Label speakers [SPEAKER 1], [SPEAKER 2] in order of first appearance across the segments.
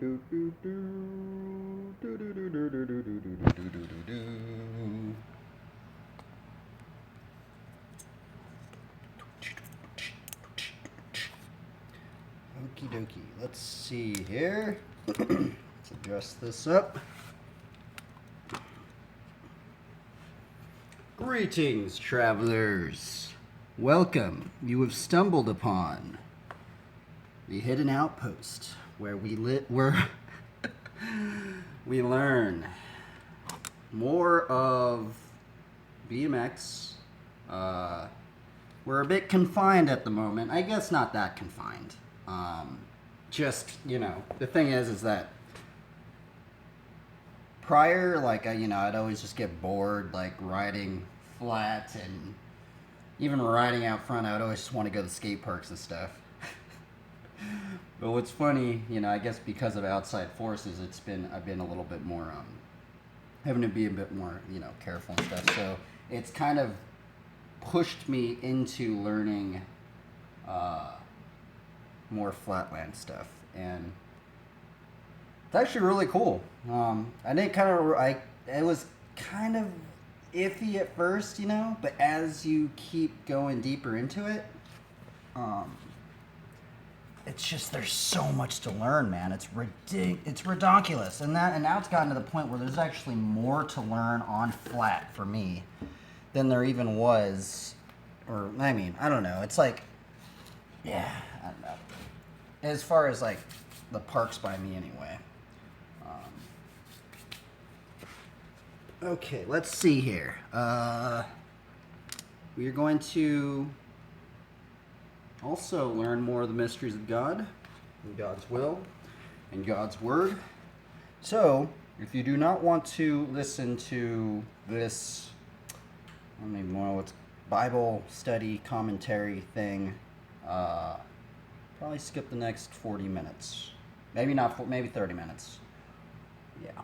[SPEAKER 1] Do, do, do. Do, do, do, do, do, do, do, do, do, do, do, do. Okie dokie. Let's see here. Let's adjust this up. Greetings, travelers. Welcome. You have stumbled upon the hidden outpost where we we learn more of BMX. We're a bit confined at the moment. I guess not that confined. Just, the thing is that prior, I'd always just get bored, like, riding flat, and even riding out front, I would always just want to go to skate parks and stuff. But what's funny, I guess because of outside forces, I've been a little bit more, having to be a bit more, careful and stuff. So it's kind of pushed me into learning more flatland stuff, and it's actually really cool. It was kind of iffy at first, but as you keep going deeper into it, it's just there's so much to learn, man. It's ridiculous, and now it's gotten to the point where there's actually more to learn on flat for me than there even was, I don't know. It's like, yeah, I don't know. As far as like the parks by me, anyway. Okay, let's see here. We are going to also learn more of the mysteries of God, and God's will, and God's word. So, if you do not want to listen to this, I don't even know what's Bible study commentary thing, probably skip the next 40 minutes. Maybe not, maybe 30 minutes. Yeah.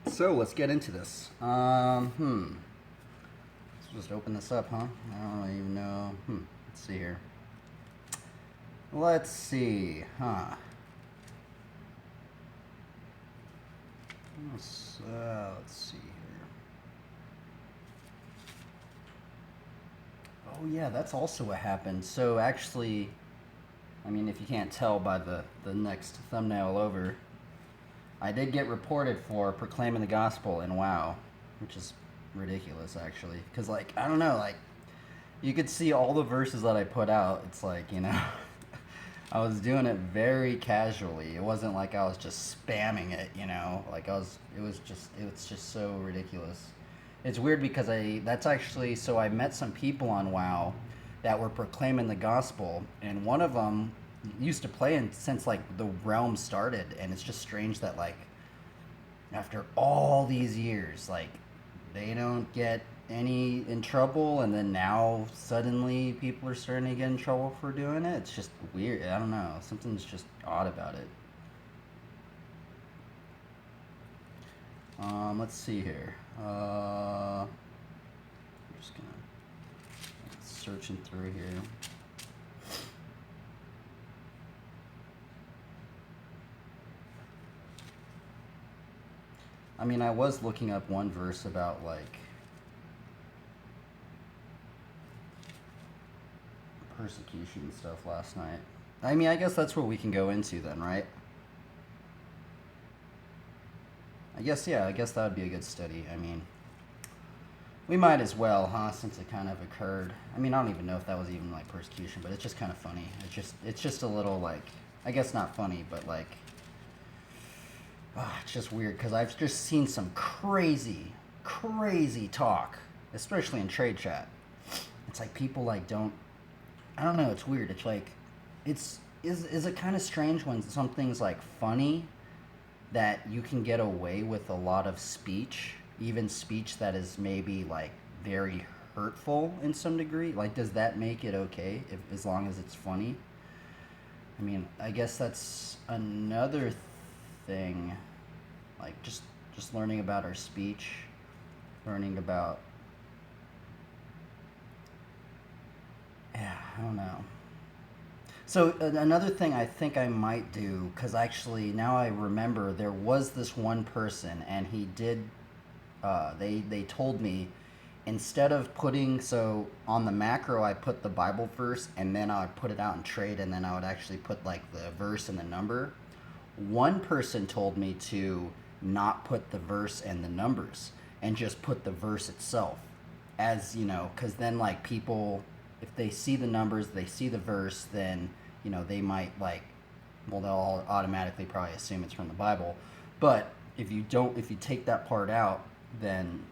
[SPEAKER 1] So let's get into this. Let's just open this up, huh? I don't even know. Let's see here. Let's see, huh? Let's see here. Oh yeah, that's also what happened. So actually, if you can't tell by the next thumbnail over, I did get reported for proclaiming the gospel in WoW, which is ridiculous, actually. Because, I don't know, you could see all the verses that I put out. It's like, I was doing it very casually. It wasn't like I was just spamming it, it was just so ridiculous. It's weird because I met some people on WoW that were proclaiming the gospel, and one of them used to play since the realm started, and it's just strange that after all these years they don't get any in trouble, and then now suddenly people are starting to get in trouble for doing it. It's just weird. I don't know, something's just odd about it. Let's see here. I'm just gonna searching through here. I was looking up one verse about persecution and stuff last night. I guess that's what we can go into then, right? I guess that would be a good study. We might as well, huh, since it kind of occurred. I don't even know if that was even persecution, but it's just kind of funny. It's just a little I guess not funny, but it's just weird because I've just seen some crazy talk, especially in trade chat. It's people don't. I don't know. It's weird. It's is it kind of strange when something's funny that you can get away with a lot of speech, even speech that is maybe very hurtful in some degree. Does that make it okay as long as it's funny? I guess that's another thing, just learning about our speech, learning about, yeah, I don't know. So another thing I think I might do, because actually now I remember there was this one person, and he did. They told me instead of putting so on the macro, I put the Bible verse, and then I would put it out in trade, and then I would actually put like the verse and the number. One person told me to not put the verse and the numbers, and just put the verse itself, as you know, because then like people, if they see the numbers, they see the verse, then they might like, well, they'll automatically probably assume it's from the Bible. But if you don't, if you take that part out, then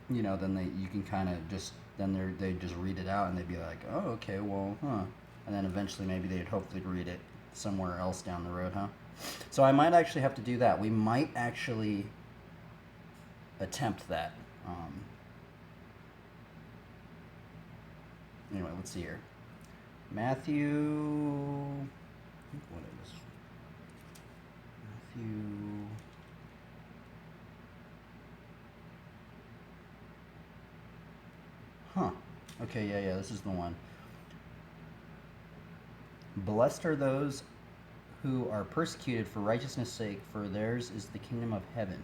[SPEAKER 1] then you can kind of just, then they just read it out, and they'd be like, oh, okay, well, huh, and then eventually maybe they'd hopefully read it somewhere else down the road, huh? So I might actually have to do that. We might actually attempt that. Anyway, let's see here. Matthew. What is Matthew? Huh. Okay, yeah, this is the one. Blessed are those who are persecuted for righteousness' sake, for theirs is the kingdom of heaven.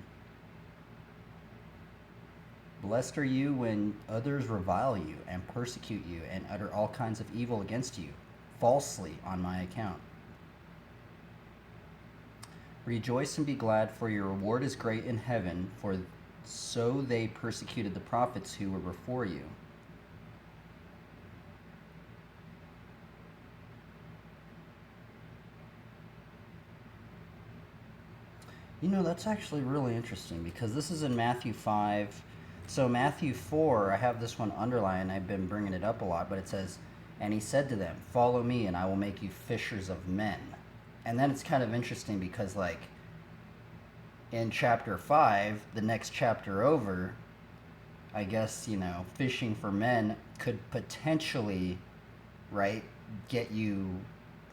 [SPEAKER 1] Blessed are you when others revile you and persecute you and utter all kinds of evil against you, falsely on my account. Rejoice and be glad, for your reward is great in heaven, for so they persecuted the prophets who were before you. That's actually really interesting, because this is in Matthew 5. So Matthew 4, I have this one underlined. I've been bringing it up a lot, but it says, and he said to them, follow me and I will make you fishers of men. And then it's kind of interesting because like in chapter 5, the next chapter over, I guess, fishing for men could potentially, right, get you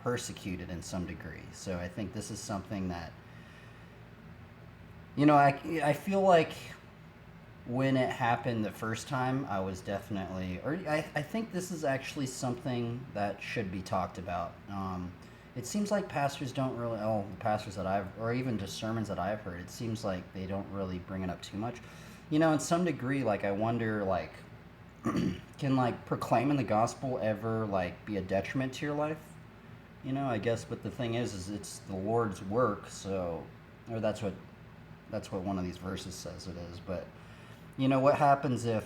[SPEAKER 1] persecuted in some degree. So I think this is something that, I feel like when it happened the first time, I was definitely, or I think this is actually something that should be talked about. It seems like pastors don't really, the pastors that I've, or even just sermons that I've heard, it seems like they don't really bring it up too much. In some degree, like I wonder, like, can like proclaiming the gospel ever like be a detriment to your life? I guess, but the thing is it's the Lord's work, so, or that's what one of these verses says it is. But what happens if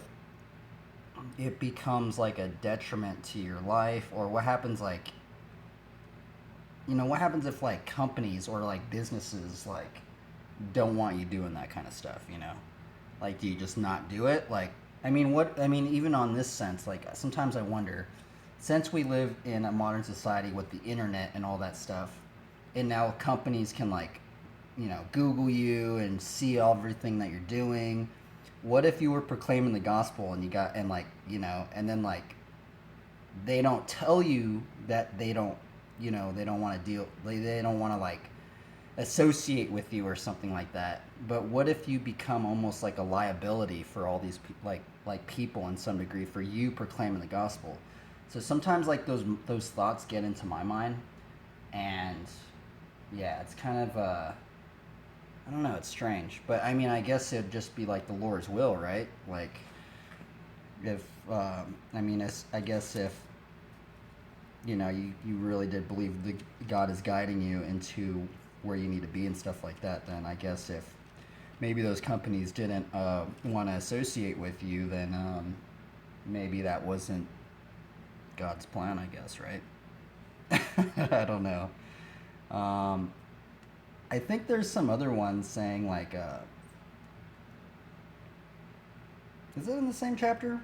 [SPEAKER 1] it becomes like a detriment to your life, or what happens like, what happens if like companies or like businesses like don't want you doing that kind of stuff? Like, do you just not do it? Like, even on this sense, like sometimes I wonder, since we live in a modern society with the internet and all that stuff, and now companies can like Google you and see everything that you're doing. What if you were proclaiming the gospel and you got, and like, and then like they don't tell you that they don't, they don't want to deal, they don't want to like associate with you or something like that. But what if you become almost like a liability for all these like people in some degree for you proclaiming the gospel? So sometimes like those thoughts get into my mind, and yeah, it's kind of I don't know, it's strange. But I guess it'd just be like the Lord's will, right? Like, if, I guess if, you really did believe God is guiding you into where you need to be and stuff like that, then I guess if maybe those companies didn't want to associate with you, then maybe that wasn't God's plan, I guess, right? I don't know. I think there's some other ones saying like, is it in the same chapter?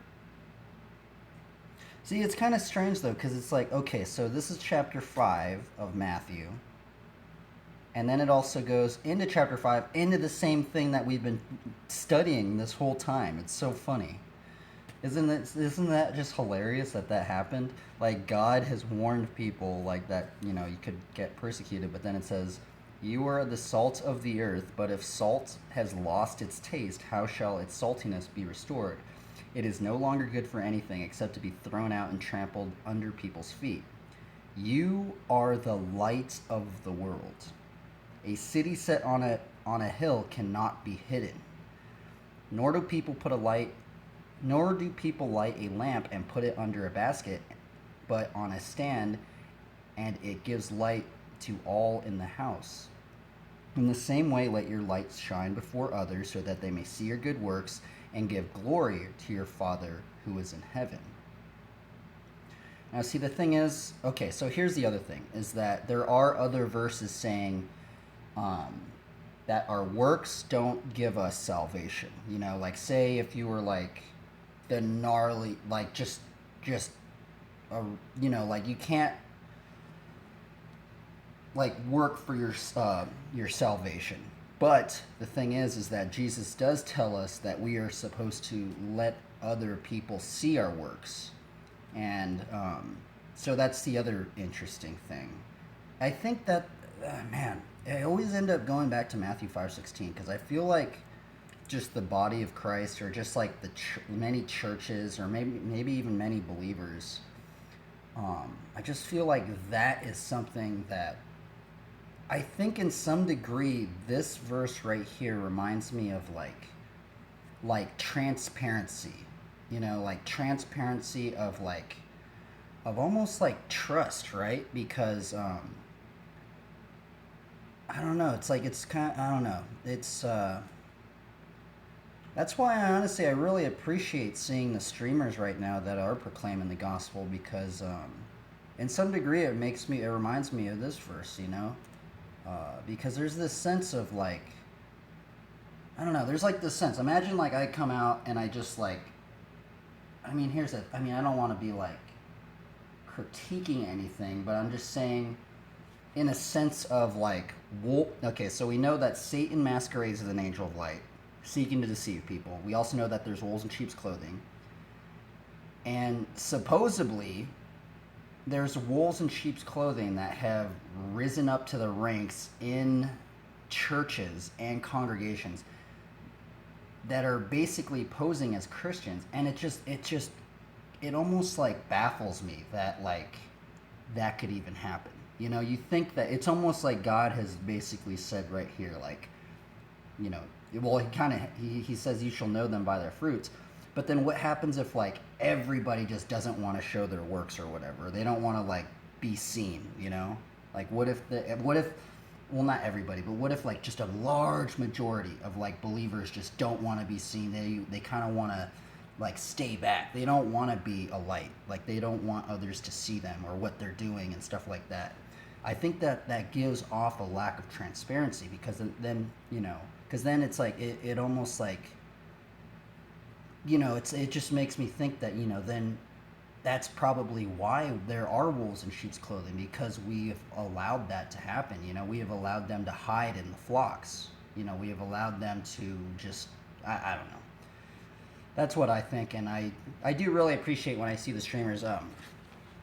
[SPEAKER 1] See, it's kind of strange though, because it's like, okay, so this is chapter 5 of Matthew, and then it also goes into chapter 5, into the same thing that we've been studying this whole time. It's so funny. Isn't that just hilarious that happened? Like, God has warned people like that, you could get persecuted, but then it says, you are the salt of the earth, but if salt has lost its taste, how shall its saltiness be restored? It is no longer good for anything except to be thrown out and trampled under people's feet. You are the light of the world. A city set on a hill cannot be hidden. Nor do people put a light nor do people light a lamp and put it under a basket, but on a stand, and it gives light to all in the house. In the same way, let your lights shine before others so that they may see your good works and give glory to your Father who is in heaven. Now, see, the thing is, okay, so here's the other thing, is that there are other verses saying um, that our works don't give us salvation. You know, like, say if you were like the gnarly, like, just, you know, like, you can't, like, work for your salvation. But the thing is that Jesus does tell us that we are supposed to let other people see our works. And so that's the other interesting thing. I think that, man, I always end up going back to Matthew 5:16 because I feel like just the body of Christ, or just like the many churches, or maybe even many believers, I just feel like that is something that I think in some degree this verse right here reminds me of like transparency, you know, like transparency of like of almost like trust, right? Because I don't know, it's like it's kind of, I don't know, it's that's why I really appreciate seeing the streamers right now that are proclaiming the gospel, because in some degree it reminds me of this verse, you know, because there's this sense of like, I don't know, there's like this sense. Imagine like I come out and I just like, I mean, I don't want to be like critiquing anything, but I'm just saying, in a sense of like, okay, so we know that Satan masquerades as an angel of light, seeking to deceive people. We also know that there's wolves in sheep's clothing. And supposedly, there's wolves in sheep's clothing that have risen up to the ranks in churches and congregations that are basically posing as Christians. And it almost like baffles me that like that could even happen. You know, you think that it's almost like God has basically said right here, like, you know, well, he says you shall know them by their fruits. But then what happens if like everybody just doesn't want to show their works or whatever? They don't want to like be seen, you know? Like what if well, not everybody, but what if like just a large majority of like believers just don't want to be seen? They kind of want to like stay back. They don't want to be a light. Like they don't want others to see them or what they're doing and stuff like that. I think that gives off a lack of transparency, because then you know, because then it's like it almost like, you know, it just makes me think that, you know, then that's probably why there are wolves in sheep's clothing, because we have allowed that to happen. You know, we have allowed them to hide in the flocks. You know, we have allowed them to just, I don't know. That's what I think, and I do really appreciate when I see the streamers,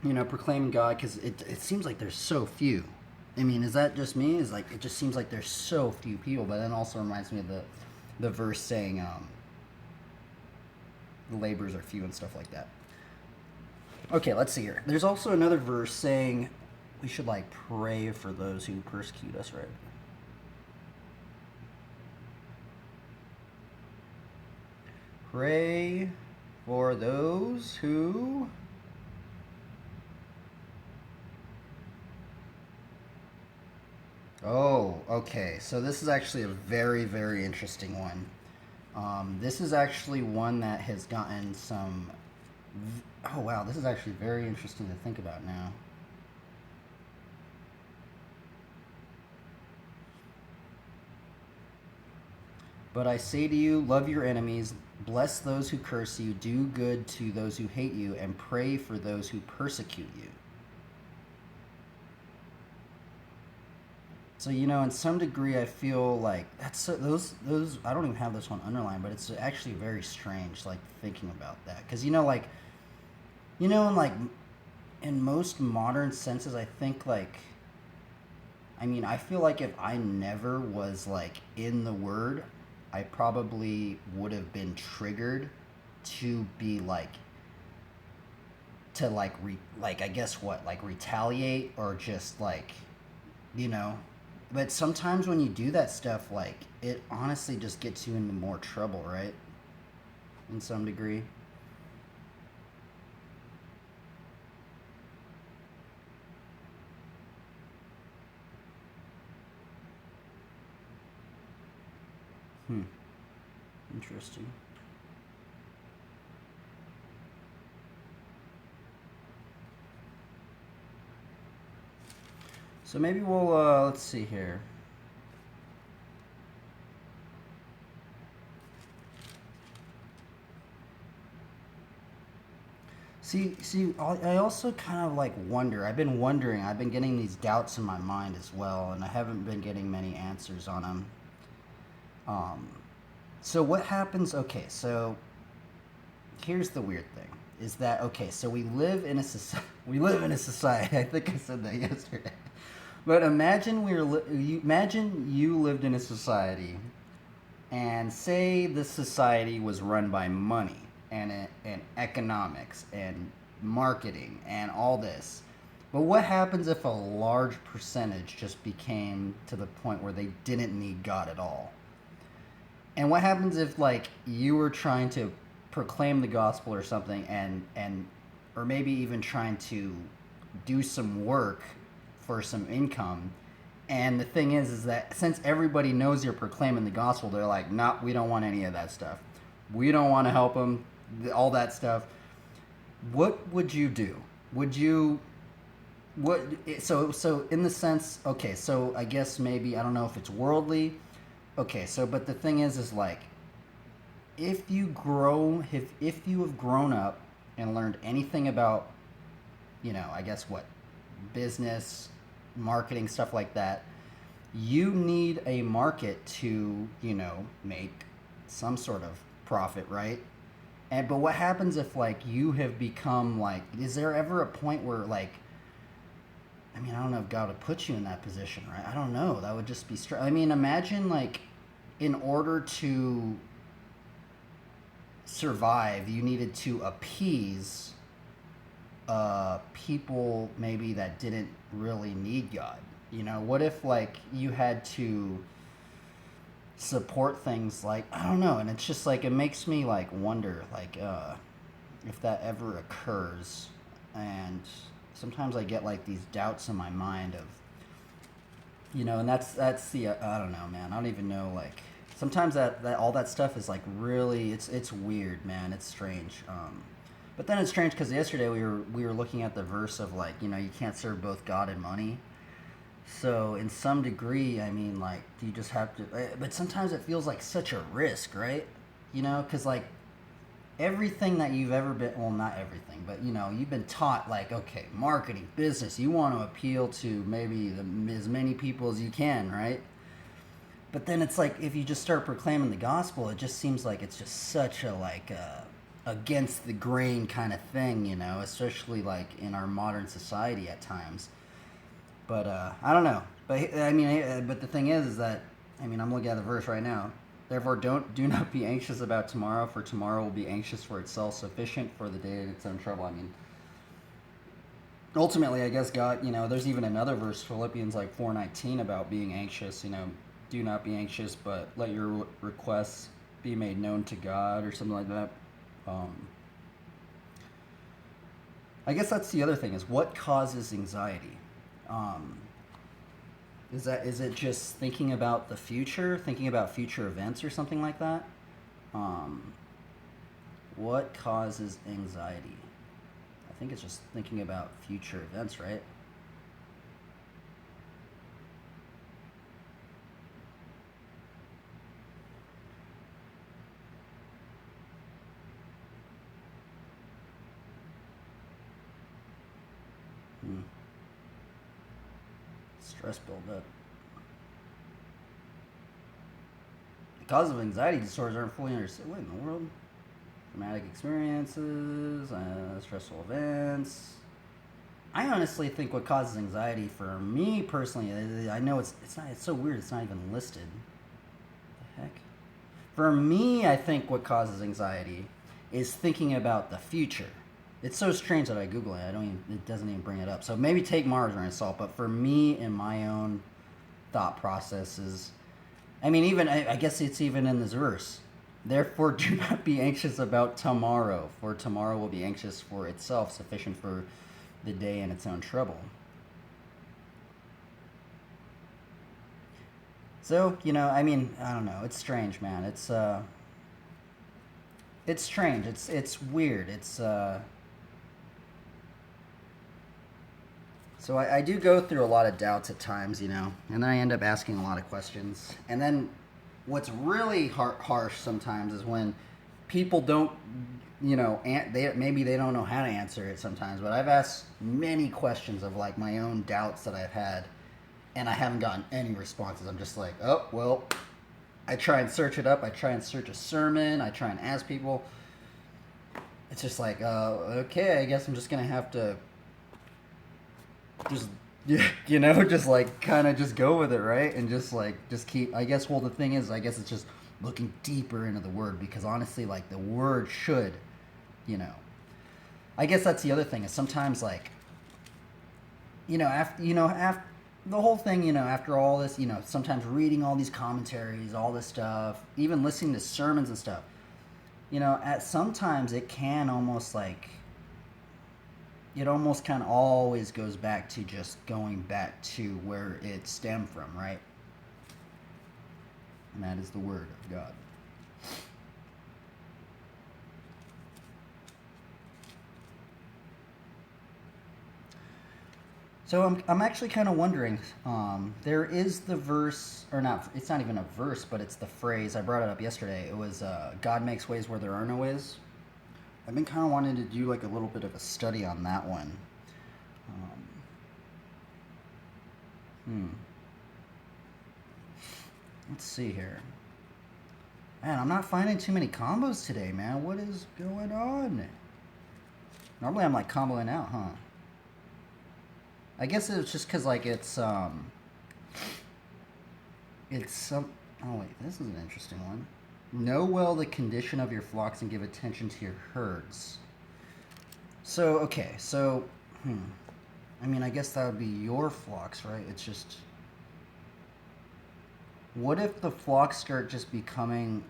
[SPEAKER 1] you know, proclaiming God, because it seems like there's so few. I mean, is that just me? Is like, it just seems like there's so few people, but then also reminds me of the verse saying, the labors are few and stuff like that. Okay, let's see here. There's also another verse saying we should like pray for those who persecute us, right? Pray for those who Oh, okay. So this is actually a very, very interesting one. This is actually one that has gotten some. Oh, wow. This is actually very interesting to think about now. But I say to you, love your enemies, bless those who curse you, do good to those who hate you, and pray for those who persecute you. So, you know, in some degree, I feel like those. I don't even have this one underlined, but it's actually very strange, like thinking about that, because you know, like, you know, in most modern senses, I think like, I mean, I feel like if I never was like in the Word, I probably would have been triggered to be like to like I guess what, like retaliate or just like, you know. But sometimes when you do that stuff, like it honestly just gets you into more trouble, right? In some degree. Hmm. Interesting. So maybe we'll let's see here. I also kind of like wonder. I've been wondering. I've been getting these doubts in my mind as well, and I haven't been getting many answers on them. Um, so what happens? Okay, so here's the weird thing: is that okay? So we live in a society. We live in a society. I think I said that yesterday. But imagine imagine you lived in a society, and say this society was run by money and economics and marketing and all this. But what happens if a large percentage just became to the point where they didn't need God at all? And what happens if like you were trying to proclaim the gospel or something and or maybe even trying to do some work for some income, and the thing is that since everybody knows you're proclaiming the gospel, they're like, "Nah, we don't want any of that stuff. We don't want to help them. All that stuff." What would you do? Would you what? So in the sense, okay. So I guess maybe I don't know if it's worldly. Okay. So but the thing is like if you have grown up and learned anything about, I guess what, business, marketing, stuff like that, you need a market to, make some sort of profit, right? And but what happens if like you have become like, is there ever a point where like, I mean, I don't know if God would put you in that position, right? I don't know. That would just be I mean, imagine like in order to survive, you needed to appease people maybe that didn't really need God. What if like you had to support things like, I don't know, and it's just like it makes me like wonder like if that ever occurs. And sometimes I get like these doubts in my mind of, and that's the I don't know, man. I don't even know like sometimes that all that stuff is like really it's weird, man. It's strange. But then it's strange because yesterday we were looking at the verse of like, you can't serve both God and money. So in some degree, I mean, like, do you just have to? But sometimes it feels like such a risk, right? Because like everything that you've ever been, well, not everything, but you've been taught like, okay, marketing, business, you want to appeal to maybe as many people as you can, right? But then it's like if you just start proclaiming the gospel, it just seems like it's just such a like against the grain kind of thing, especially like in our modern society at times. But I don't know. But I mean, but the thing is that I mean, I'm looking at the verse right now. Therefore, do not be anxious about tomorrow, for tomorrow will be anxious for itself. Sufficient for the day in its own trouble. I mean, ultimately, I guess God. There's even another verse, Philippians like 4:19, about being anxious. Do not be anxious, but let your requests be made known to God, or something like that. Um, I guess that's the other thing is what causes anxiety. Um, is it just thinking about the future, thinking about future events, or something like that? Um, what causes anxiety? I think it's just thinking about future events, right? Hmm. Stress buildup. The causes of anxiety disorders aren't fully understood. What in the world? Traumatic experiences, stressful events. I honestly think what causes anxiety for me personally, I know it's not, it's so weird. It's not even listed. What the heck? For me, I think what causes anxiety is thinking about the future. It's so strange that I Google it. I don't even. It doesn't even bring it up. So maybe take Mars or salt. But for me, in my own thought processes, I mean, even I guess it's even in this verse. Therefore, do not be anxious about tomorrow, for tomorrow will be anxious for itself, sufficient for the day and its own trouble. So, I mean, I don't know. It's strange, man. It's strange. It's weird. So I do go through a lot of doubts at times, and then I end up asking a lot of questions. And then what's really harsh sometimes is when people don't, maybe they don't know how to answer it sometimes. But I've asked many questions of like my own doubts that I've had, and I haven't gotten any responses. I'm just like, oh well. I try and search it up. I try and search a sermon. I try and ask people. It's just like, okay, I guess I'm just gonna have to just just like kind of just go with it, right? And just keep, I guess, well, the thing is, I guess it's just looking deeper into the word, because honestly, like, the word should, you know I guess that's the other thing, is sometimes, like, after the whole thing, after all this, sometimes reading all these commentaries, all this stuff, even listening to sermons and stuff, at sometimes it can almost like, it almost kind of always goes back to just going back to where it stemmed from, right? And that is the Word of God. So I'm actually kind of wondering, there is the verse, or not, it's not even a verse, but it's the phrase, I brought it up yesterday. It was, God makes ways where there are no ways. I've been kind of wanting to do like a little bit of a study on that one. Um, hmm. Let's see here. Man, I'm not finding too many combos today, man. What is going on? Normally I'm like comboing out, huh? I guess it's just because like it's some. Oh wait, this is an interesting one. Know well the condition of your flocks and give attention to your herds. So okay, so I mean, I guess that would be your flocks, right? It's just, what if the flocks start just becoming?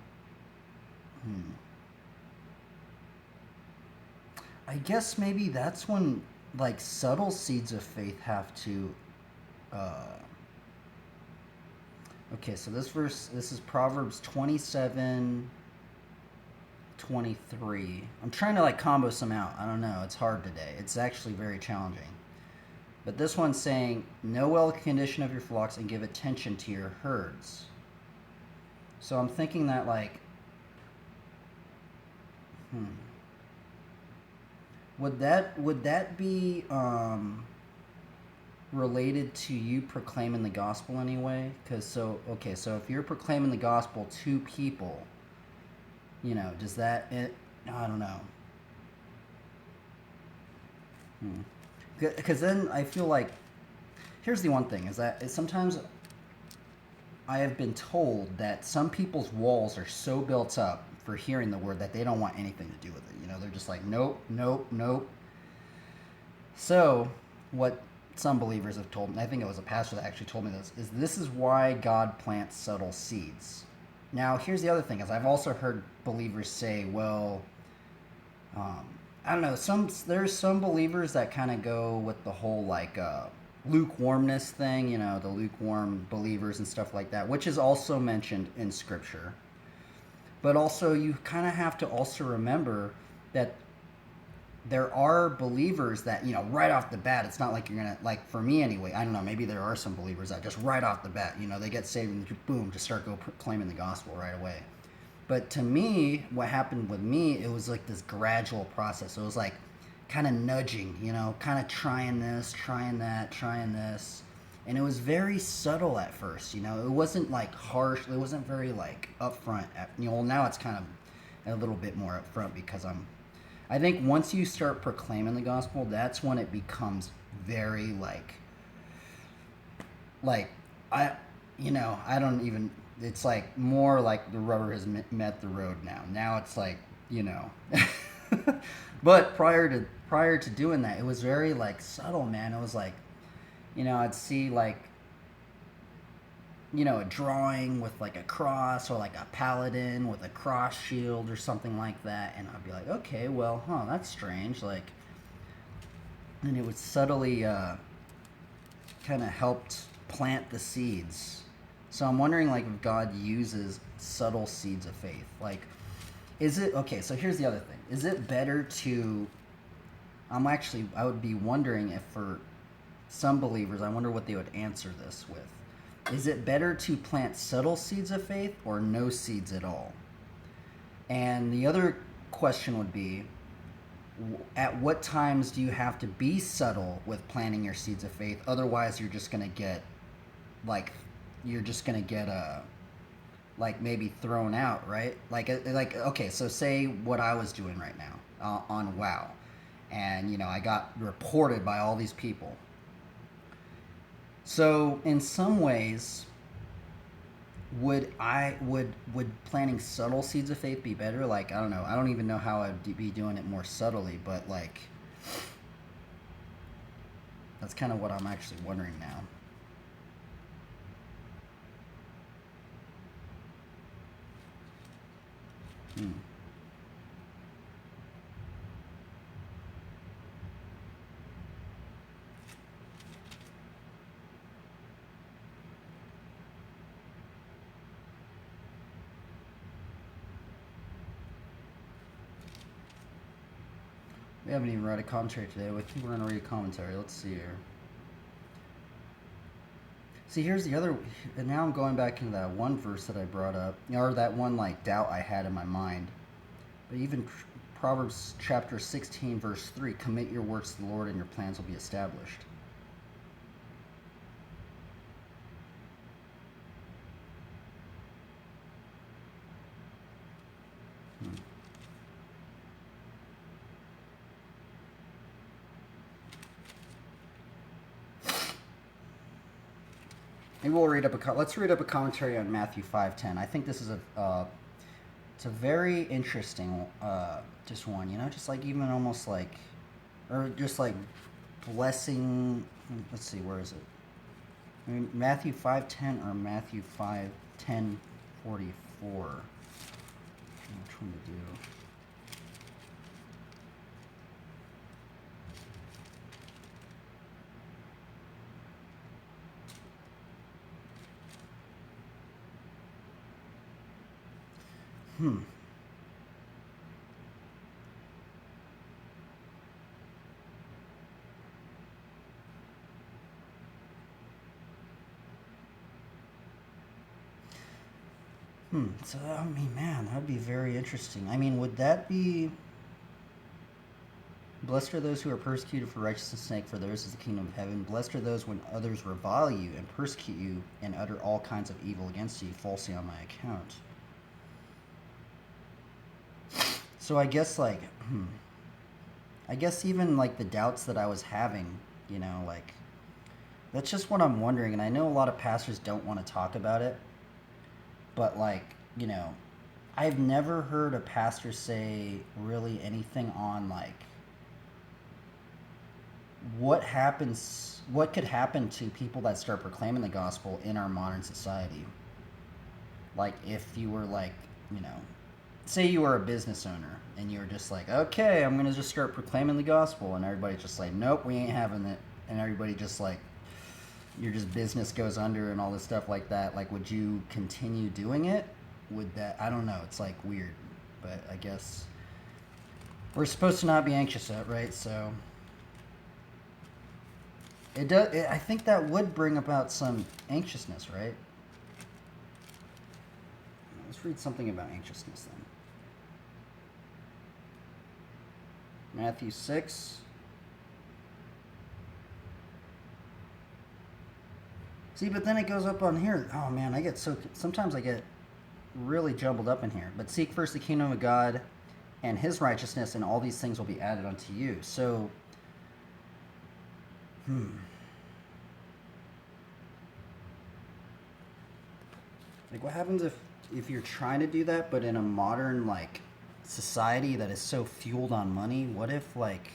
[SPEAKER 1] I guess maybe that's when like subtle seeds of faith have to. Uh, okay, so this is Proverbs 27:23. I'm trying to like combo some out. I don't know. It's hard today. It's actually very challenging. But this one's saying, know well the condition of your flocks and give attention to your herds. So I'm thinking that like, would that be related to you proclaiming the gospel anyway? Because so if you're proclaiming the gospel to people, does I don't know. Because then I feel like, here's the one thing, is that sometimes I have been told that some people's walls are so built up for hearing the word that they don't want anything to do with it. They're just like, nope, nope, nope. So, what some believers have told me, I think it was a pastor that actually told me this is why God plants subtle seeds. Now, here's the other thing, is I've also heard believers say, well, I don't know, there's some believers that kind of go with the whole like lukewarmness thing, the lukewarm believers and stuff like that, which is also mentioned in Scripture. But also, you kind of have to also remember that there are believers that, right off the bat, it's not like you're going to, like, for me anyway, I don't know, maybe there are some believers that just right off the bat, they get saved and boom, just start proclaiming the gospel right away. But to me, what happened with me, it was like this gradual process. It was like kind of nudging, kind of trying this, trying that, trying this. And it was very subtle at first, it wasn't like harsh, it wasn't very like upfront. Now it's kind of a little bit more upfront, because I think once you start proclaiming the gospel, that's when it becomes very I don't even, it's like more like the rubber has met the road now. Now it's like, but prior to prior to doing that, it was very like subtle, man. It was like, I'd see like, a drawing with like a cross or like a paladin with a cross shield or something like that, and I'd be like, okay, well, that's strange. Like, and it would subtly kind of helped plant the seeds. So I'm wondering, like, if God uses subtle seeds of faith. Like, is it okay? So here's the other thing: is it better to? I would be wondering if for some believers, I wonder what they would answer this with. Is it better to plant subtle seeds of faith or no seeds at all? And the other question would be, at what times do you have to be subtle with planting your seeds of faith? Otherwise, you're just going to get, like, like maybe thrown out, right? Like, okay, so say what I was doing right now on WoW. And, I got reported by all these people. So in some ways, would planting subtle seeds of faith be better? Like, I don't know. I don't even know how I'd be doing it more subtly, but like, that's kind of what I'm actually wondering now. We haven't even read a commentary today. I think we're going to read a commentary. Let's see here. See, here's the other, and now I'm going back into that one verse that I brought up, or that one like doubt I had in my mind. But even Proverbs chapter 16, verse 3, commit your works to the Lord and your plans will be established. Maybe we'll let's read up a commentary on Matthew 5:10. I think this is it's a very interesting just one, just like even almost like, or just like blessing. Let's see, where is it? I mean, Matthew 5:10 or Matthew 5:10:44. Which one to do? So, I mean, man, that would be very interesting. I mean, would that be... Blessed are those who are persecuted for righteousness' sake, for theirs is the kingdom of heaven. Blessed are those when others revile you and persecute you and utter all kinds of evil against you falsely on my account. So I guess, like, I guess even, like, the doubts that I was having, like, that's just what I'm wondering. And I know a lot of pastors don't want to talk about it. But, like, I've never heard a pastor say really anything on, like, what could happen to people that start proclaiming the gospel in our modern society. Like, if you were, like, say you were a business owner and you were just like, okay, I'm going to just start proclaiming the gospel, and everybody's just like, nope, we ain't having it. And everybody just, like, your just business goes under and all this stuff like that. Like, would you continue doing it? Would that, I don't know, it's like weird, but I guess we're supposed to not be anxious, right? So I think that would bring about some anxiousness, right? Let's read something about anxiousness then. Matthew 6. See, but then it goes up on here. Oh man, sometimes I get really jumbled up in here. But seek first the kingdom of God and his righteousness, and all these things will be added unto you. So, like, what happens if you're trying to do that, but in a modern, like, society that is so fueled on money? What if, like,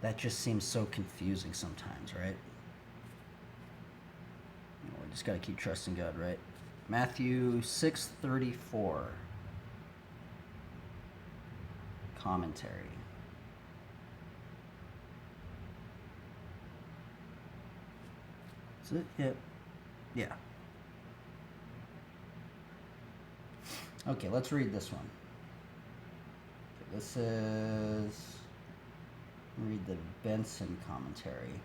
[SPEAKER 1] That just seems so confusing sometimes, right? We just got to keep trusting God, right? Matthew 6:34 commentary. Is it? Yep. Yeah. Okay, let's read this one. Okay, this is, read the Benson commentary.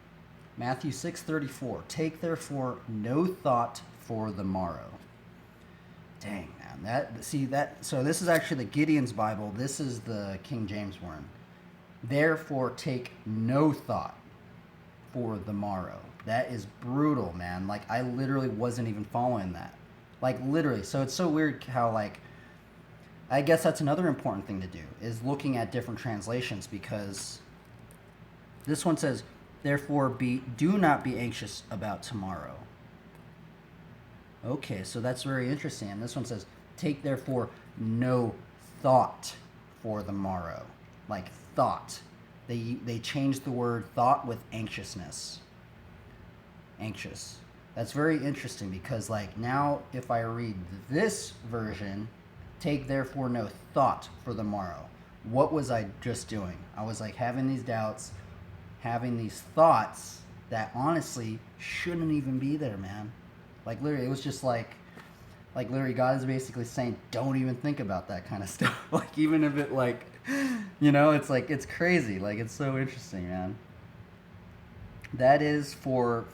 [SPEAKER 1] Matthew 6:34. Take therefore no thought for the morrow. Dang, man. So this is actually the Gideon's Bible. This is the King James one. Therefore take no thought for the morrow. That is brutal, man. Like, I literally wasn't even following that. Like, literally. So it's so weird how, like, I guess that's another important thing to do, is looking at different translations, because this one says, therefore do not be anxious about tomorrow. Okay, so that's very interesting. And this one says, take therefore no thought for the morrow. Like, thought. They changed the word thought with anxiousness. Anxious. That's very interesting, because, like, now if I read this version, take therefore no thought for the morrow. What was I just doing? I was like having these doubts, having these thoughts that honestly shouldn't even be there, man. Like, literally, it was just like literally God is basically saying, don't even think about that kind of stuff. Like, even if it, like, it's like, it's crazy. Like, it's so interesting, man. That is for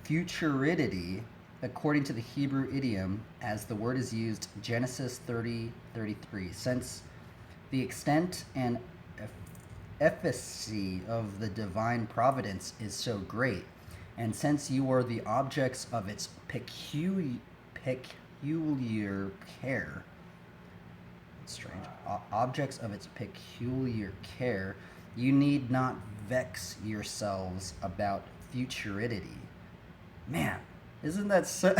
[SPEAKER 1] futurity, according to the Hebrew idiom, as the word is used, Genesis 30:33. Since the extent and efficacy of the divine providence is so great, and since you are the objects of its peculiar care, strange, objects of its peculiar care, you need not vex yourselves about futurity. Man, isn't that so?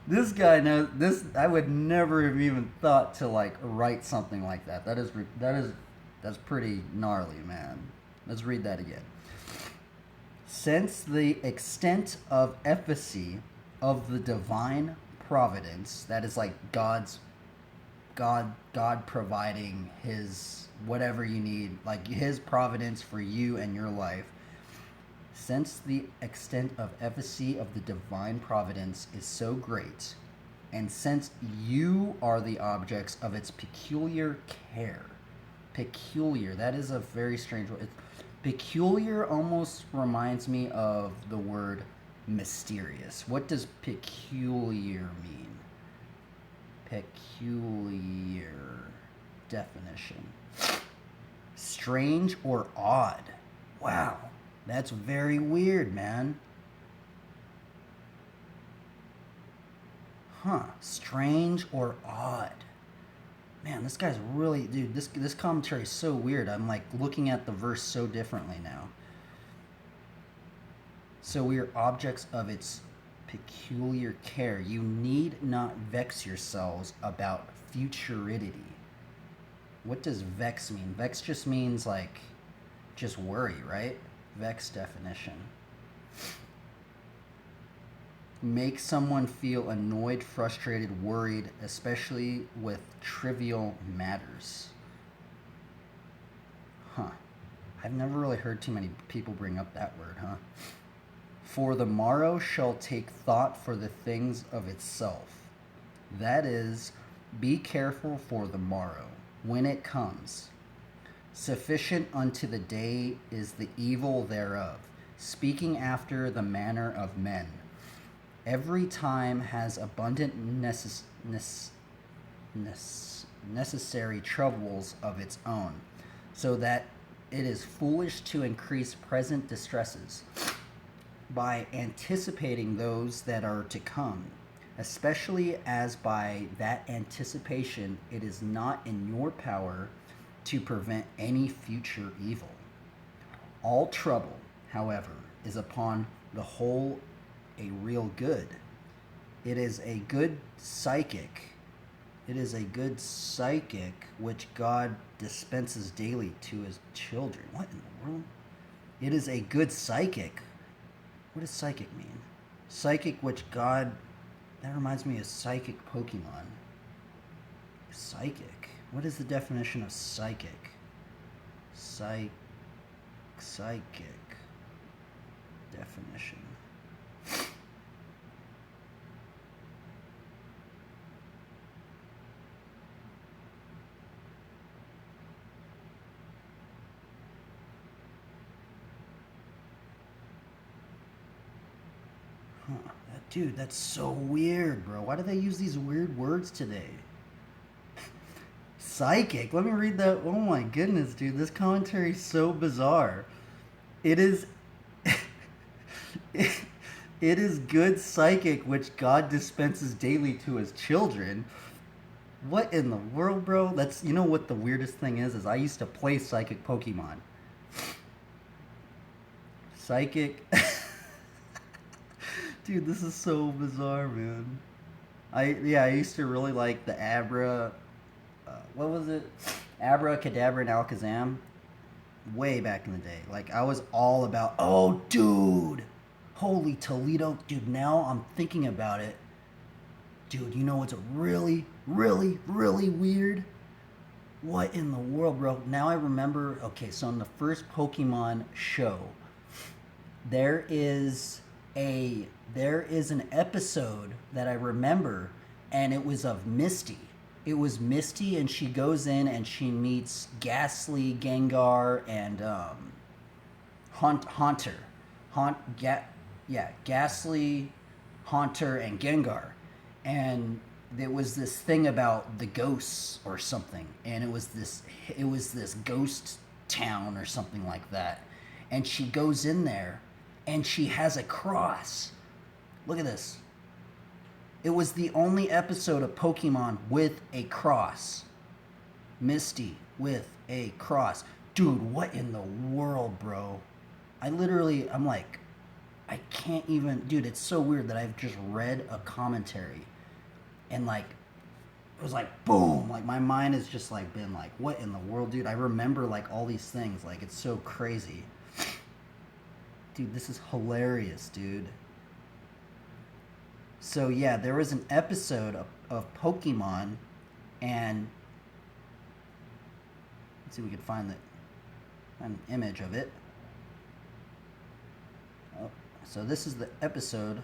[SPEAKER 1] This guy knows this. I would never have even thought to, like, write something like that. That's pretty gnarly, man. Let's read that again. Since the extent of efficacy of the divine providence, that is like God providing his whatever you need, like his providence for you and your life. Since the extent of efficacy of the divine providence is so great, and since you are the objects of its peculiar care. Peculiar, that is a very strange word. Peculiar almost reminds me of the word mysterious. What does peculiar mean? Peculiar definition. Strange or odd. Wow. That's very weird, man. Huh. Strange or odd. Man, this guy's really... Dude, this commentary is so weird. I'm, like, looking at the verse so differently now. So we are objects of its peculiar care. You need not vex yourselves about futurity. What does vex mean? Vex just means, like, just worry, right? Vex definition. Make someone feel annoyed, frustrated, worried, especially with trivial matters. Huh. I've never really heard too many people bring up that word, huh? For the morrow shall take thought for the things of itself. That is, be careful for the morrow, when it comes. Sufficient unto the day is the evil thereof, speaking after the manner of men. Every time has abundant necessary troubles of its own, so that it is foolish to increase present distresses by anticipating those that are to come, especially as by that anticipation it is not in your power to prevent any future evil. All trouble, however, is upon the whole a real good. It is a good psychic It is a good psychic which God dispenses daily to his children. What in the world? It is a good psychic. What does psychic mean? Psychic which God... That reminds me of psychic Pokemon. Psychic. What is the definition of psychic? Psychic. Definition. Huh. Dude, that's so weird, bro. Why do they use these weird words today? Psychic. Let me read that. Oh my goodness, dude. This commentary is so bizarre. It is it is good psychic which God dispenses daily to his children. What in the world, bro? That's, you know what the weirdest thing is I used to play psychic Pokemon. Psychic. Dude, this is so bizarre, man. I used to really like the what was it? Abracadabra and Alakazam. Way back in the day. Like, I was all about, oh, dude. Holy Toledo. Dude, now I'm thinking about it. Dude, you know what's really, really, really weird? What in the world, bro? Now I remember, okay, so in the first Pokemon show, there is an episode that I remember, and it was of Misty. It was Misty, and she goes in and she meets Ghastly, Gengar, and Haunter. Ghastly, Haunter, and Gengar. And there was this thing about the ghosts or something, and it was this ghost town or something like that. And she goes in there, and she has a cross. Look at this. It was the only episode of Pokemon with a cross. Misty with a cross. Dude, what in the world, bro? I'm like, I can't even... Dude, it's so weird that I've just read a commentary. And, like, it was like, boom. Like, my mind has just, like, been like, what in the world, dude? I remember, like, all these things. Like, it's so crazy. Dude, this is hilarious, dude. So, yeah, there was an episode of Pokemon, and let's see if we can find an image of it. Oh, so this is the episode.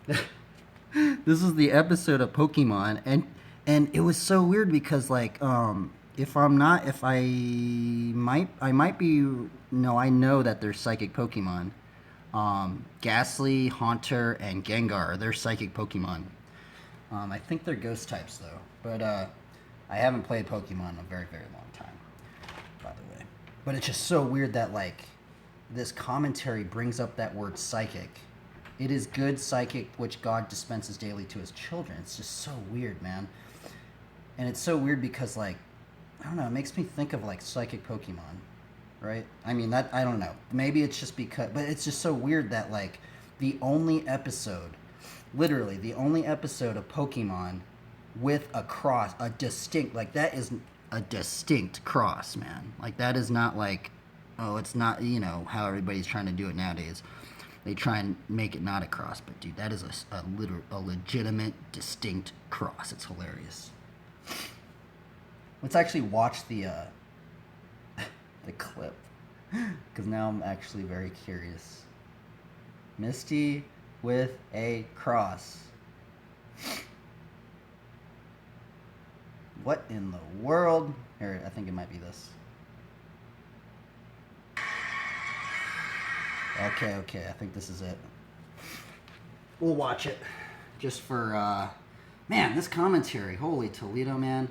[SPEAKER 1] This is the episode of Pokemon, and it was so weird because, like, I know that they're psychic Pokemon. Ghastly, Haunter, and Gengar, they're psychic Pokemon. I think they're ghost types, though. But I haven't played Pokemon in a very, very long time, by the way. But it's just so weird that, like, this commentary brings up that word psychic. It is good psychic which God dispenses daily to his children. It's just so weird, man. And it's so weird because, like, I don't know, it makes me think of, like, psychic Pokemon. Right? I mean, that, I don't know. Maybe it's just because, but it's just so weird that, like, literally the only episode of Pokemon with a cross, a distinct, like, that is a distinct cross, man. Like, that is not like, oh, it's not, you know, how everybody's trying to do it nowadays. They try and make it not a cross, but dude, that is a legitimate, distinct cross. It's hilarious. Let's actually watch the clip, because now I'm actually very curious. Misty with a cross. What in the world? Here, I think it might be this. Okay, I think this is it. We'll watch it. Just for, man, this commentary, holy Toledo, man.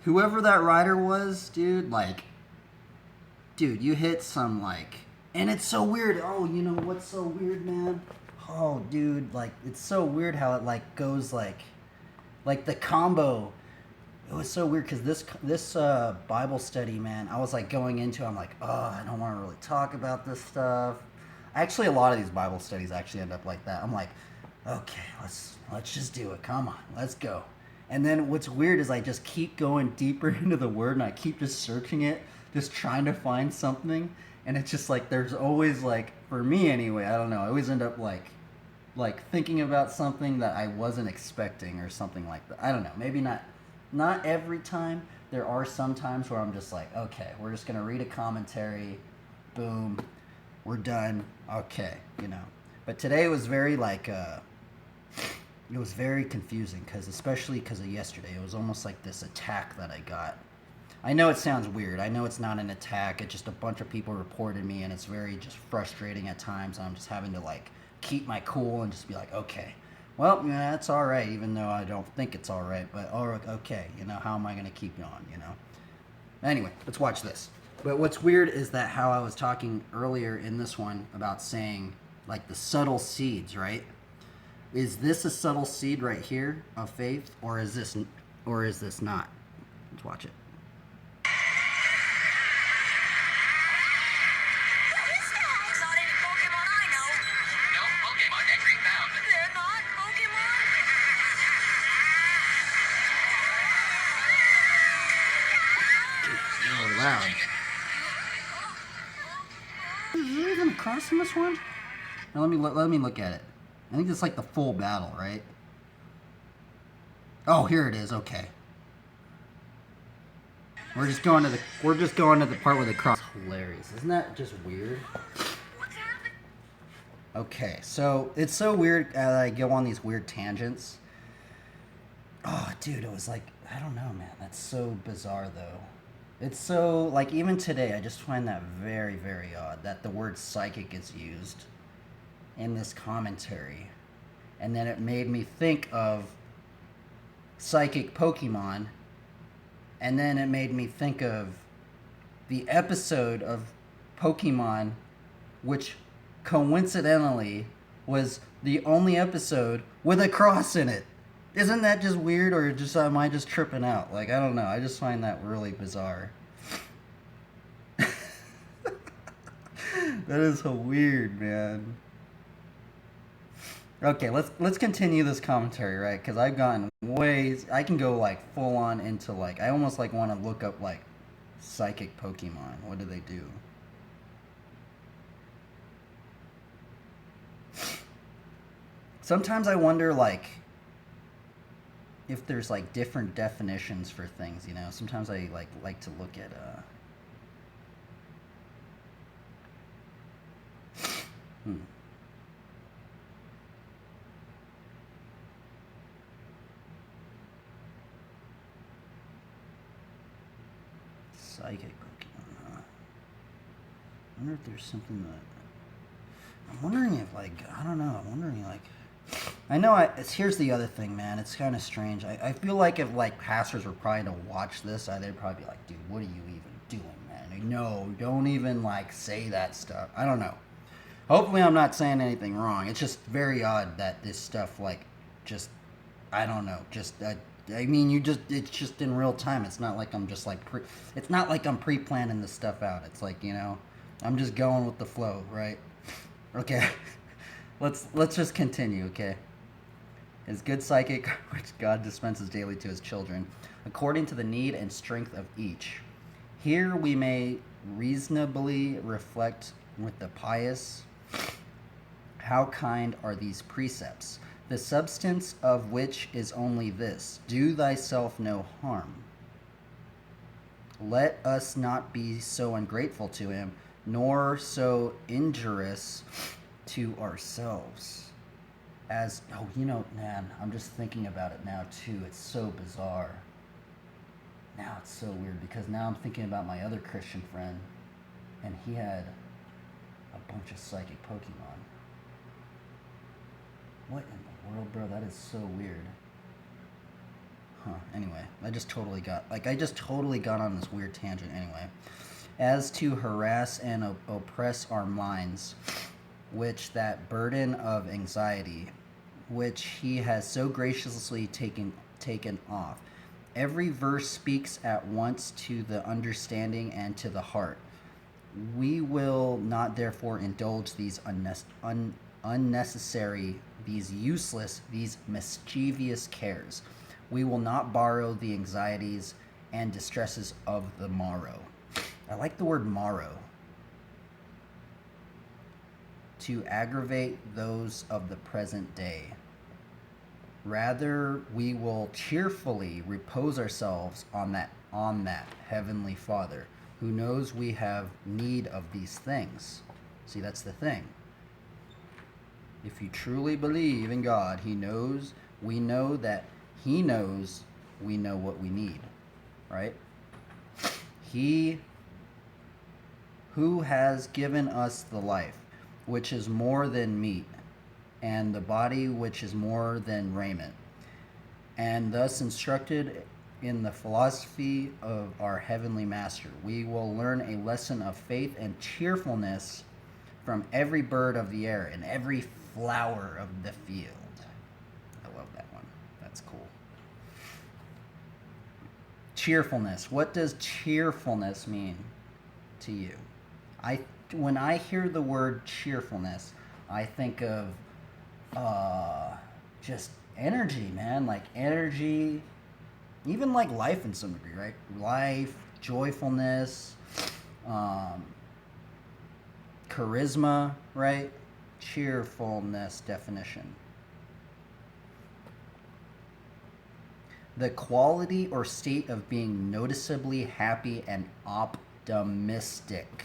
[SPEAKER 1] Whoever that writer was, dude, like, dude, you hit some, like, and it's so weird. Oh, you know what's so weird, man? Oh, dude, like, it's so weird how it, like, goes, like the combo. It was so weird because this Bible study, man, I was, like, going into it, I'm like, oh, I don't want to really talk about this stuff. Actually, a lot of these Bible studies actually end up like that. I'm like, okay, let's just do it. Come on, let's go. And then what's weird is I just keep going deeper into the word and I keep just searching it, just trying to find something. And it's just like there's always like, for me anyway, I don't know, I always end up like thinking about something that I wasn't expecting or something like that. I don't know. Maybe not every time. There are some times where I'm just like, okay, we're just gonna read a commentary, boom, we're done. Okay, you know. But today was very like it was very confusing because especially because of yesterday, it was almost like this attack that I got. I know it sounds weird. I know it's not an attack. It's just a bunch of people reported me, and it's very just frustrating at times. I'm just having to like keep my cool and just be like, okay, well, yeah, that's all right, even though I don't think it's all right. But okay, you know, how am I gonna keep on? You know. Anyway, let's watch this. But what's weird is that how I was talking earlier in this one about saying like the subtle seeds, right? Is this a subtle seed right here of faith, or is this not? Let's watch it. Loud. Is there even a cross in this one? Now let me look at it. I think it's like the full battle, right? Oh, here it is. Okay. We're just going to the part where the cross. Hilarious. Isn't that just weird? Okay, so it's so weird that I go on these weird tangents. Oh, dude, it was like, I don't know, man. That's so bizarre, though. It's so, like, even today, I just find that very, very odd that the word psychic is used in this commentary. And then it made me think of psychic Pokemon. And then it made me think of the episode of Pokemon, which coincidentally was the only episode with a cross in it. Isn't that just weird, or just am I just tripping out? Like, I don't know. I just find that really bizarre. That is so weird, man. Okay, let's continue this commentary, right? Because I've gotten ways. I can go like full on into like I almost like want to look up like psychic Pokemon. What do they do? Sometimes I wonder like if there's like different definitions for things, you know. Sometimes I like to look at psychic Pokemon, huh? I wonder if there's something that I'm wondering if like I don't know. I'm wondering like I know here's the other thing, man. It's kind of strange. I feel like if like pastors were probably to watch this, they'd probably be like, dude, what are you even doing, man? Like, no, don't even like say that stuff. I don't know. Hopefully I'm not saying anything wrong. It's just very odd that this stuff like just I don't know. Just I mean, it's just in real time. It's not like I'm just like it's not like I'm pre-planning this stuff out. It's like, you know, I'm just going with the flow, right? Okay. Let's just continue, okay? Is good psychic, which God dispenses daily to his children, according to the need and strength of each. Here we may reasonably reflect with the pious, how kind are these precepts, the substance of which is only this: do thyself no harm. Let us not be so ungrateful to him, nor so injurious to ourselves as you know, man, I'm just thinking about it now too. It's so bizarre. Now it's so weird because now I'm thinking about my other Christian friend, and he had a bunch of psychic Pokemon. What in the world, bro? That is so weird. Huh. Anyway, I just totally got on this weird tangent anyway. As to harass and oppress our minds, which that burden of anxiety, which he has so graciously taken off. Every verse speaks at once to the understanding and to the heart. We will not therefore indulge these unnecessary, these useless, these mischievous cares, We will not borrow the anxieties and distresses of the morrow. I like the word morrow. To aggravate those of the present day. Rather, we will cheerfully repose ourselves on that Heavenly Father, who knows we have need of these things. See, that's the thing. If you truly believe in God, He knows, we know that He knows we know what we need, right? He who has given us the life, which is more than meat, and the body which is more than raiment, and thus instructed in the philosophy of our Heavenly Master, we will learn a lesson of faith and cheerfulness from every bird of the air and every flower of the field. I love that one. That's cool. Cheerfulness. What does cheerfulness mean to you? When I hear the word cheerfulness, I think of just energy, man. Like energy, even like life in some degree, right? Life, joyfulness, charisma, right? Cheerfulness definition. The quality or state of being noticeably happy and optimistic.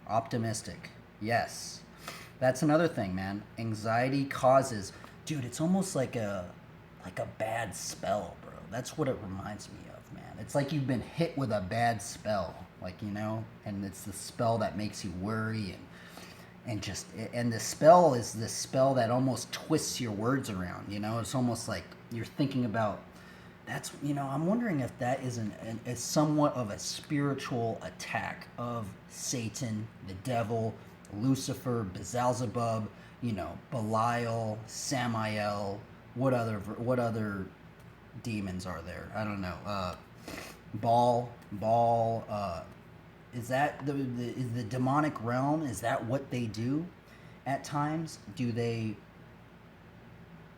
[SPEAKER 1] Optimistic. Yes. That's another thing, man. Anxiety causes, dude, it's almost like a bad spell, bro. That's what it reminds me of, man. It's like you've been hit with a bad spell, like, you know, and it's the spell that makes you worry and the spell is this spell that almost twists your words around, you know. It's almost like you're thinking about, that's, you know, I'm wondering if that is is somewhat of a spiritual attack of Satan, the devil, Lucifer, Beelzebub, you know, Belial, Samael. What other demons are there? I don't know. Baal. Is that is the demonic realm? Is that what they do? At times,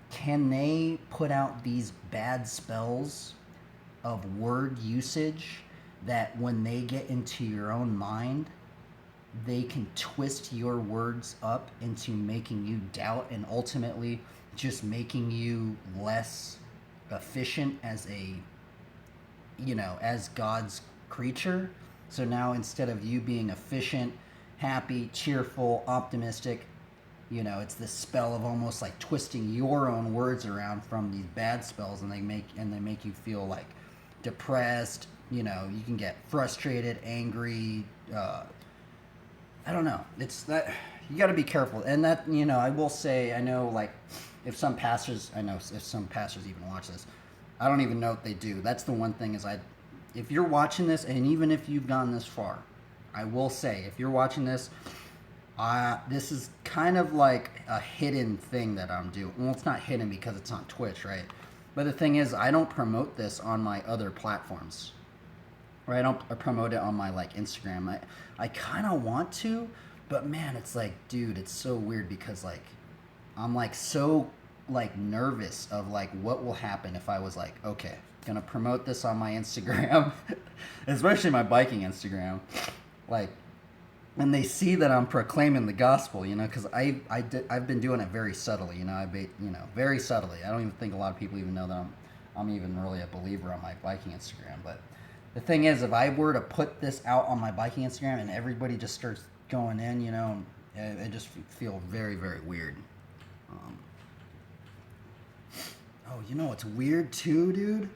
[SPEAKER 1] can they put out these bad spells of word usage that when they get into your own mind, they can twist your words up into making you doubt and ultimately just making you less efficient as as God's creature? So now instead of you being efficient, happy, cheerful, optimistic, you know, it's this spell of almost like twisting your own words around from these bad spells, and they make you feel like depressed. You know, you can get frustrated, angry. I don't know. It's that you got to be careful, and that, you know, I will say, I know, like, if some pastors even watch this, I don't even know if they do. That's the one thing is if you're watching this, and even if you've gone this far, I will say, if you're watching this, this is kind of like a hidden thing that I'm doing. Well, it's not hidden because it's on Twitch, right? But the thing is, I don't promote this on my other platforms, right? I don't promote it on my, like, Instagram. I kind of want to, but man, it's like, dude, it's so weird because, like, I'm, like, so, like, nervous of, like, what will happen if I was like, okay, gonna promote this on my Instagram, especially my biking Instagram, like, and they see that I'm proclaiming the gospel, you know, because I've been doing it very subtly, you know, very subtly. I don't even think a lot of people even know that I'm even really a believer on my biking Instagram. But the thing is, if I were to put this out on my biking Instagram and everybody just starts going in, you know, it just feel very, very weird. Oh, you know what's weird too, dude?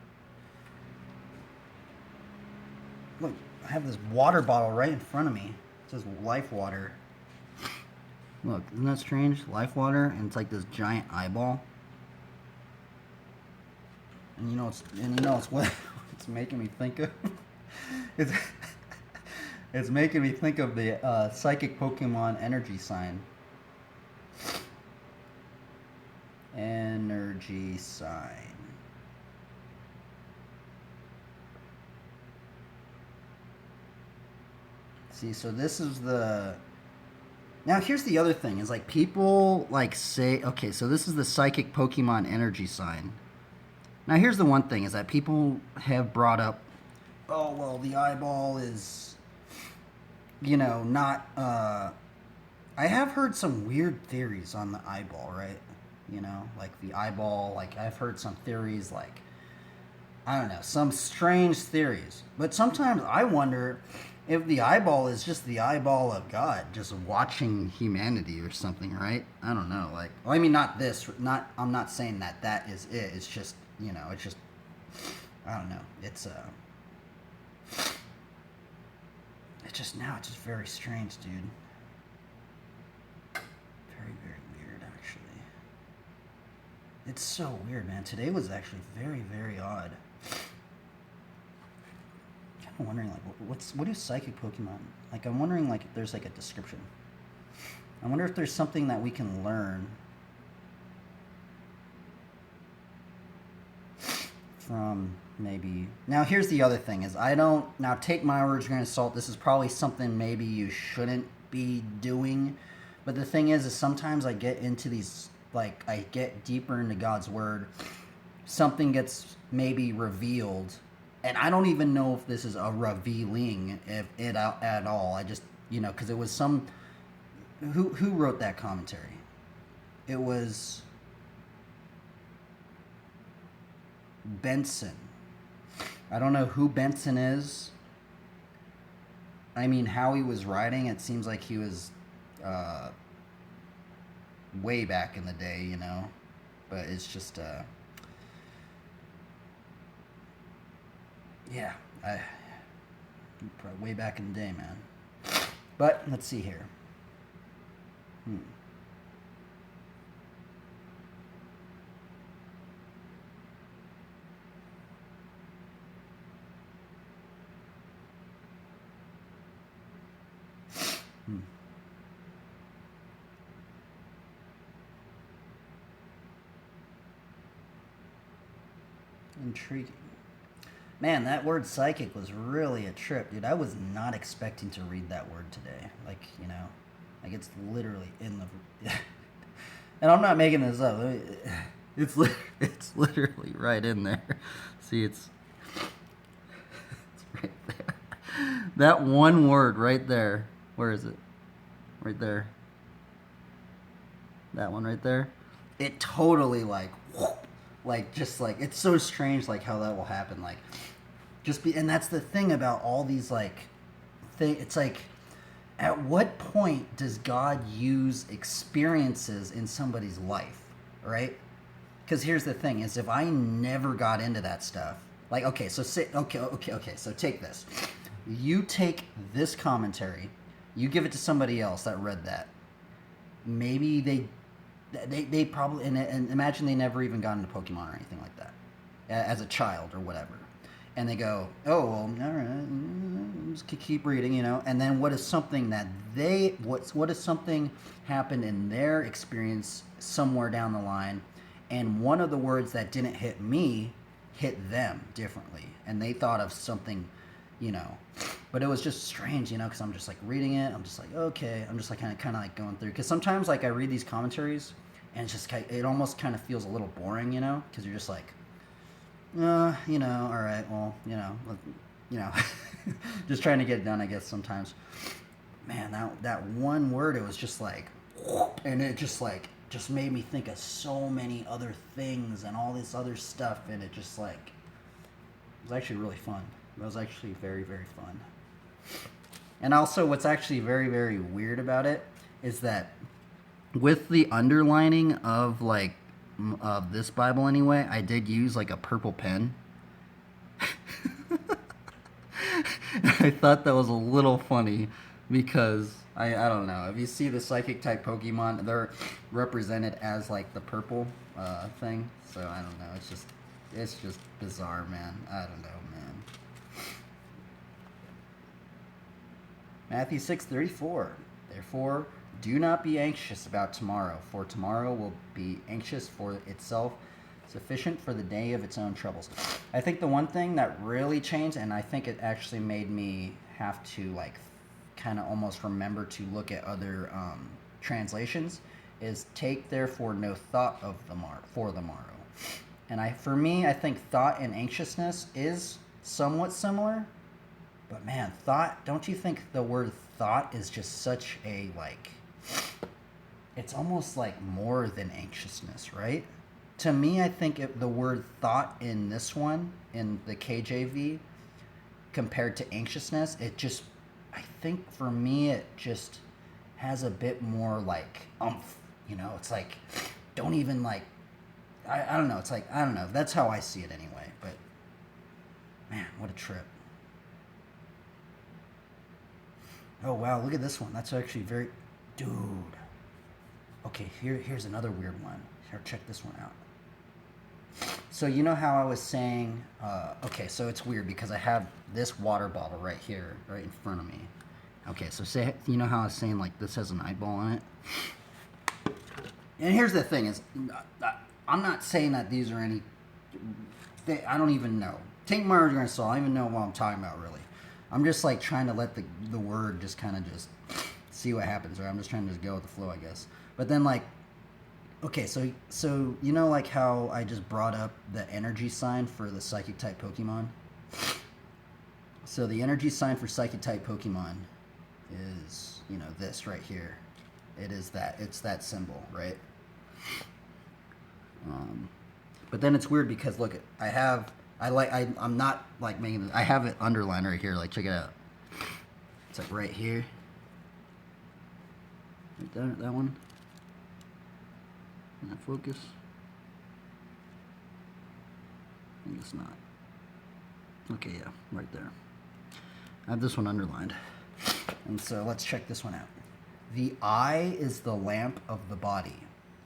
[SPEAKER 1] Look, I have this water bottle right in front of me. It says Life Water. Look, isn't that strange? Life Water, and it's like this giant eyeball. And you know it's what it's making me think of. It's making me think of the psychic Pokemon energy sign. Energy sign. See, so this is the... Now, here's the other thing, is like people like say, okay, so this is the psychic Pokemon energy sign. Now, here's the one thing is that people have brought up, oh, well, the eyeball is, not. I have heard some weird theories on the eyeball, right? Like the eyeball, like I've heard some theories, like, I don't know, some strange theories. But sometimes I wonder if the eyeball is just the eyeball of God, just watching humanity or something, right? I don't know. Like, well, I mean, not this. I'm not saying that that is it. It's just, it's just, I don't know. It's just very strange, dude. Very, very weird, actually. It's so weird, man. Today was actually very, very odd. I'm wondering, like, what do psychic Pokemon, like, I'm wondering, like, if there's, like, a description. I wonder if there's something that we can learn from, maybe. Now, here's the other thing, is now take my words with a grain of salt, this is probably something maybe you shouldn't be doing, but the thing is sometimes I get into these, like, I get deeper into God's Word, something gets maybe revealed, and I don't even know if this is a revealing if it at all. I just, because it was some, who wrote that commentary? It was Benson. I don't know who Benson is. I mean, how he was writing, it seems like he was way back in the day, but it's just yeah, probably way back in the day, man. But let's see here. Hmm. Intriguing. Man, that word psychic was really a trip, dude. I was not expecting to read that word today. Like, like it's literally in the. And I'm not making this up. It's literally right in there. See, it's right there. That one word right there. Where is it? Right there. That one right there. It totally just like it's so strange, like how that will happen, like and that's the thing about all these it's like, at what point does God use experiences in somebody's life, right? Because here's the thing is, if I never got into that stuff, like, okay, so so take this, you take this commentary, you give it to somebody else that read that, maybe they probably, and imagine they never even got into Pokemon or anything like that as a child or whatever, and they go, oh, well, all right, just keep reading, and then what is something that what is something happened in their experience somewhere down the line, and one of the words that didn't hit me hit them differently, and they thought of something, but it was just strange, because I'm just like reading it, I'm just like, okay, I'm just like kind of like going through, because sometimes, like, I read these commentaries and it's just it almost kind of feels a little boring, because you're just like, all right, well, just trying to get it done, I guess, sometimes. Man, that one word, it was just like, and it just made me think of so many other things and all this other stuff, and it just it was actually really fun. It was actually very, very fun. And also, what's actually very, very weird about it is that with the underlining of of this Bible anyway, I did use like a purple pen. I thought that was a little funny because I don't know, if you see the psychic type Pokemon, they're represented as like the purple thing. So I don't know. It's just bizarre, man. I don't know, man. Matthew 6:34. Therefore, do not be anxious about tomorrow, for tomorrow will be anxious for itself. Sufficient for the day of its own troubles. I think the one thing that really changed, and I think it actually made me have to kind of almost remember to look at other translations, is take therefore no thought for the morrow. And for me, I think thought and anxiousness is somewhat similar. But man, thought, don't you think the word thought is just such a, like, it's almost like more than anxiousness, right? To me, I think the word thought in this one, in the KJV, compared to anxiousness, it just, I think for me, it just has a bit more like umph, you know? It's like, don't even like, I don't know. It's like, I don't know. That's how I see it anyway. But man, what a trip. Oh, wow. Look at this one. That's actually very, dude. Okay, here's another weird one. Here, check this one out. So you know how I was saying, okay, so it's weird because I have this water bottle right here, right in front of me. Okay, so you know how I was saying like this has an eyeball on it? And here's the thing is, I'm not saying that these are any, I don't even know. Take my word against it, I don't even know what I'm talking about really. I'm just like trying to let the word just kind of just see what happens, right? I'm just trying to just go with the flow, I guess. But then like, okay, so you know like how I just brought up the energy sign for the psychic type Pokemon? So the energy sign for psychic type Pokemon is, you know, this right here. It's that symbol, right? But then it's weird because look, I'm not like making, I have it underlined right here, like check it out. It's like right here. Right there, that one. Can I focus? I think it's not. Okay, yeah, right there. I have this one underlined. And so let's check this one out. The eye is the lamp of the body.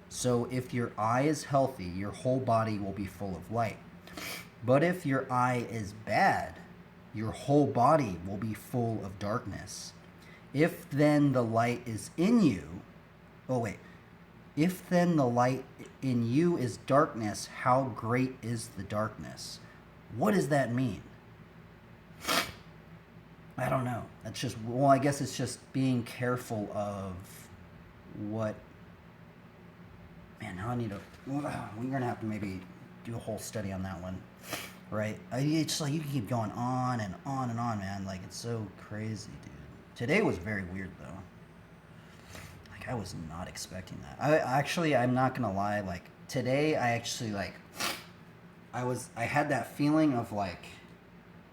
[SPEAKER 1] So if your eye is healthy, your whole body will be full of light. But if your eye is bad, your whole body will be full of darkness. If then the light is in you, if then the light in you is darkness, how great is the darkness? What does that mean? I don't know. That's just, well, I guess it's just being careful of what, man, now I need to, we're going to have to maybe do a whole study on that one, right? It's like you can keep going on and on and on, man. Like, it's so crazy, dude. Today was very weird, though. Like, I was not expecting that. I'm not going to lie, like, today I actually, like, I had that feeling of, like,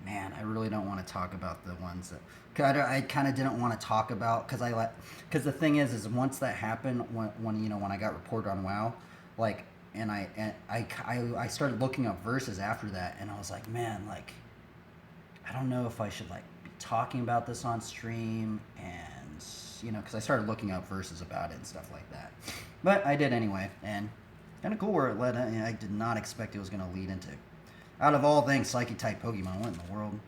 [SPEAKER 1] man, I really don't want to talk about the ones that I kind of didn't want to talk about because the thing is once that happened when I got reported on WoW, like and I started looking up verses after that, and I was like, man, like I don't know if I should like be talking about this on stream, and because I started looking up verses about it and stuff like that, but I did anyway, and kind of cool where it led. I did not expect it was going to lead into. Out of all things, Psychic-type Pokemon, what in the world?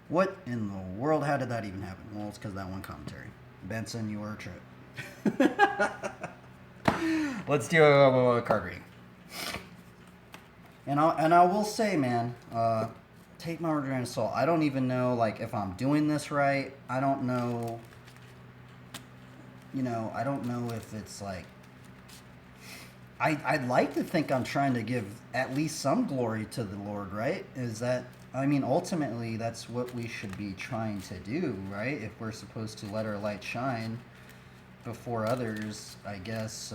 [SPEAKER 1] What in the world? How did that even happen? Well, it's because of that one commentary. Benson, you were a trip. Let's do a card reading. And I will say, man, take my word grain of salt. I don't even know, like, if I'm doing this right. I don't know, I don't know if it's, like, I'd like to think I'm trying to give at least some glory to the Lord, right? Ultimately, that's what we should be trying to do, right? If we're supposed to let our light shine before others, I guess,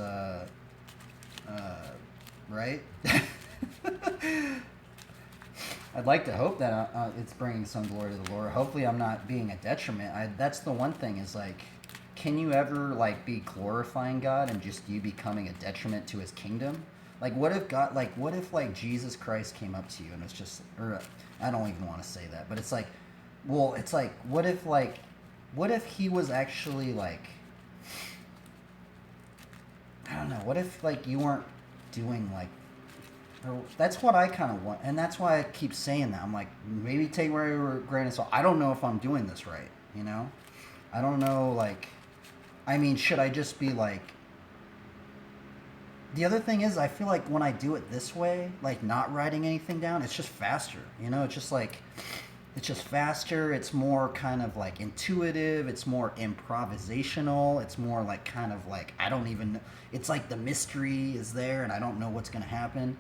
[SPEAKER 1] right? I'd like to hope that it's bringing some glory to the Lord. Hopefully I'm not being a detriment. That's the one thing is, like, can you ever, like, be glorifying God and just you becoming a detriment to his kingdom? Like, what if Jesus Christ came up to you and it's just, or I don't even want to say that, but it's like, well, it's like, what if he was actually, like, I don't know, what if, like, you weren't doing, like, or that's what I kind of want, and that's why I keep saying that. I'm like, maybe take where you're grain of salt. I don't know if I'm doing this right, I don't know, like, should I just be like... The other thing is, I feel like when I do it this way, like not writing anything down, it's just faster. It's just like, it's just faster. It's more kind of like intuitive. It's more improvisational. It's more like kind of like, I don't even... It's like the mystery is there and I don't know what's going to happen.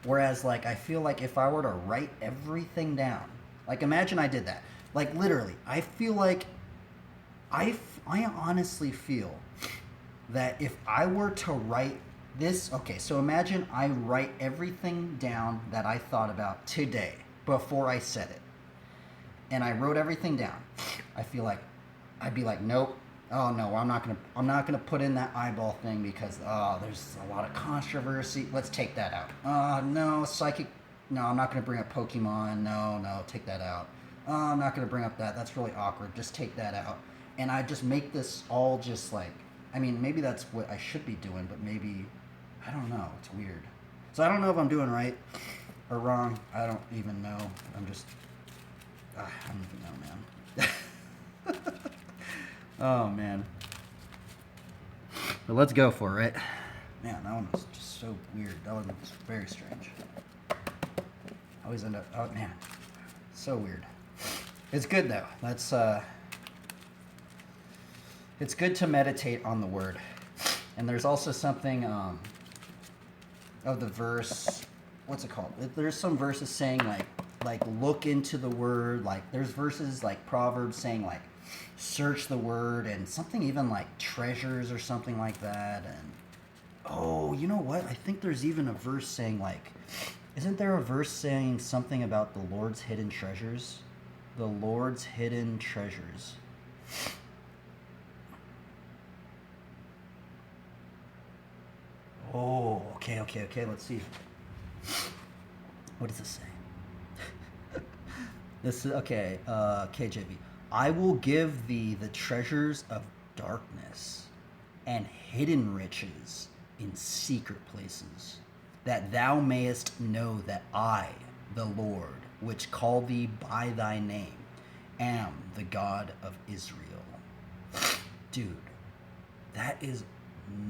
[SPEAKER 1] Whereas, like, I feel like if I were to write everything down, like, imagine I did that. Like, literally, I feel like I honestly feel that if I were to write this, okay, so imagine I write everything down that I thought about today before I said it, and I wrote everything down. I feel like I'd be like, nope. Oh no, I'm not gonna put in that eyeball thing because there's a lot of controversy. Let's take that out. No, psychic. No, I'm not gonna bring up Pokemon. No, take that out. I'm not gonna bring up that. That's really awkward. Just take that out. And I just make this all just like, I mean, maybe that's what I should be doing, but maybe, I don't know. It's weird. So I don't know if I'm doing right or wrong. I don't even know. I'm just, I don't even know, man. Oh man. But let's go for it. Man, that one was just so weird. That one was very strange. I always end up, oh man, so weird. It's good though. That's it's good to meditate on the word. And there's also something of the verse, what's it called? There's some verses saying like look into the word. Like there's verses like Proverbs saying like search the word, and something even like treasures or something like that. And oh, you know what? I think there's even a verse saying like, isn't there a verse saying something about the Lord's hidden treasures? The Lord's hidden treasures. Oh, okay. Let's see. What does this say? This is okay. KJV. I will give thee the treasures of darkness and hidden riches in secret places, that thou mayest know that I, the Lord, which call thee by thy name, am the God of Israel. Dude, that is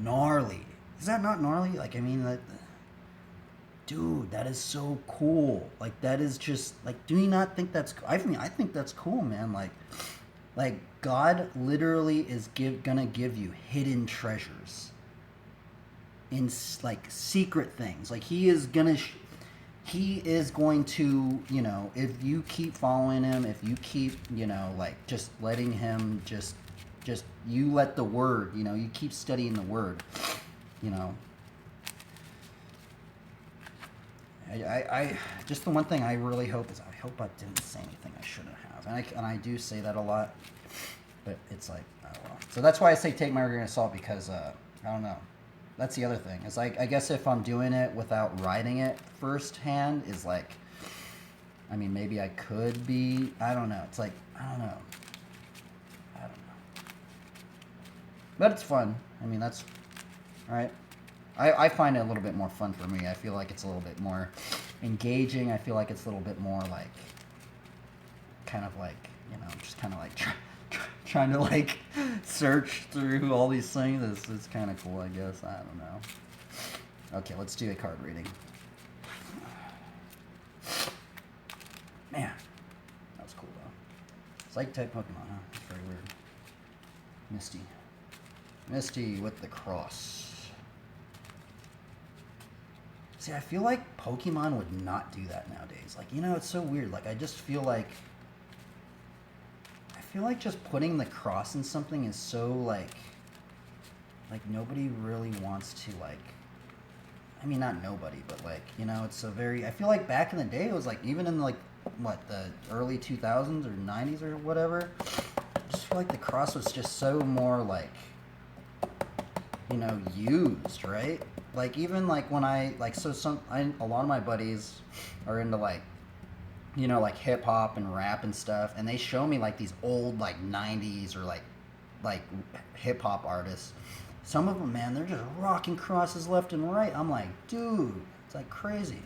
[SPEAKER 1] gnarly. Is that not gnarly? Like, I mean, like, dude, that is so cool. Like, that is just, like, do you not think that's, I mean, I think that's cool, man. Like God literally is gonna give you hidden treasures in, like, secret things. Like, he is going to, you know, if you keep following him, if you keep, you know, like, just letting him just, you let the word, you know, you keep studying the word, you know. I just the one thing I really hope is I hope I didn't say anything I shouldn't have, and I do say that a lot, but it's like, I don't know. So that's why I say take my grain of salt, because I don't know. That's the other thing. It's like, I guess if I'm doing it without writing it firsthand, is like, I mean, maybe I could be, I don't know. It's like, I don't know. But it's fun. I mean, that's, right? I find it a little bit more fun for me. I feel like it's a little bit more engaging. I feel like it's a little bit more like, kind of like, you know, just kind of like trying to like search through all these things. It's kind of cool, I guess. I don't know. Okay, let's do a card reading. Man, that was cool though. Psych type Pokemon, huh? It's very weird. Misty with the cross. See, I feel like Pokemon would not do that nowadays. Like, you know, it's so weird. Like, I feel like just putting the cross in something is so, like nobody really wants to, like, I mean, not nobody, but, like, you know, it's a very, I feel like back in the day, it was, like, even in, like, what, the early 2000s or 90s or whatever, I just feel like the cross was just so more, like, you know, used, right? Like, even, like, when I, like, so a lot of my buddies are into, like, you know, like, hip-hop and rap and stuff, and they show me, like, these old, like, 90s or, like hip-hop artists. Some of them, man, they're just rocking crosses left and right. I'm like, dude, it's, like, crazy.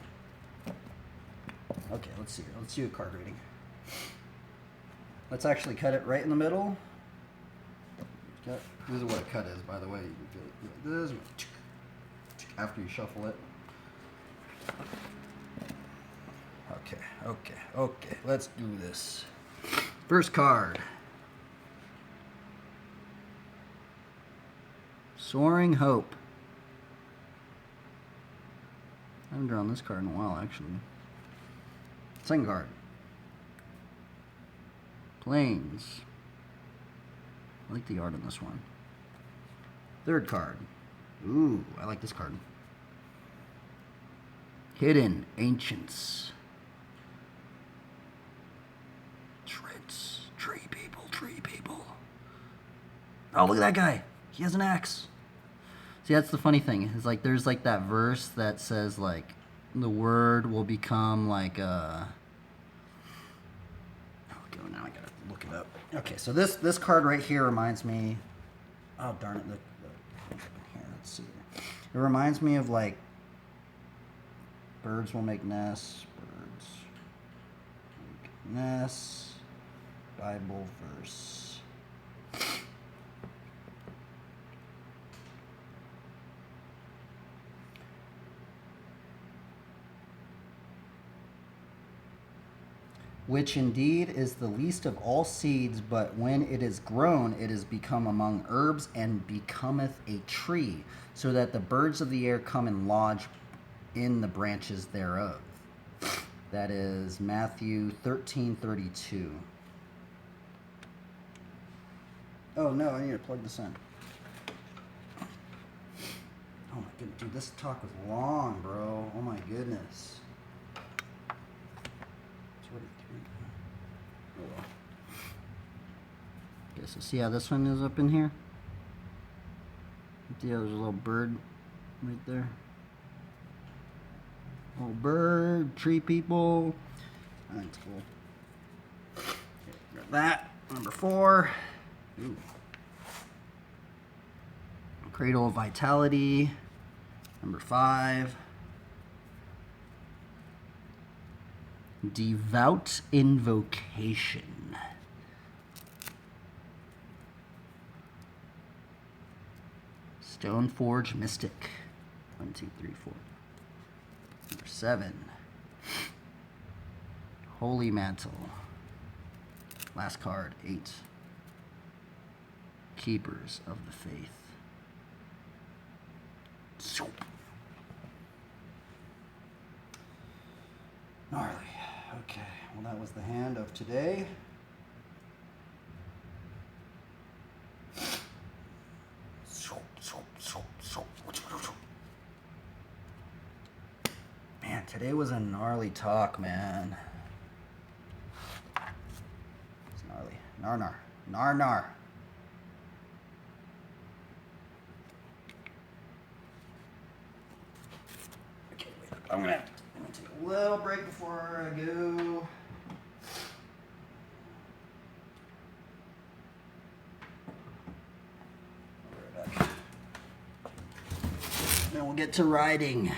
[SPEAKER 1] Okay, let's see here. Let's do a card reading. Let's actually cut it right in the middle. This is what a cut is, by the way. You can do it like this after you shuffle it. Okay. Let's do this. First card. Soaring Hope. I haven't drawn this card in a while, actually. Second card. Plains. I like the art on this one. Third card. Ooh, I like this card. Hidden Ancients. Treads. Tree people, tree people. Oh, look at that guy. He has an axe. See, that's the funny thing. Is like there's like that verse that says like the word will become like a. Okay, well, now I gotta look it up. Okay, so this card right here reminds me. Oh darn it! Here, let's see. It reminds me of like birds will make nests. Birds make nests. Bible verse. Which indeed is the least of all seeds, but when it is grown, it is become among herbs and becometh a tree, so that the birds of the air come and lodge in the branches thereof. That is Matthew 13:32. Oh no, I need to plug this in. Oh my goodness, dude, this talk was long, bro. Oh my goodness. Oh well. Okay, so see how this one is up in here? See how there's a little bird right there? Little bird, tree people. That's cool. Okay, got that. Number 4. Ooh. Cradle of Vitality. Number 5. Devout Invocation. Stoneforge Mystic. 1, 2, 3, 4. Number 7. Holy Mantle. Last card, 8. Keepers of the Faith. Gnarly. Okay, well that was the hand of today. Man, today was a gnarly talk, man. It's gnarly. Nar. Okay, wait. I'm gonna take a little break before I go. I'll be right back. Then we'll get to riding.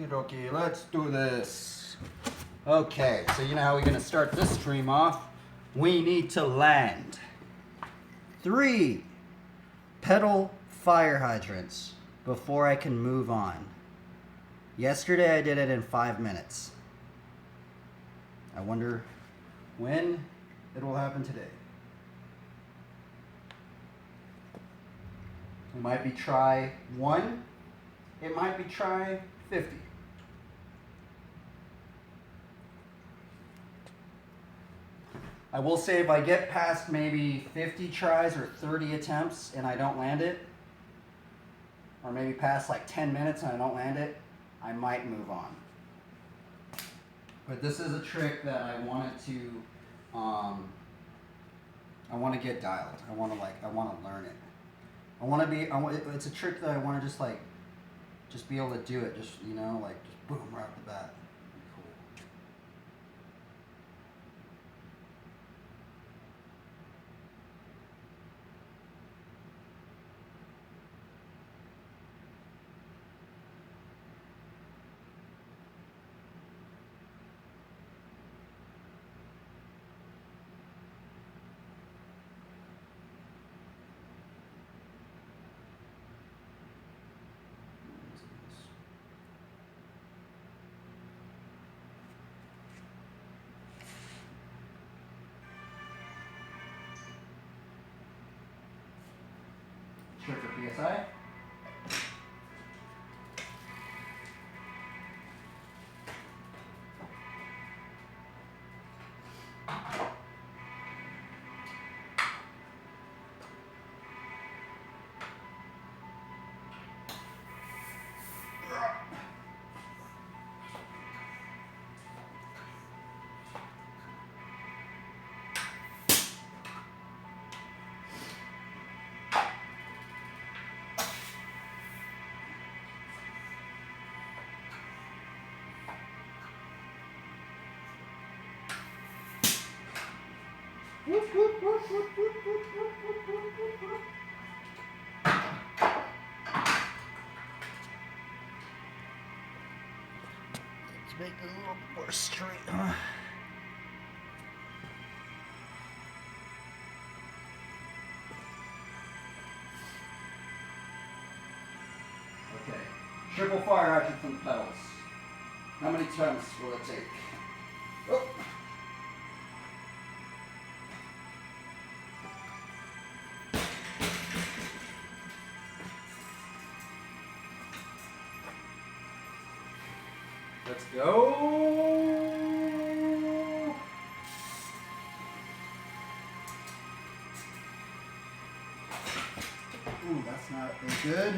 [SPEAKER 1] Okay, let's do this. Okay, so you know how we're gonna start this stream off? We need to land 3 pedal fire hydrants before I can move on. Yesterday I did it in 5 minutes. I wonder when it will happen today. It might be try 1. It might be try 50. I will say if I get past maybe 50 tries or 30 attempts and I don't land it, or maybe past like 10 minutes and I don't land it, I might move on. But this is a trick that I wanted to, I want to get dialed. I want to learn it. It's a trick that I want to just be able to do it. Just, you know, like just boom right off the bat. Cool. Check for PSI. Let's make this a little more straight. Okay, triple fire hydrant from the pedals. How many times will it take? Oh. Let's go. Ooh, that's not as good.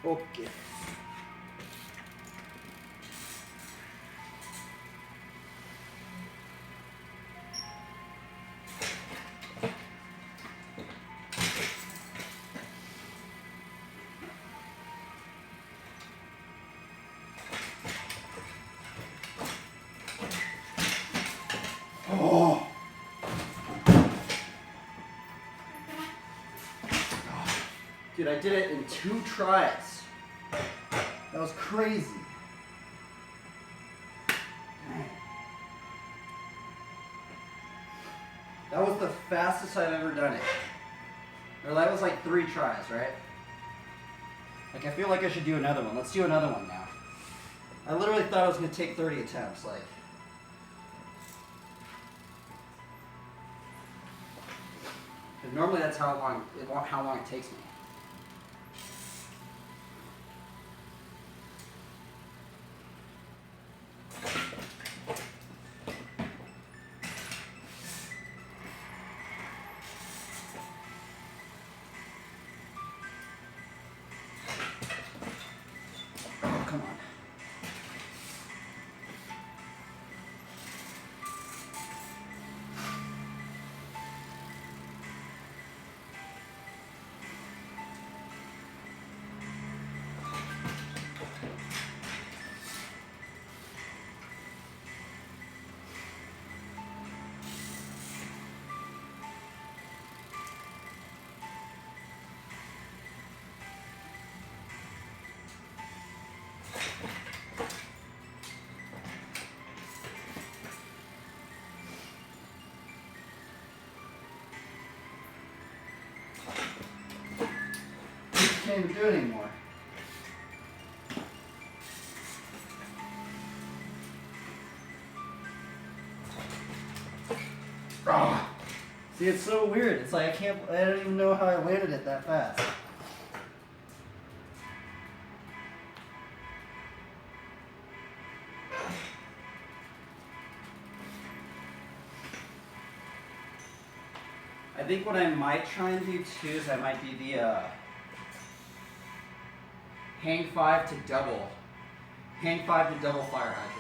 [SPEAKER 1] Okay. Oh. Dude, I did it in 2 tries. That was crazy. Dang. That was the fastest I've ever done it. Or that was like 3 tries, right? Like I feel like I should do another one. Let's do another one now. I literally thought it was gonna take 30 attempts, like. And normally that's how long it takes me. Come on. can't even do it anymore. Oh. See, it's so weird. It's like I don't even know how I landed it that fast. I think what I might try and do too is I might do the hang 5 to double fire hydrant.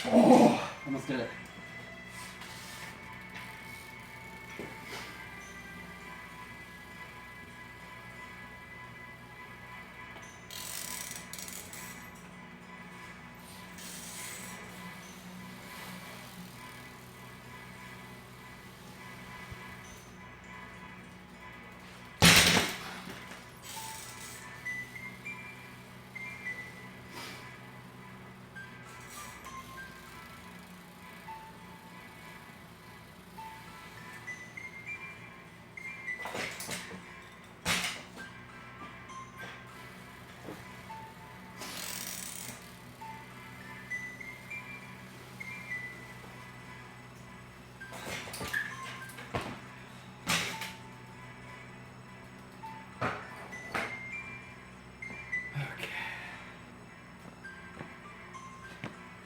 [SPEAKER 1] Oh, almost did it.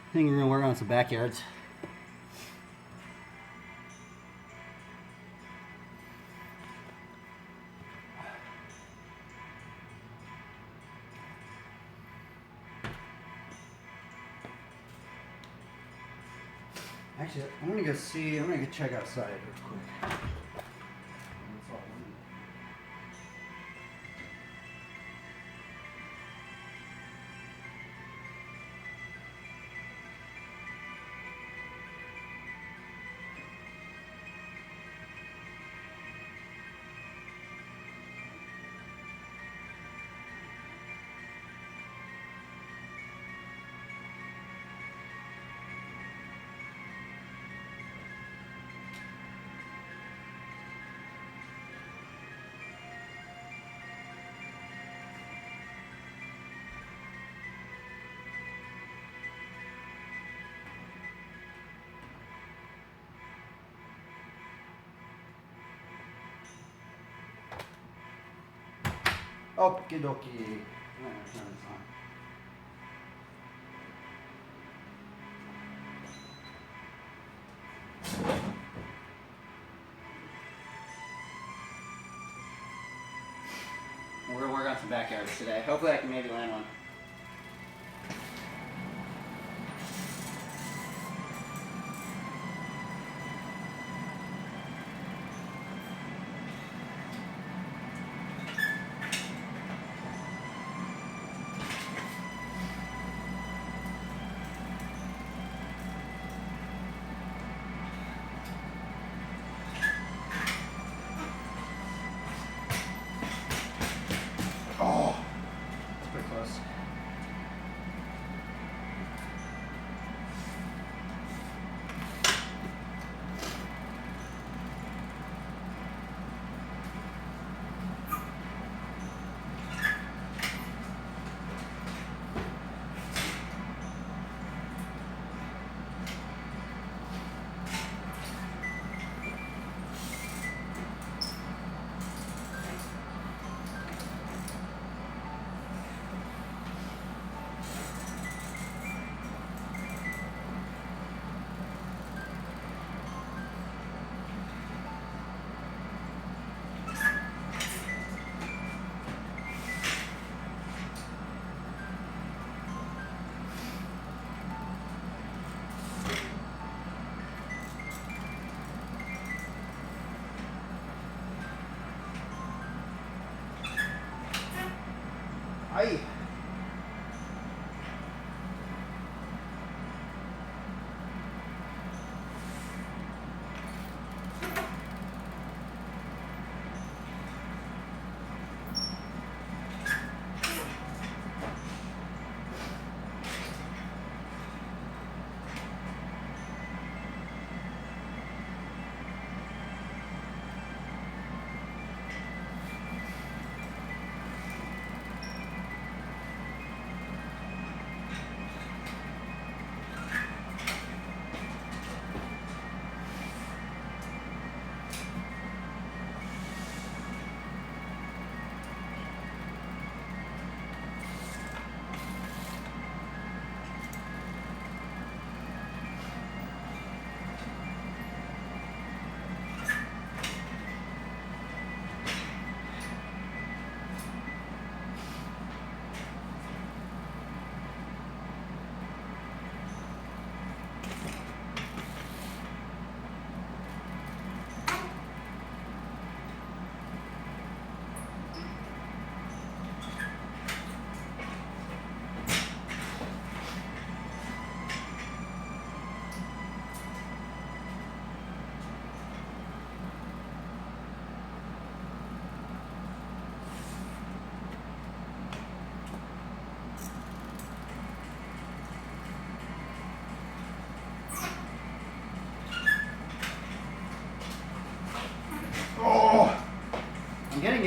[SPEAKER 1] I think we're gonna work on some backyards. Actually, I'm gonna go check outside real quick. Okie dokie. I'm gonna turn this on. We're gonna work on some backyards today. Hopefully I can maybe land one. Oh, that's pretty close.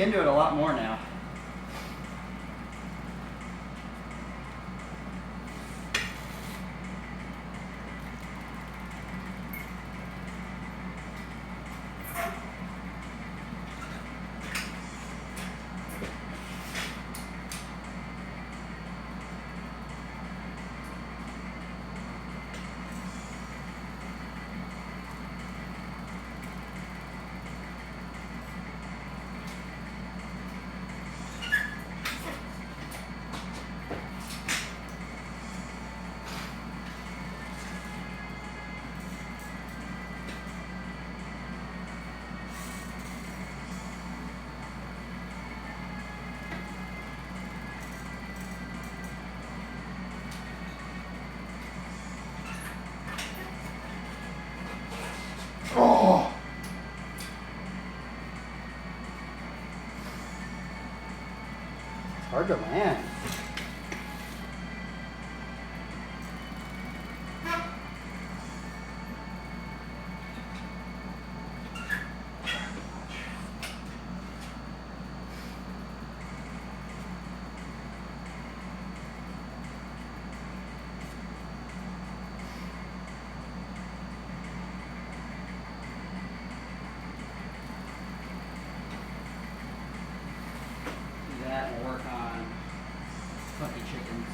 [SPEAKER 1] into it a lot more now. Oh! It's hard to land. That and work on funky chickens.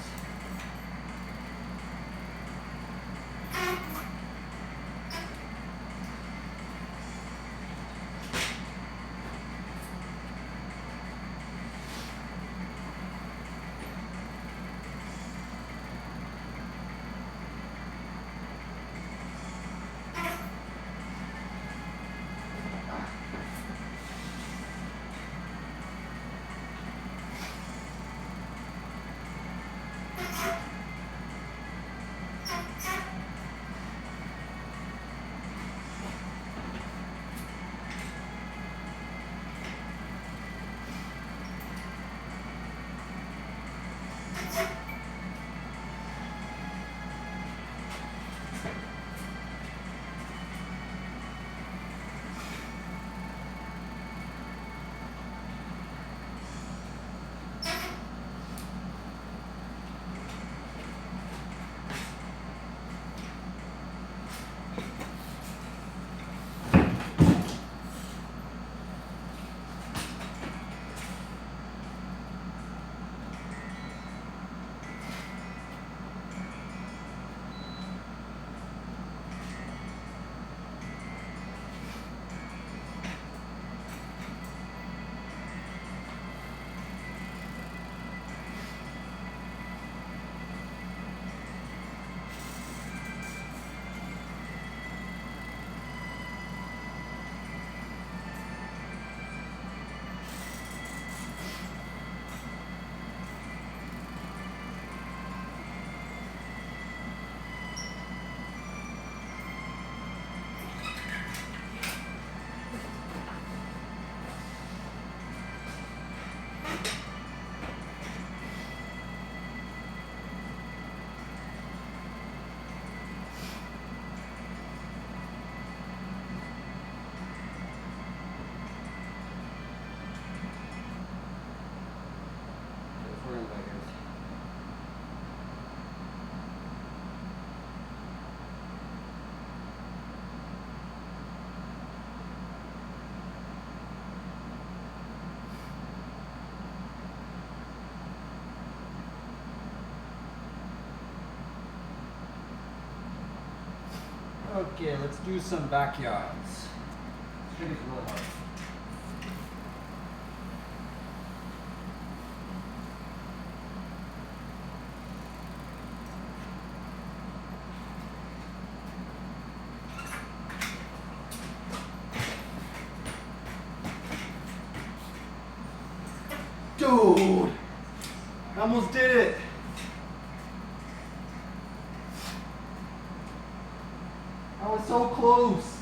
[SPEAKER 1] Okay, let's do some backyards. This is really hard. Dude, I almost did it. I was so close.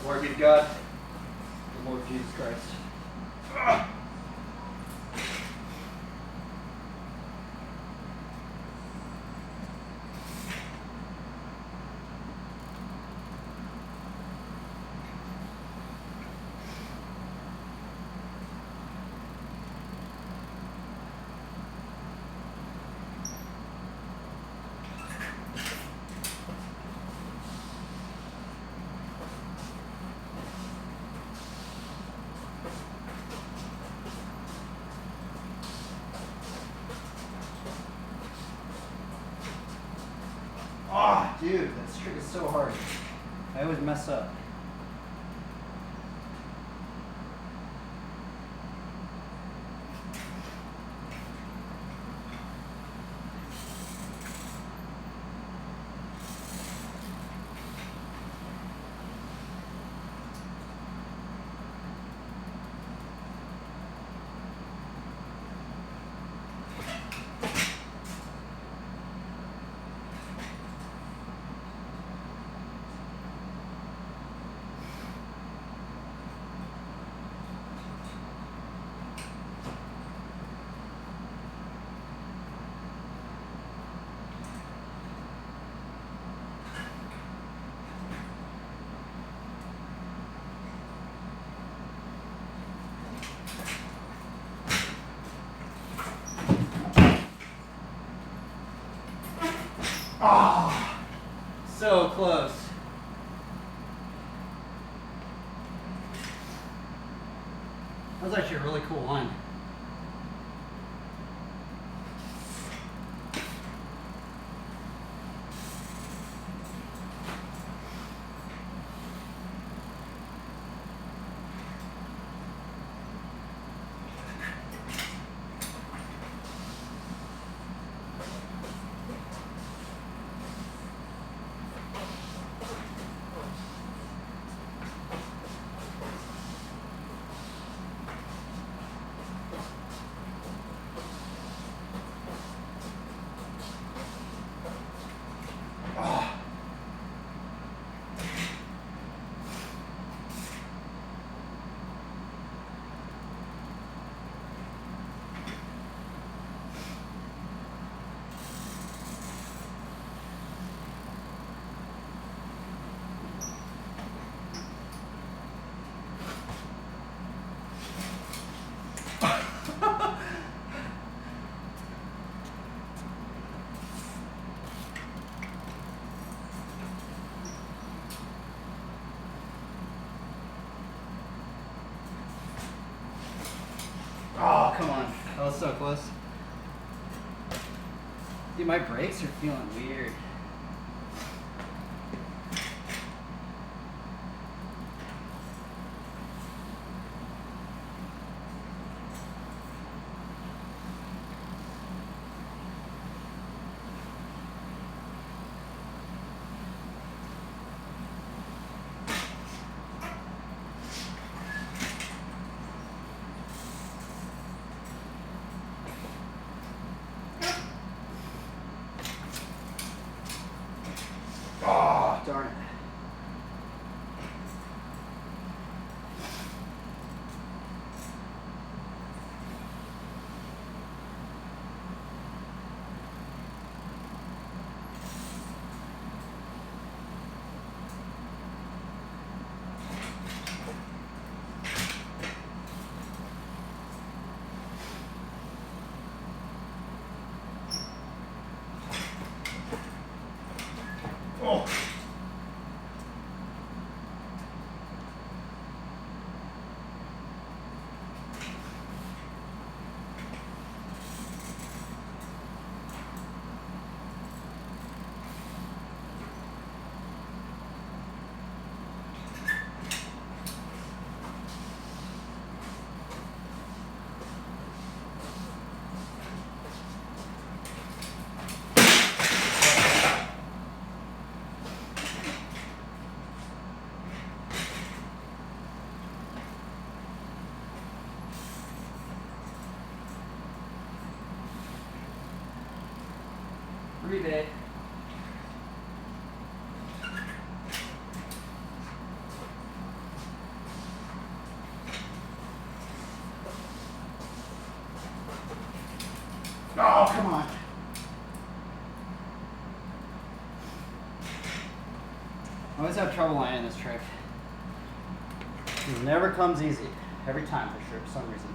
[SPEAKER 1] Glory be to God. The Lord Jesus Christ. Ah, dude, that trick is so hard. I always mess up. Ah, so close. That was actually a really cool line. Oh, come on. That was so close. Dude, my brakes are feeling weird. Oh, darn it. Oh. Breathe it. I always have trouble landing this trick. It never comes easy. Every time, for sure, for some reason.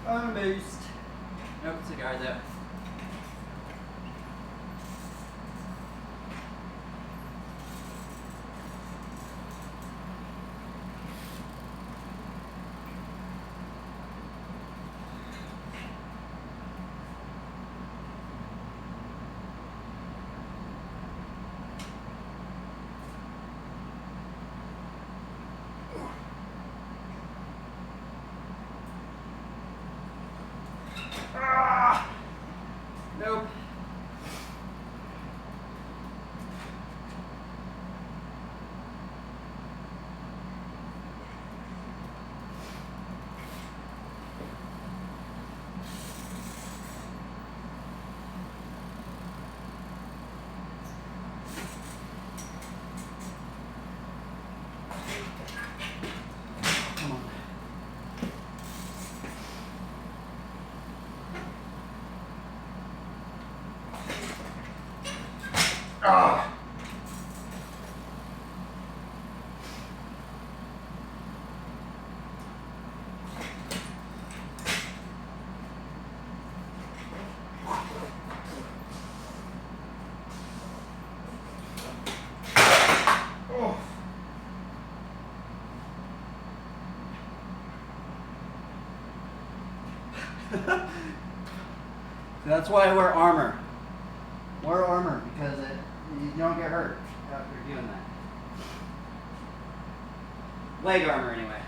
[SPEAKER 1] Almost. Nope, it's a guy there. Nope. Come on. Ah. Oh. That's why I wear armor. Wear armor because you don't get hurt after doing that. Leg armor, anyway.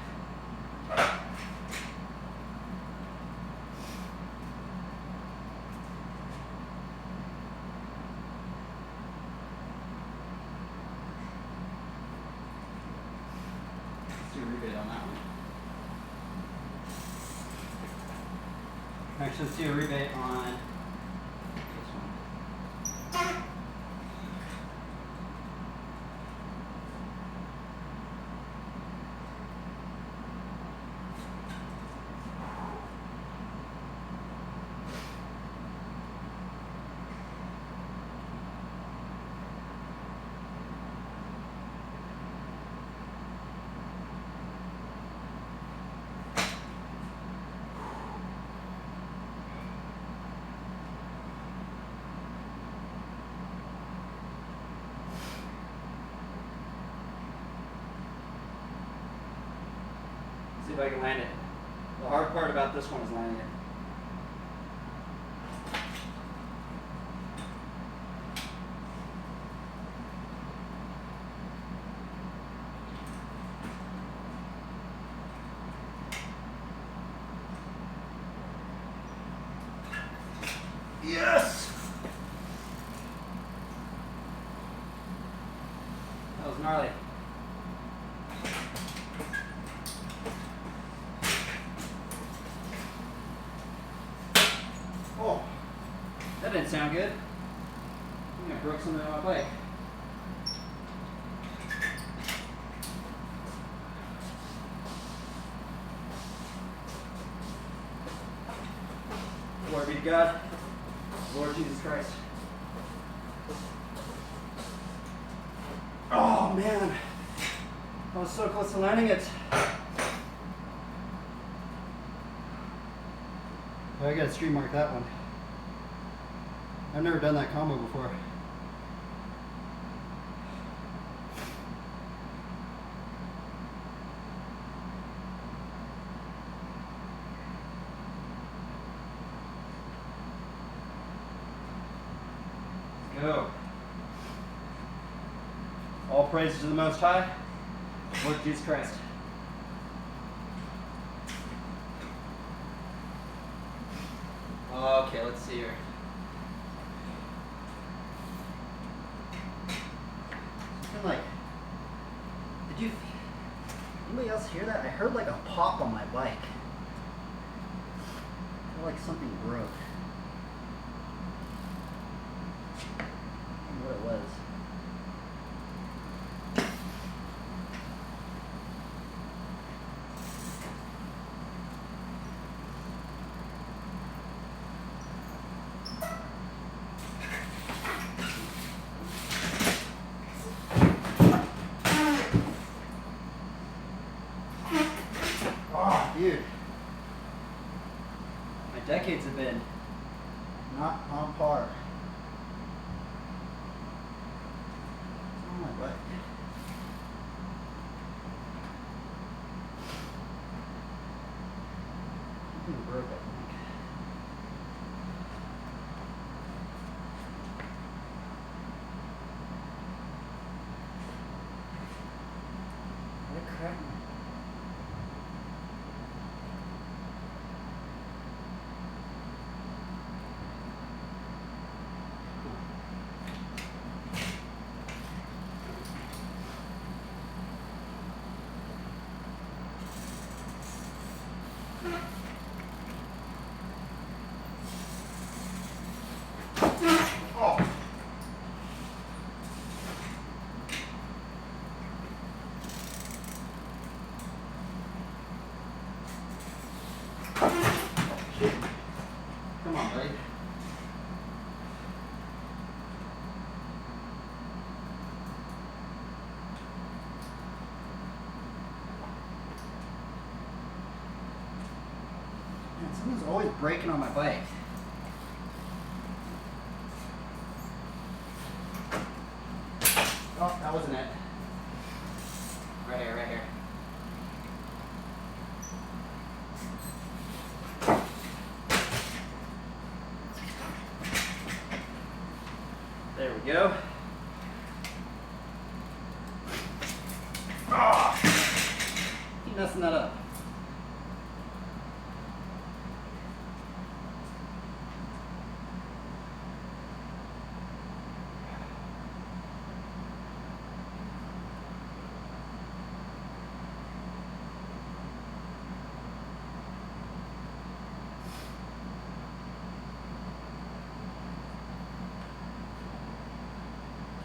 [SPEAKER 1] Let's do a rebate on that one. Actually, let's do a rebate on this one. See if I can land it. The hard part about this one is landing it. Yes! That was gnarly. Oh, that didn't sound good. I think I broke something on my bike. Glory be to God. Lord Jesus Christ. Oh man, I was so close to landing it. So I gotta stream mark that one. I've never done that combo before. Go. All praise to the Most High. Lord Jesus Christ. Okay, let's see here. Something like, anybody else hear that? I heard like a pop on my bike. I feel like something broke. I don't know what it was. Dude, my decades have been not on par. It's on my bike. Something broke, I think. What a crap. Oh. Shit. Come on, buddy. Man, someone's always breaking on my bike. Oh, that wasn't it. Right here, right here. There we go. Oh, keep messing that up.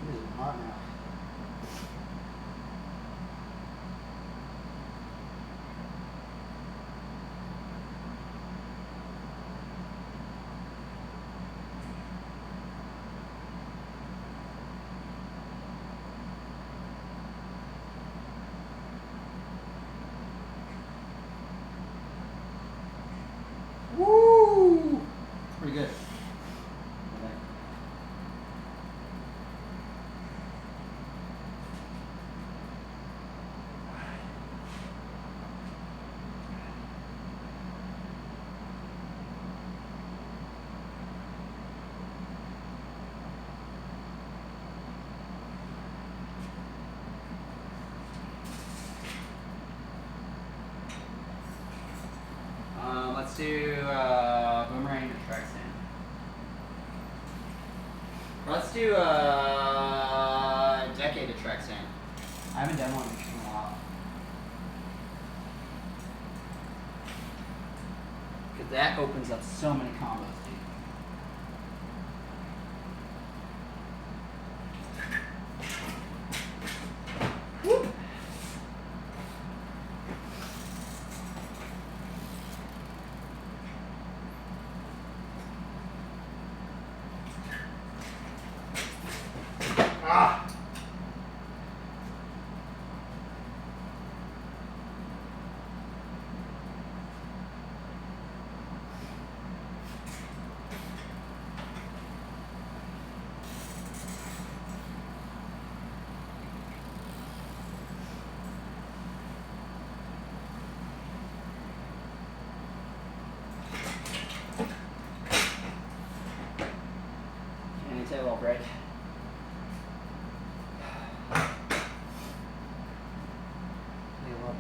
[SPEAKER 1] It is hot now. Woo! Pretty good. Let's do boomerang to track stand. Let's do decade to track stand. I haven't done one in a while. Because that opens up so many combos, dude. Ah!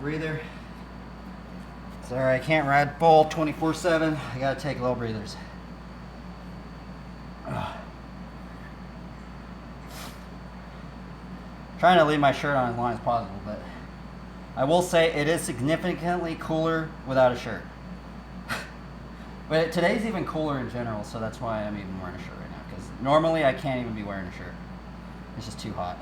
[SPEAKER 1] breather. Sorry, I can't ride full 24/7. I gotta take little breathers. Ugh. Trying to leave my shirt on as long as possible, but I will say it is significantly cooler without a shirt. But today's even cooler in general, so that's why I'm even wearing a shirt right now. Because normally I can't even be wearing a shirt. It's just too hot.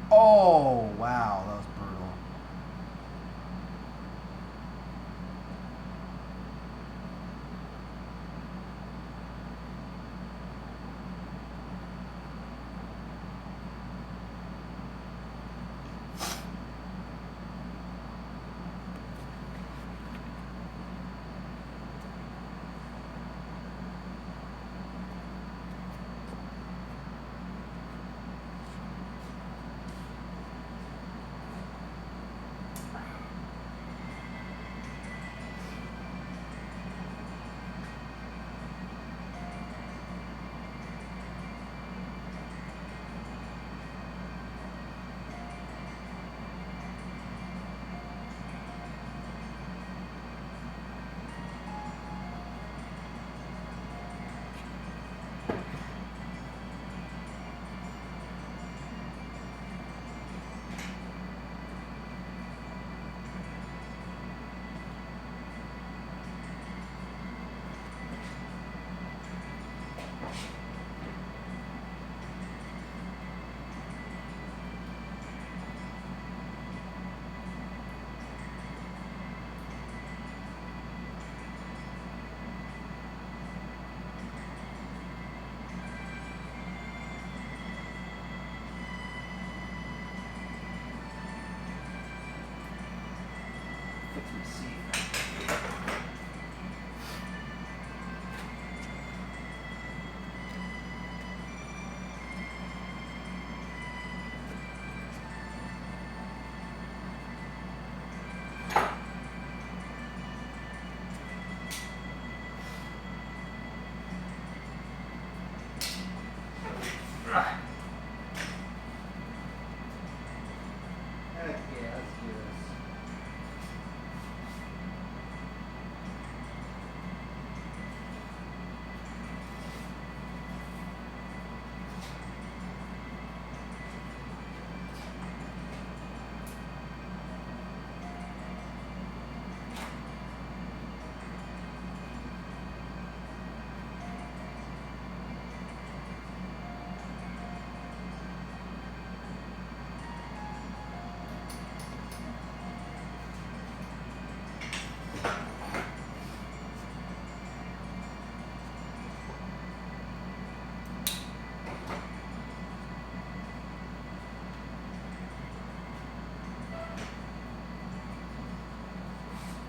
[SPEAKER 1] Oh, wow, that was brutal. Fix my seat. Okay, let's do this.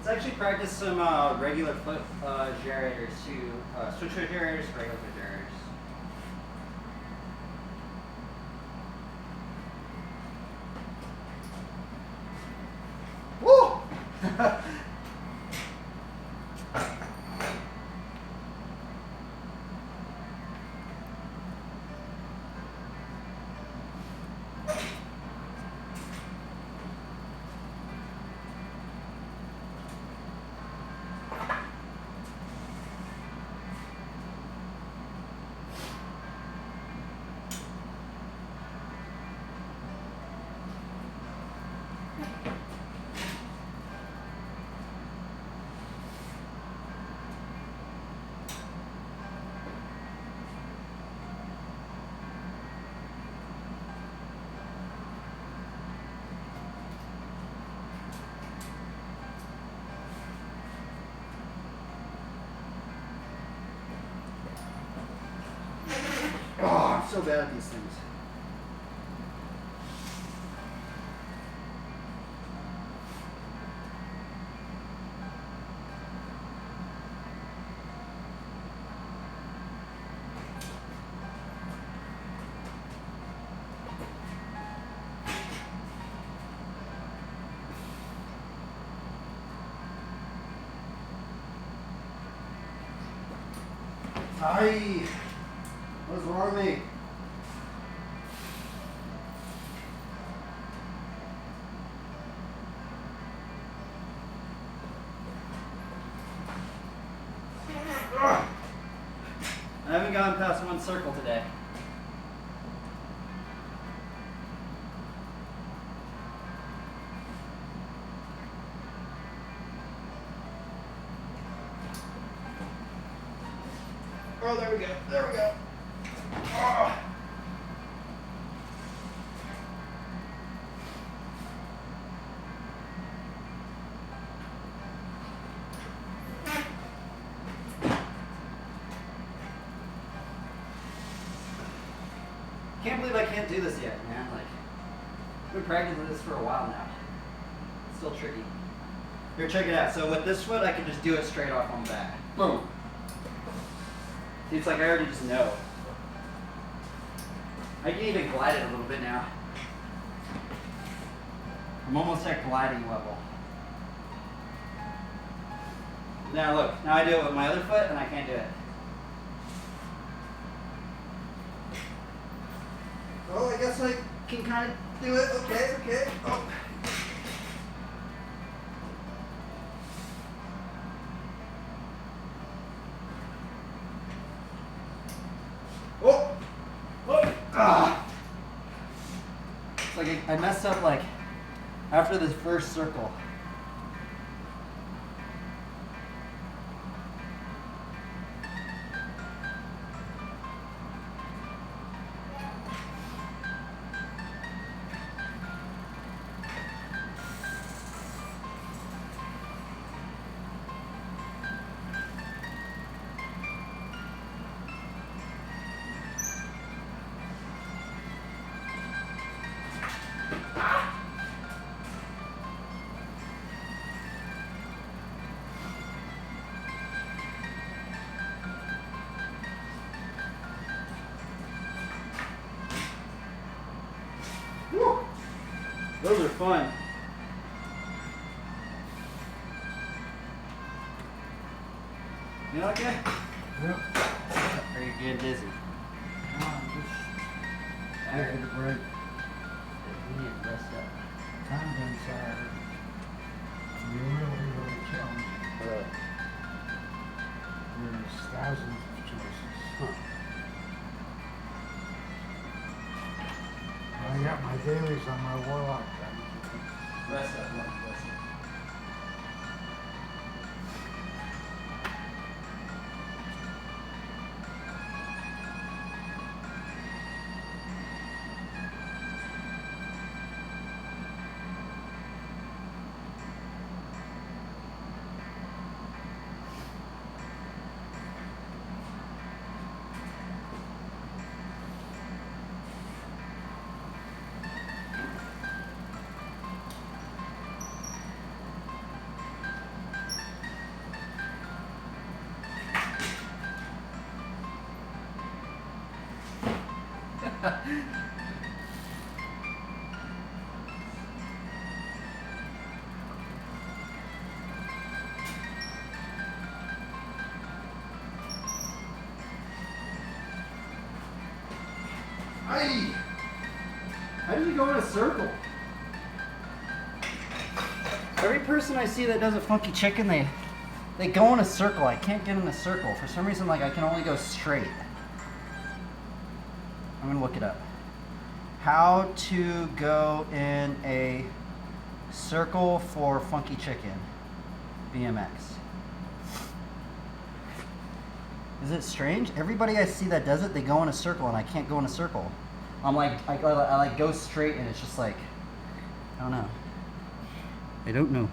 [SPEAKER 1] Let's actually practice some regular foot generators too. Switch foot generators, regular foot generators. Woo! Oh, I'm so bad at these things. Hi. What's wrong with me? I haven't gone past one circle today. Oh, there we go. There we go. Oh. Can't believe I can't do this yet, man. Like, I've been practicing this for a while now. It's still tricky. Here, check it out. So with this foot, I can just do it straight off on the back. Boom. See, it's like I already just know. I can even glide it a little bit now. I'm almost at gliding level. Now look, now I do it with my other foot and I can't do it. Well, I guess I can kind of do it. Okay, okay. Oh. Oh! Oh! Ah! It's like I messed up like after this first circle. Woo. Those are fun. You okay?
[SPEAKER 2] Yep.
[SPEAKER 1] Are you getting dizzy?
[SPEAKER 2] No, I'm just taking a break.
[SPEAKER 1] You need to rest up.
[SPEAKER 2] Time inside. You really kill me.
[SPEAKER 1] Really?
[SPEAKER 2] There's thousands of choices.
[SPEAKER 1] Huh.
[SPEAKER 2] I got my dailies on my warlock.
[SPEAKER 1] Rest up, Mark. Rest up. Hey! How did you go in a circle? Every person I see that does a funky chicken, they go in a circle. I can't get in a circle. For some reason, like I can only go straight. I'm gonna look it up. How to go in a circle for funky chicken. BMX. Is it strange? Everybody I see that does it, they go in a circle and I can't go in a circle. I'm like, I like go straight and it's just like, I don't know. I don't know.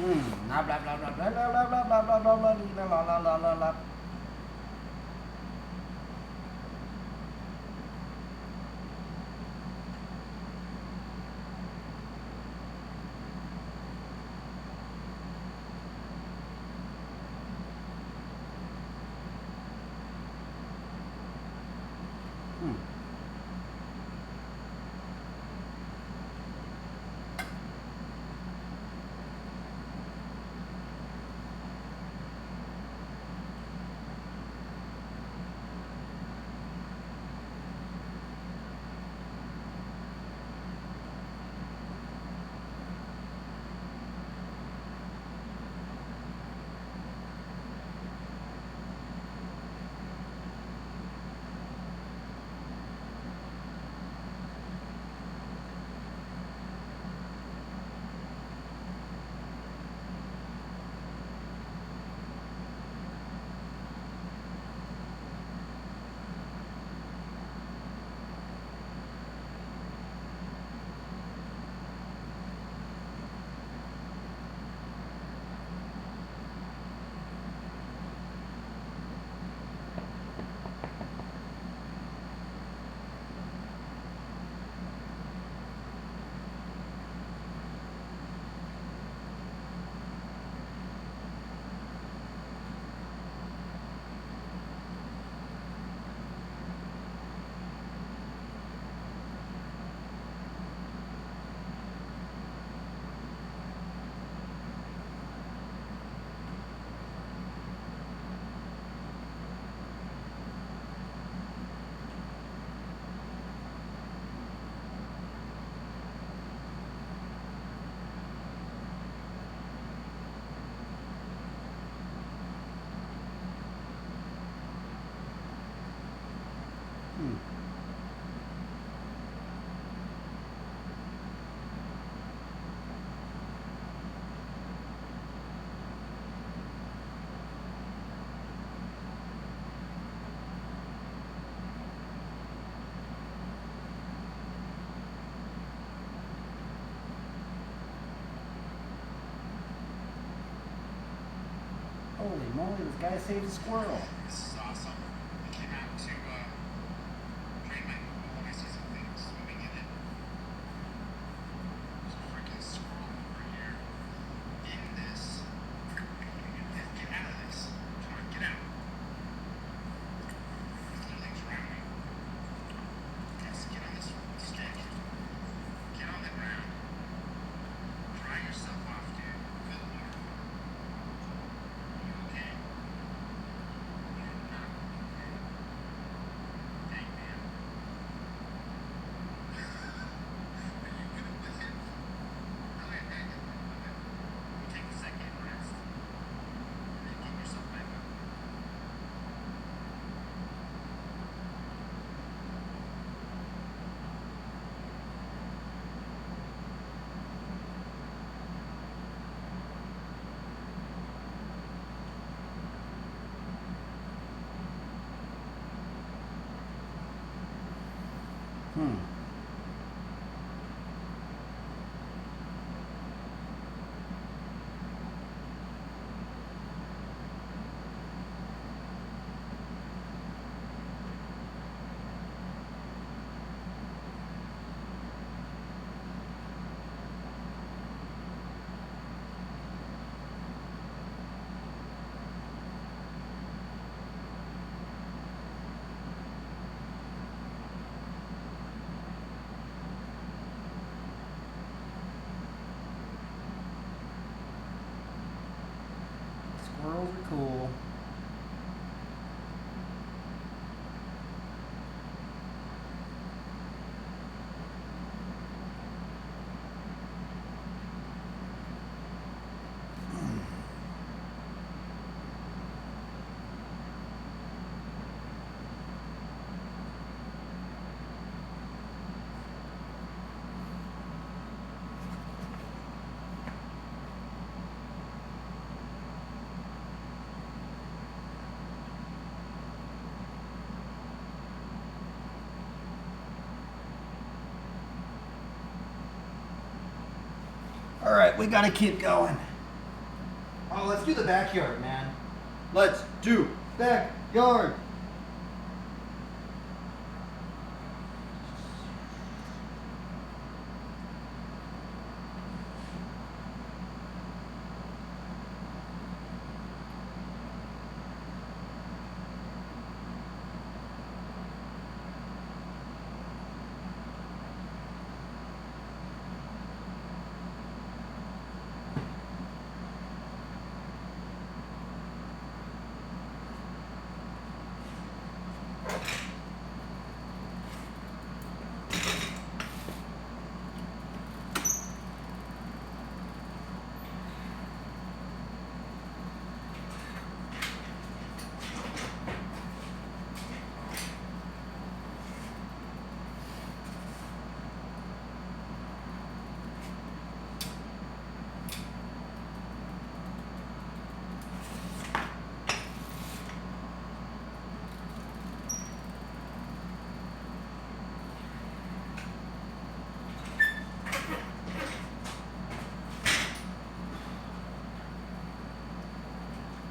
[SPEAKER 1] Blah blah blah blah blah blah blah blah blah blah blah blah blah blah blah blah. Holy moly, this guy saved a squirrel.
[SPEAKER 3] This is awesome. I came out to train my pool and I see some things swimming in it. There's a freaking squirrel over here in this. Get out of this. Come on, get out. This little thing's drowning. Yes, get on this stick. Get on the ground. Dry yourself off, dude. Good lord. Okay. You're not okay. Dang, man. Are you gonna with it? Oh, yeah, yeah, yeah. You take a second, rest, and then get yourself back up.
[SPEAKER 1] Squirrels are cool. All right, we gotta keep going. Oh, let's do the backyard, man. Let's do backyard.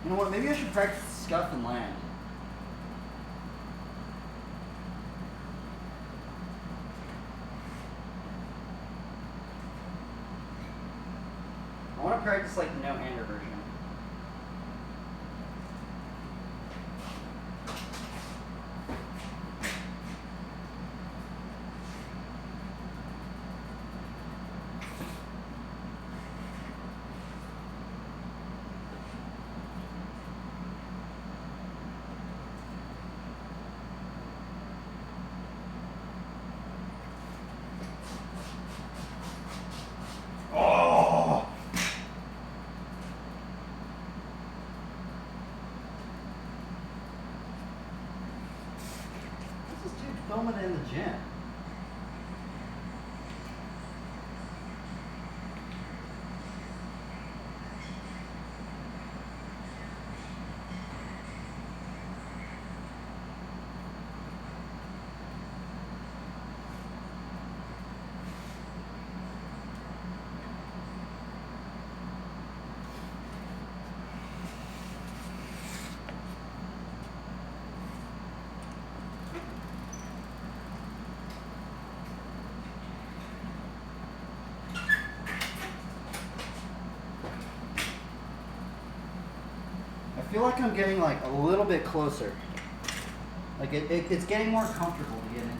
[SPEAKER 1] You know what? Maybe I should practice scuff and land. I want to practice like the no-hander version. Oh! What's this dude filming in the gym? I feel like I'm getting like a little bit closer. Like it's getting more comfortable to get into.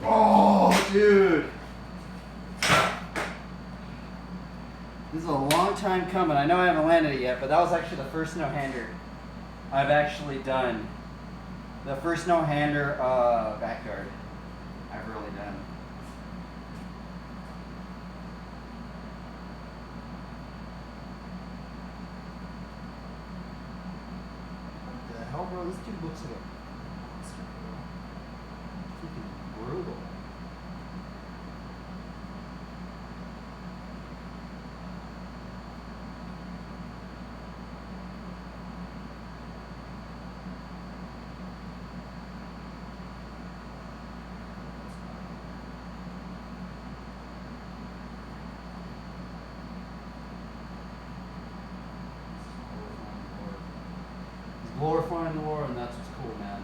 [SPEAKER 1] Oh, dude. This is a long time coming. I know I haven't landed it yet, but that was actually the first no-hander I've actually done. The first no-hander backyard I've really done. What the hell, bro? This dude looks like a monster, bro. Freaking brutal. Glorifying the Lord, and that's what's cool, man.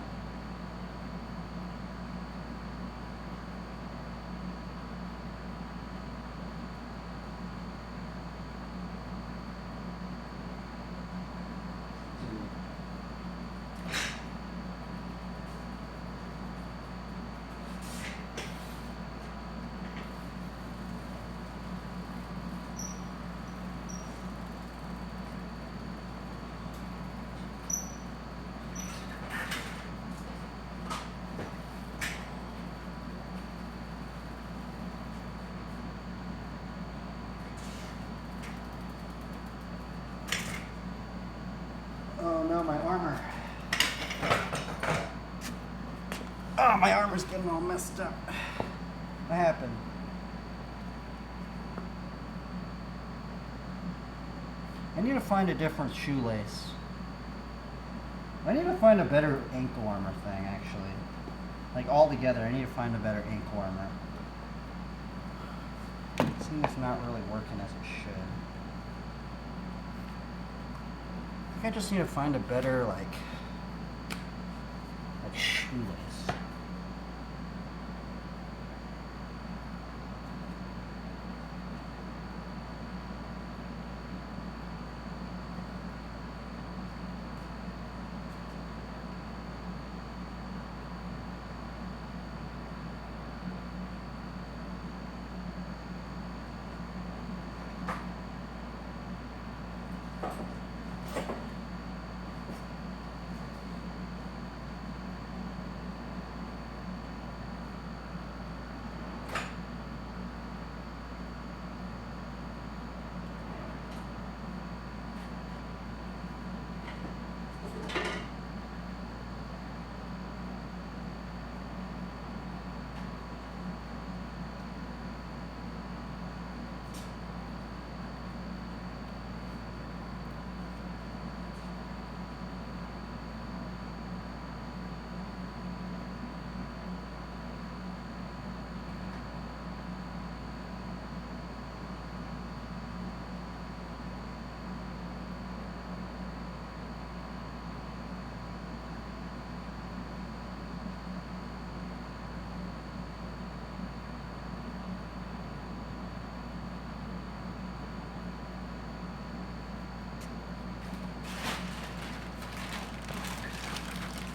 [SPEAKER 1] arm's getting all messed up. What happened? I need to find a different shoelace. I need to find a better ankle armor thing, actually. Like, all together, I need to find a better ankle armor. It seems not really working as it should. I think I just need to find a better, like shoelace.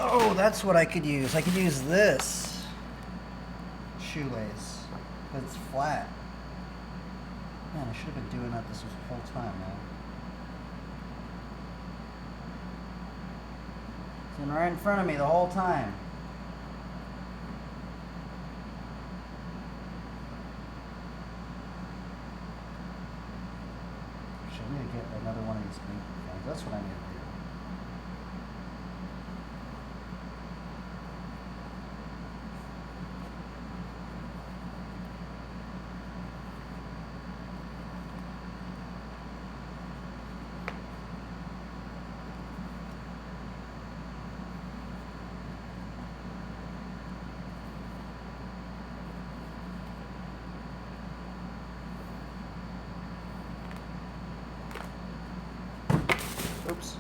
[SPEAKER 1] Oh, that's what I could use. I could use this shoelace. It's flat. Man, I should have been doing that this whole time, man. It's been right in front of me the whole time. Actually, I need to get another one of these things. That's what I need to do. Oops.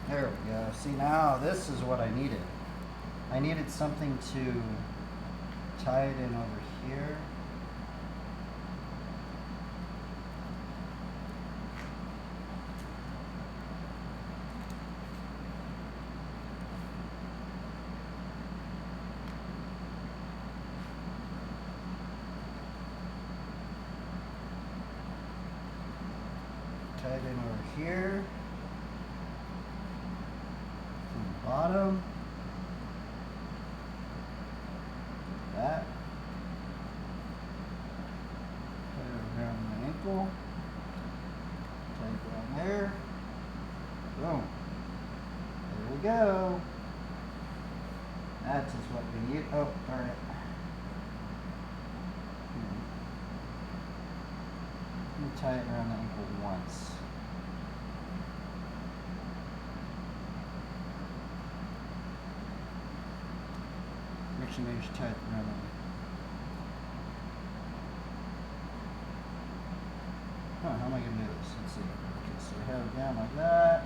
[SPEAKER 1] There we go. See, now this is what I needed. I needed something to tie it in over here. Tie it in over here. From the bottom. That. Tie it around my ankle. Tie it down there. Boom. There we go. That is what we need. Oh, darn it. Let me tie it around the ankle once. Actually, maybe I should tie it around the... Huh, how am I going to do this? Let's see. Okay, so I have it down like that.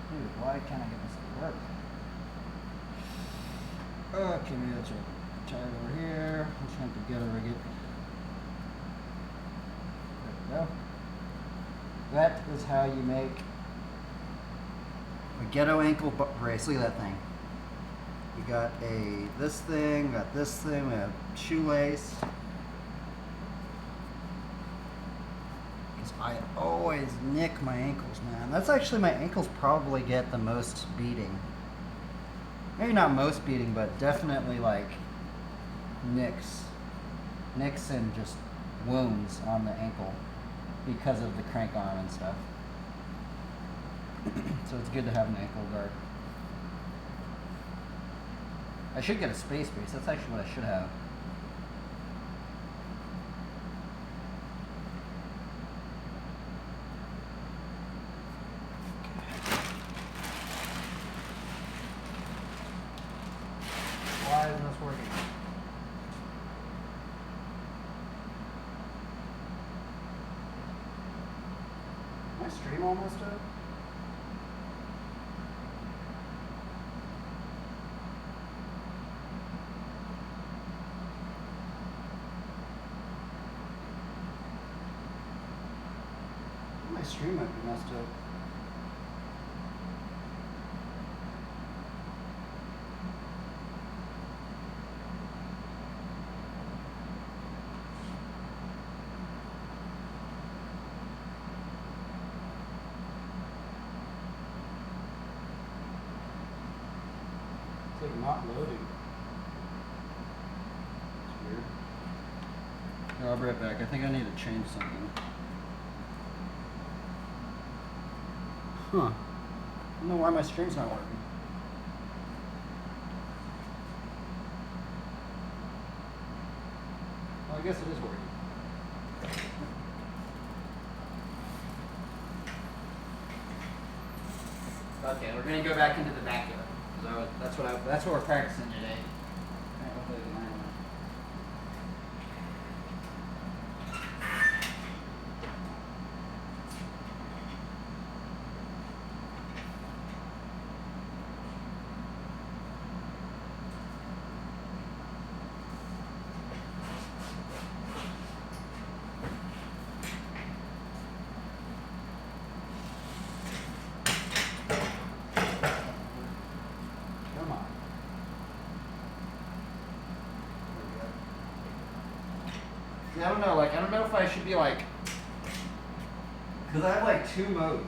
[SPEAKER 1] Dude, why can't I get this to work? Okay, maybe that's right. Tie it over here. I'm just going to have to ghetto rig it. There we go. That is how you make a ghetto ankle brace. Look at that thing. You got this thing, got this thing, we have shoelace. Because I always nick my ankles, man. That's actually, my ankles probably get the most beating. Maybe not most beating, but definitely like nicks and just wounds on the ankle because of the crank arm and stuff. So it's good to have an ankle guard. I should get a space brace. That's actually what I should have.
[SPEAKER 2] Why isn't this working?
[SPEAKER 1] My stream almost up. My stream might be messed up. It's like not loading. It's weird. I'll be right back. I think I need to change something. Huh. I don't know why my stream's not working. Well, I guess it is working. Okay, we're gonna go back into the backyard. So that's what we're practicing today. Hopefully I can learn that. Come on. See, I don't know. I don't know if I should be because I have two modes.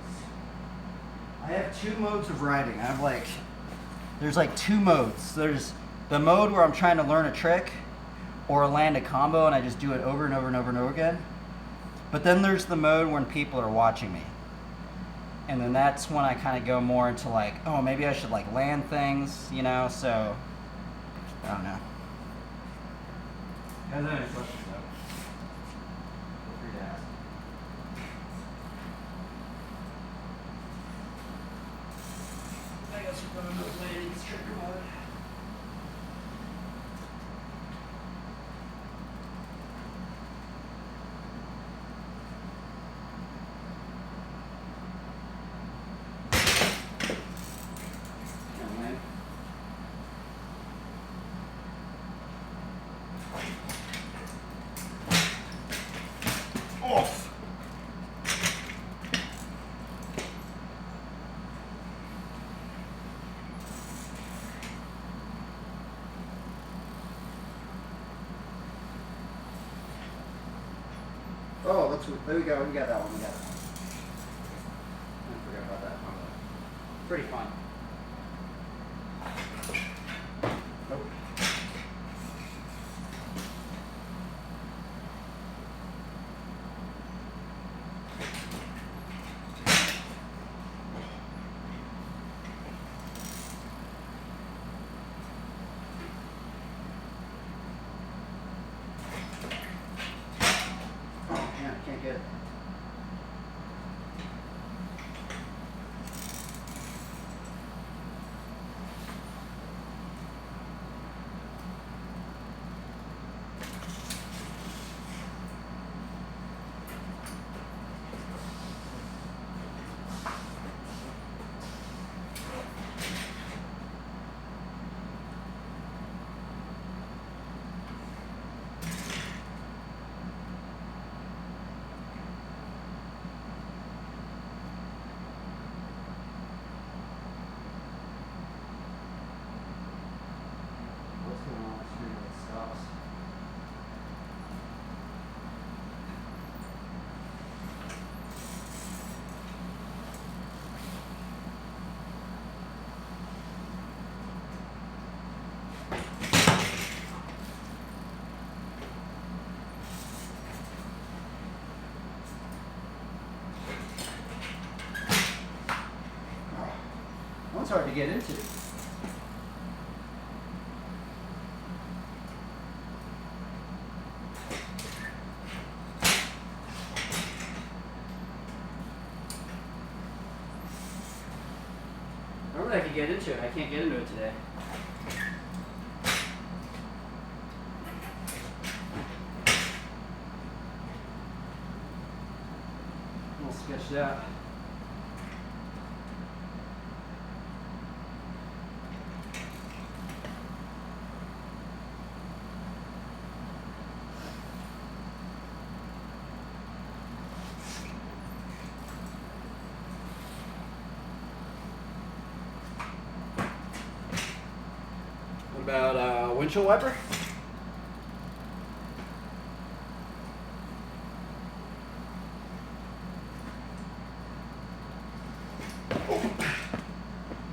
[SPEAKER 1] I have two modes of riding. There's two modes. There's the mode where I'm trying to learn a trick or land a combo and I just do it over and over and over and over again. But then there's the mode when people are watching me. And then that's when I kind of go more into oh, maybe I should land things, so I don't know. You guys have any questions though? Feel free to ask. I guess we're going to landing trigger mode. Off. Oh, there we go. We got that one. I forgot about that one. Pretty fun. Nope. Can't get it. hard to get into. Normally I could get into it. I can't get into it today. I'm all sketched out. What about windshield wiper?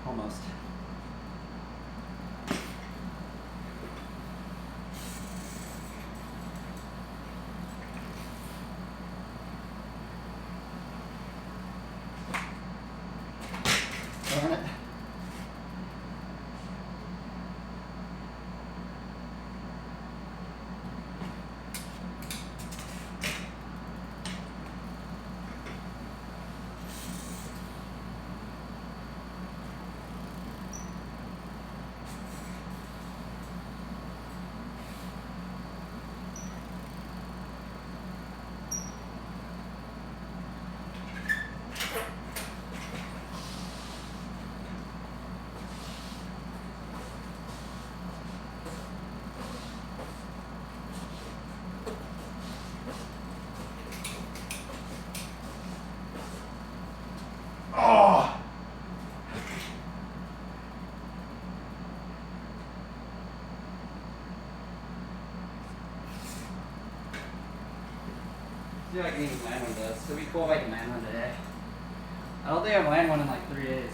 [SPEAKER 1] Almost. Darn it. Oh! See if I can even land one of those. It'd be cool if I can land one today. I don't think I've landed one in like 3 days.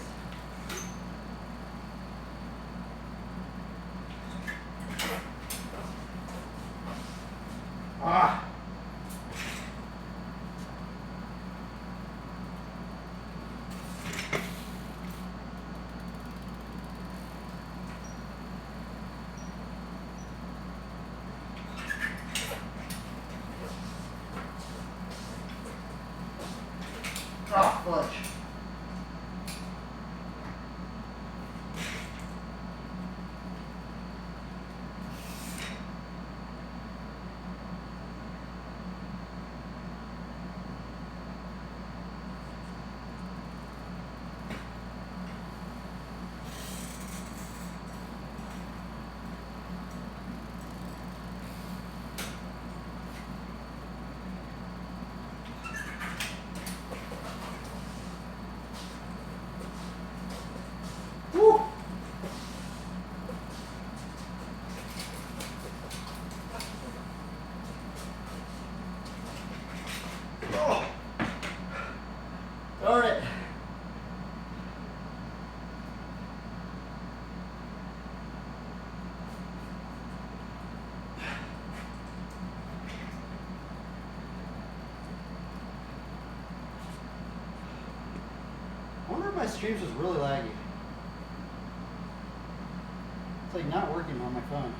[SPEAKER 1] Ah! Oh, fudge. Woo! Oh! Darn it. I wonder if my streams was really laggy. It's like not working on my phone.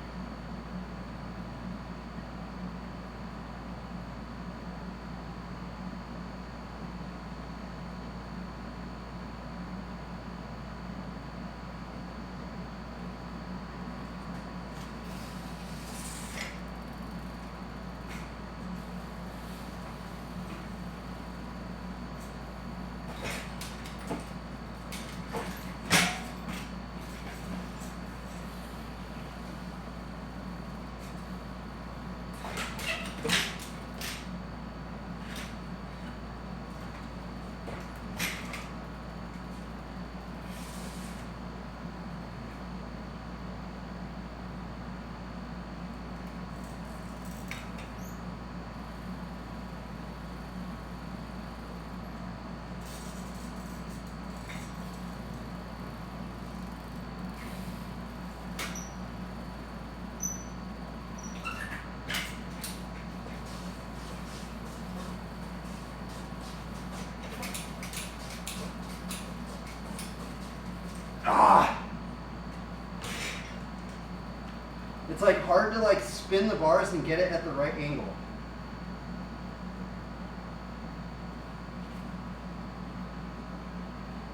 [SPEAKER 1] It's like hard to like spin the bars and get it at the right angle.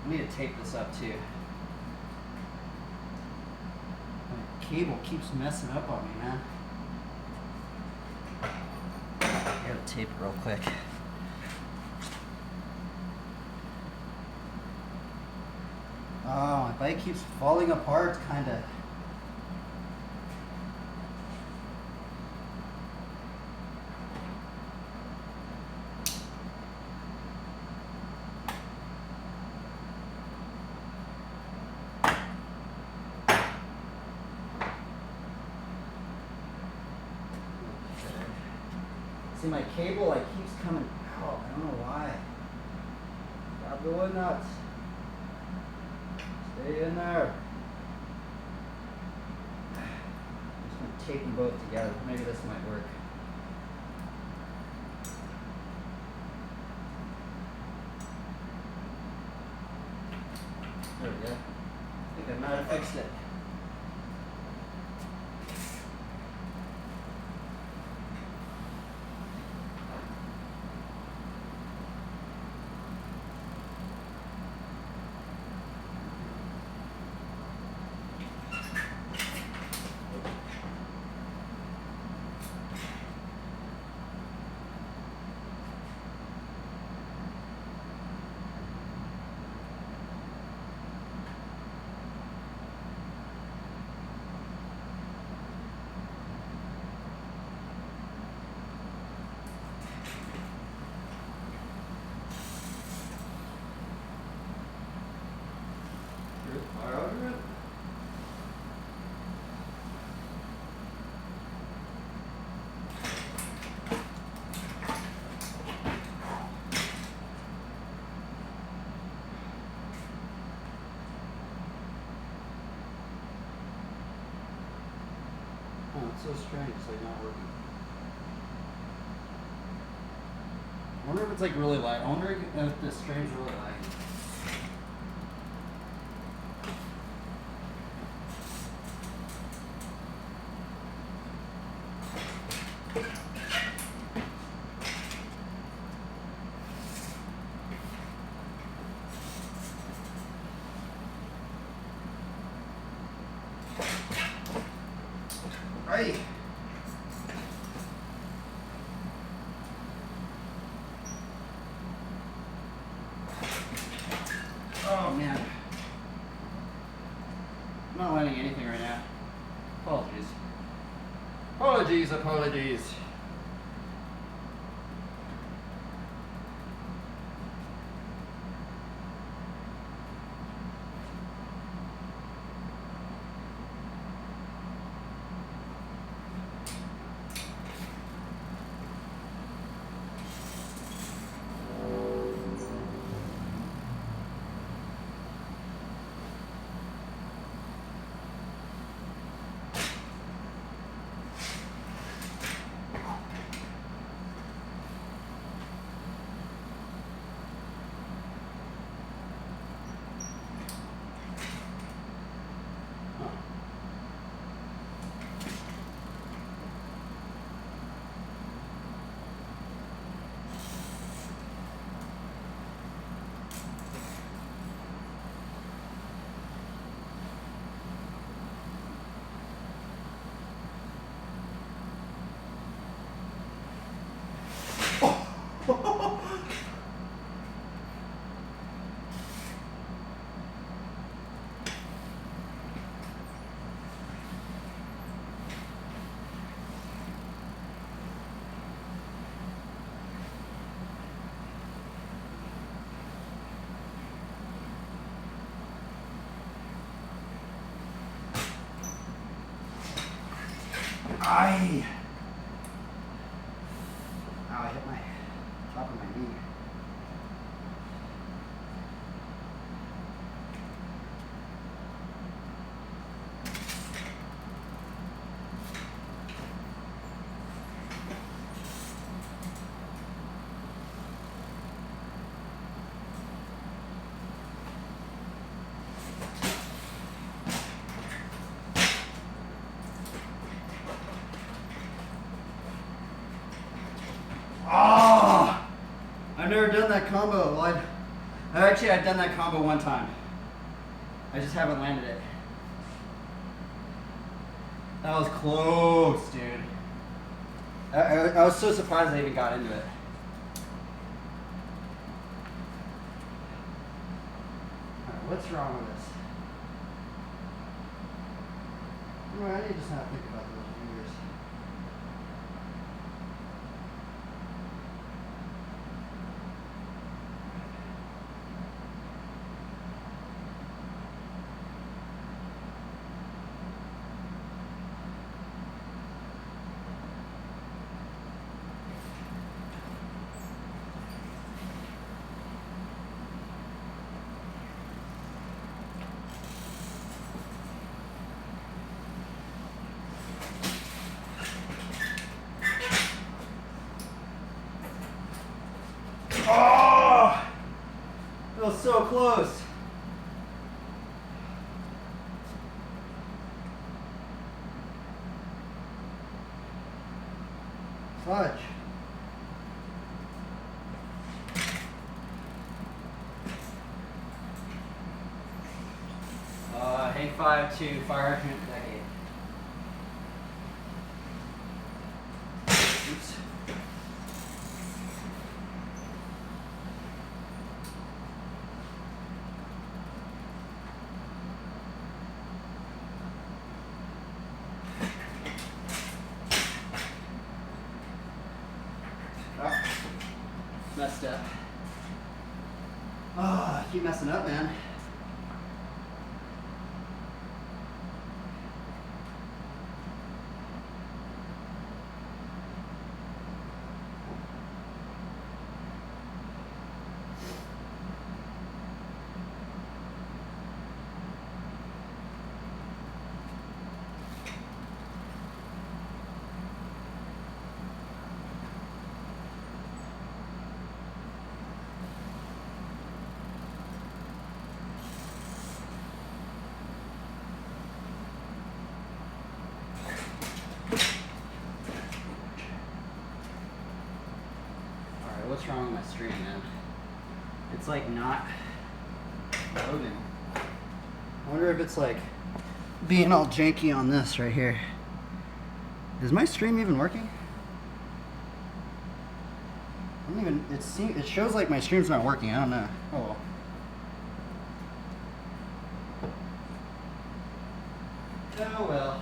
[SPEAKER 1] I need to tape this up too. My cable keeps messing up on me, man. I gotta tape it real quick. Oh, my bike keeps falling apart, kinda. See, my cable like keeps coming out. I don't know why. Stop doing nuts. Stay in there. I'm just gonna tape them both together. Maybe this might work. There we go. I think I might have fixed it. Oh, it's so strange. It's like not working. I wonder if it's like really light. I wonder if this stream's really light. Right. Oh man. I'm not lighting anything right now. Apologies. Apologies. Ow, I hit my top of my knee. that combo. Well, I've done that combo one time. I just haven't landed it. That was close, dude. I was so surprised I even got into it. Alright, what's wrong with this? Well, I need to just not think about those fingers. Oh! That was so close. Fudge. Hang 5 to fire hydrant decade. Oops. Oh, messed up. Oh, I keep messing up, man. What's wrong with my stream, man? It's like not loading. I wonder if it's like being all janky on this right here. Is my stream even working? I don't even, it shows like my stream's not working. I don't know. Oh well. Oh well.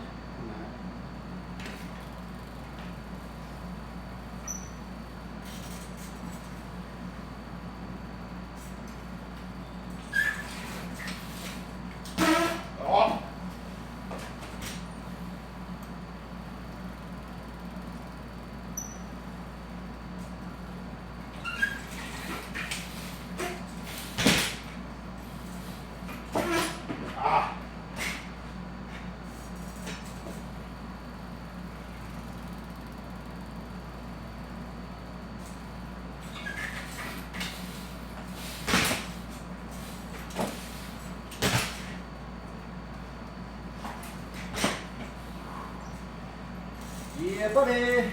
[SPEAKER 1] Yeah, buddy.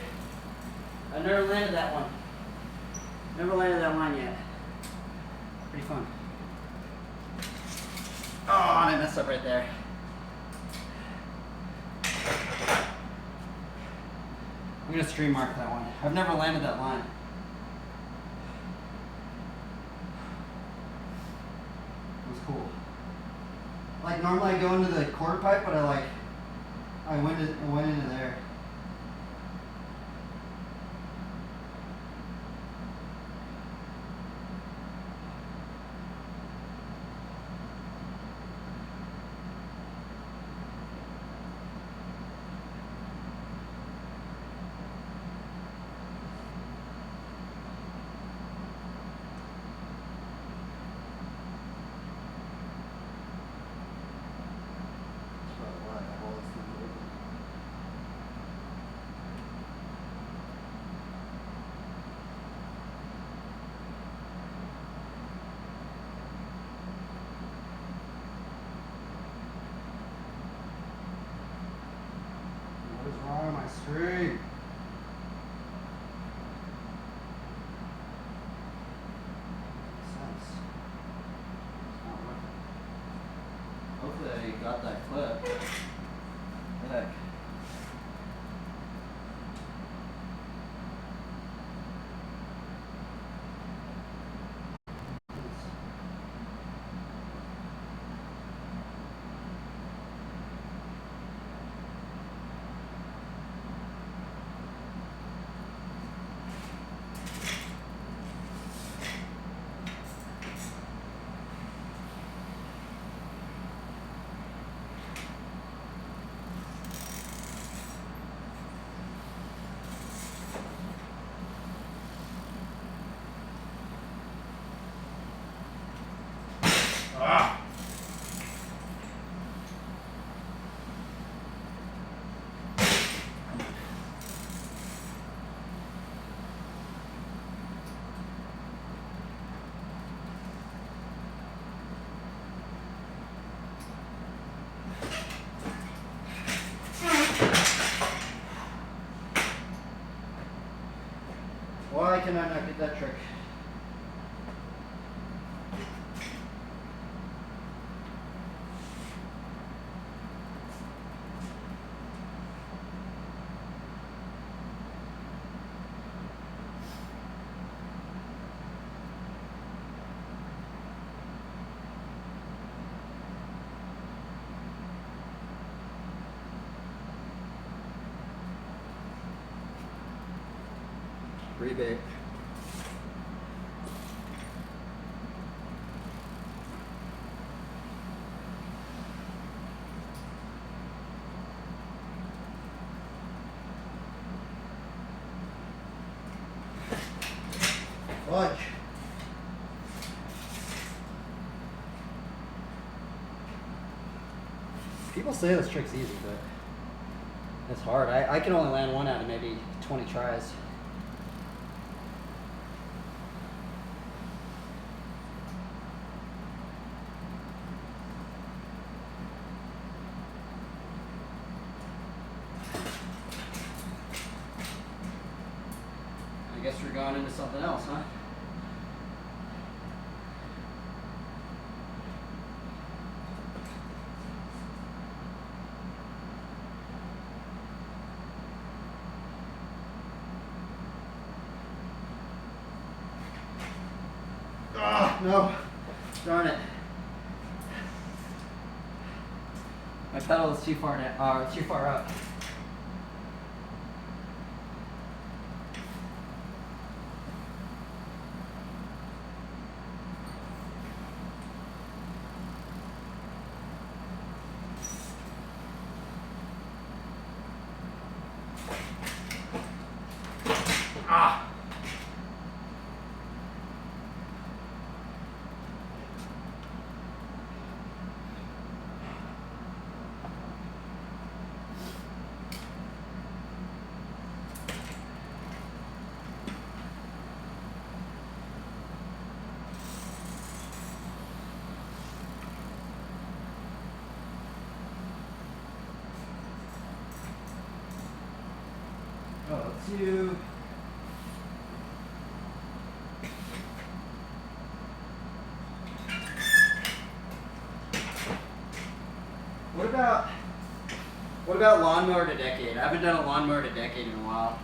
[SPEAKER 1] I never landed that one. Never landed that line yet. Pretty fun. Oh, and I messed up right there. I'm gonna stream mark that one. I've never landed that line. It was cool. Like normally I go into the quarter pipe, but I went into there. What is wrong with my stream? they got that clip. Heck.
[SPEAKER 2] Ah!
[SPEAKER 1] Why can I not get that trick? Rebate. Fudge. People say this trick's easy, but it's hard. I can only land one out of maybe 20 tries. I guess we're going into something else, huh? Ah, no. Darn it. My pedal is too far up. Ah. Oh, two. What about lawnmower to decade? I haven't done a lawnmower to decade in a while.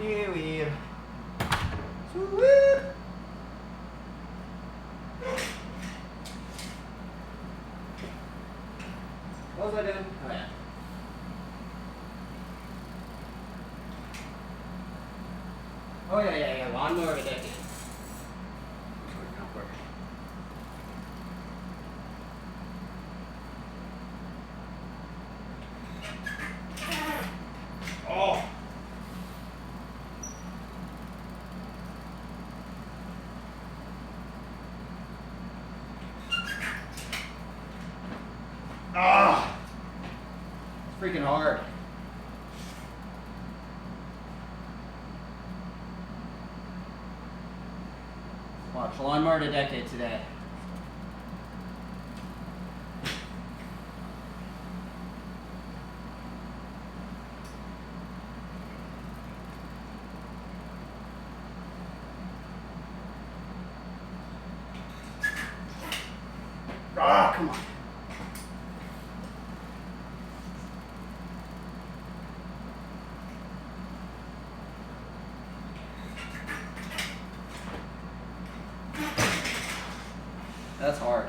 [SPEAKER 1] Here we are. Sweet. What was I doing? Oh yeah. Oh yeah. Lawnmower of a decade. Oh. Ah. It's freaking hard. Watch, lawnmower of a decade today. Ah, come on. That's hard.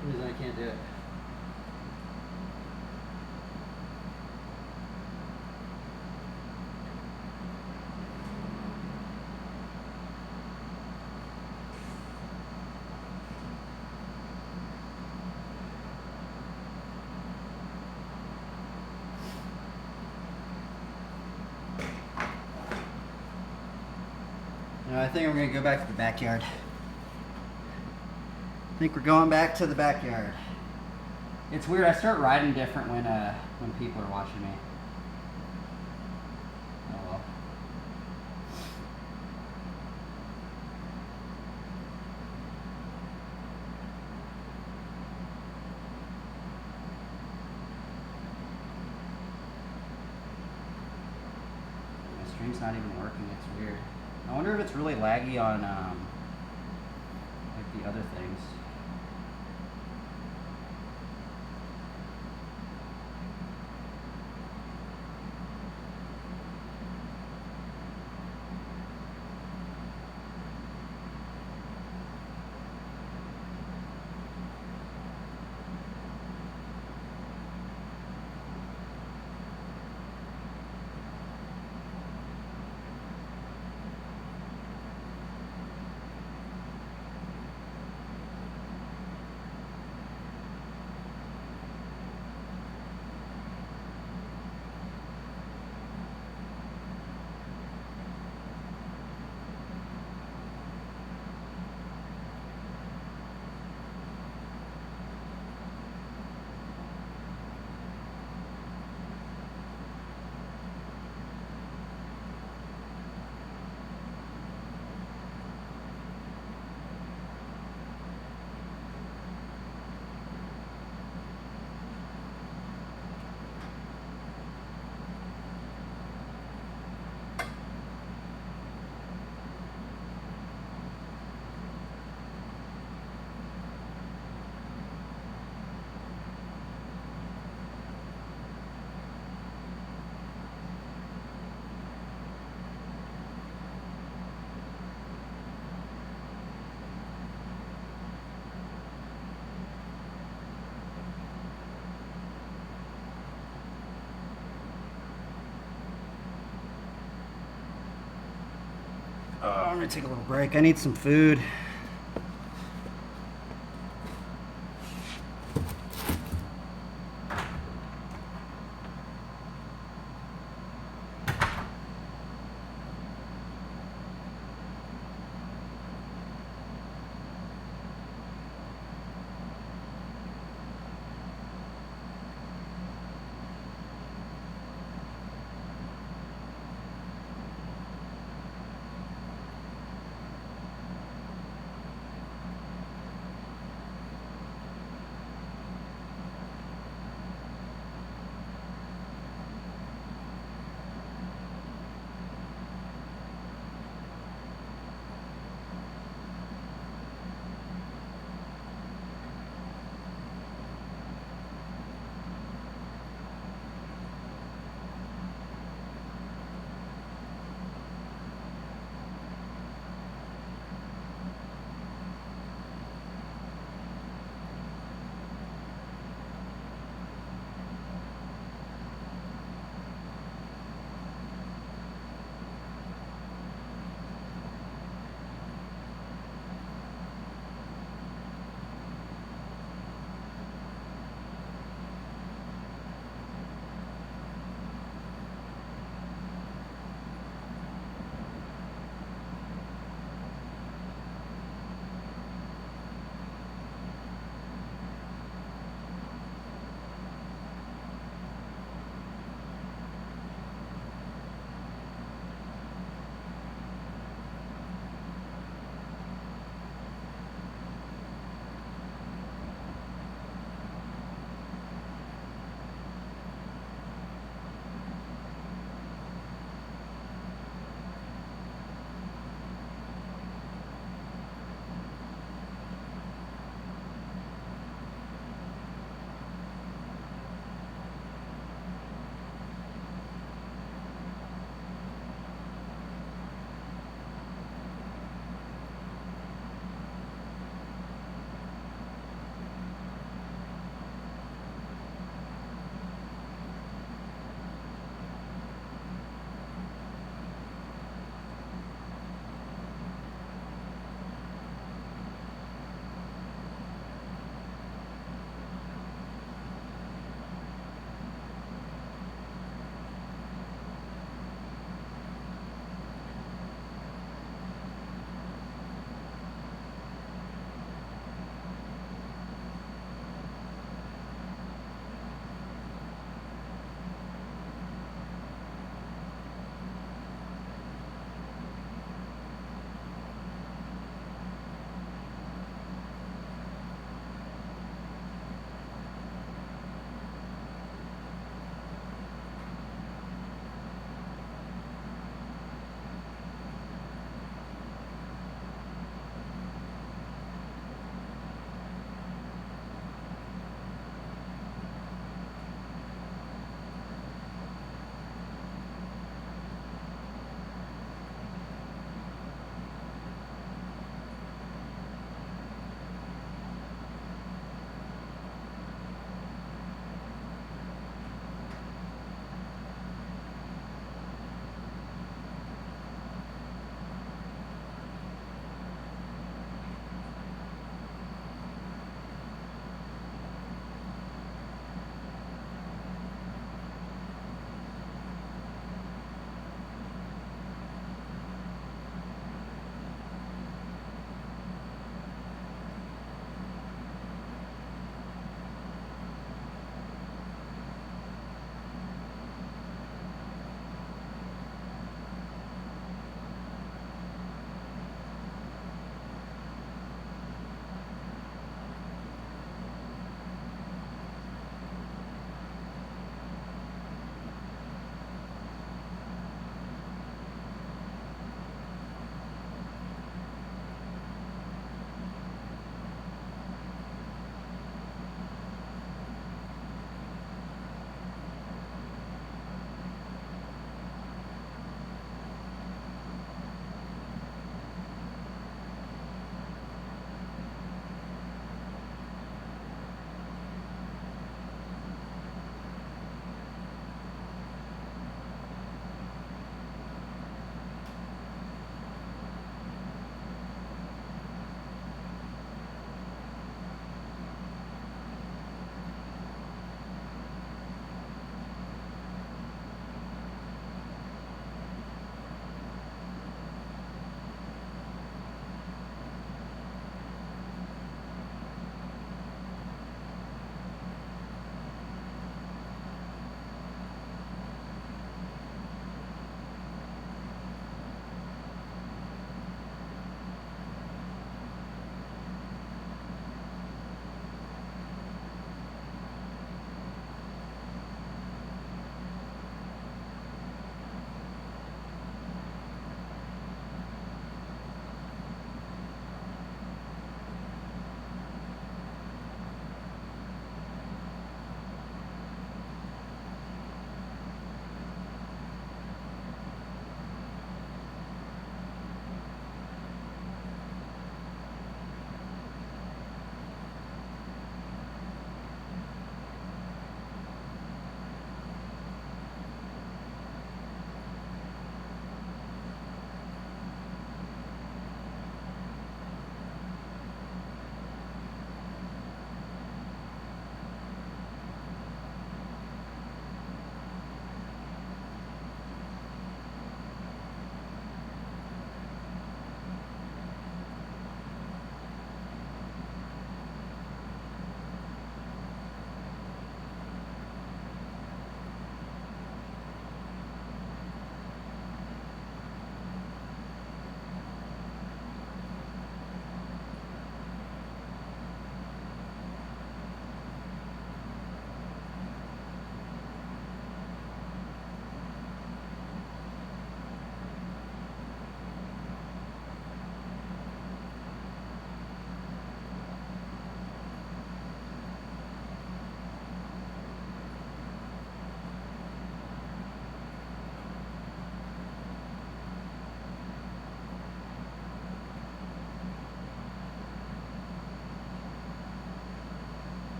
[SPEAKER 1] The reason I can't do it. No, I think we're gonna go back to the backyard. I think we're going back to the backyard. It's weird. I start riding different when people are watching me. Oh well. My stream's not even working. It's weird. I wonder if it's really laggy on like the other things. Oh, I'm gonna take a little break. I need some food.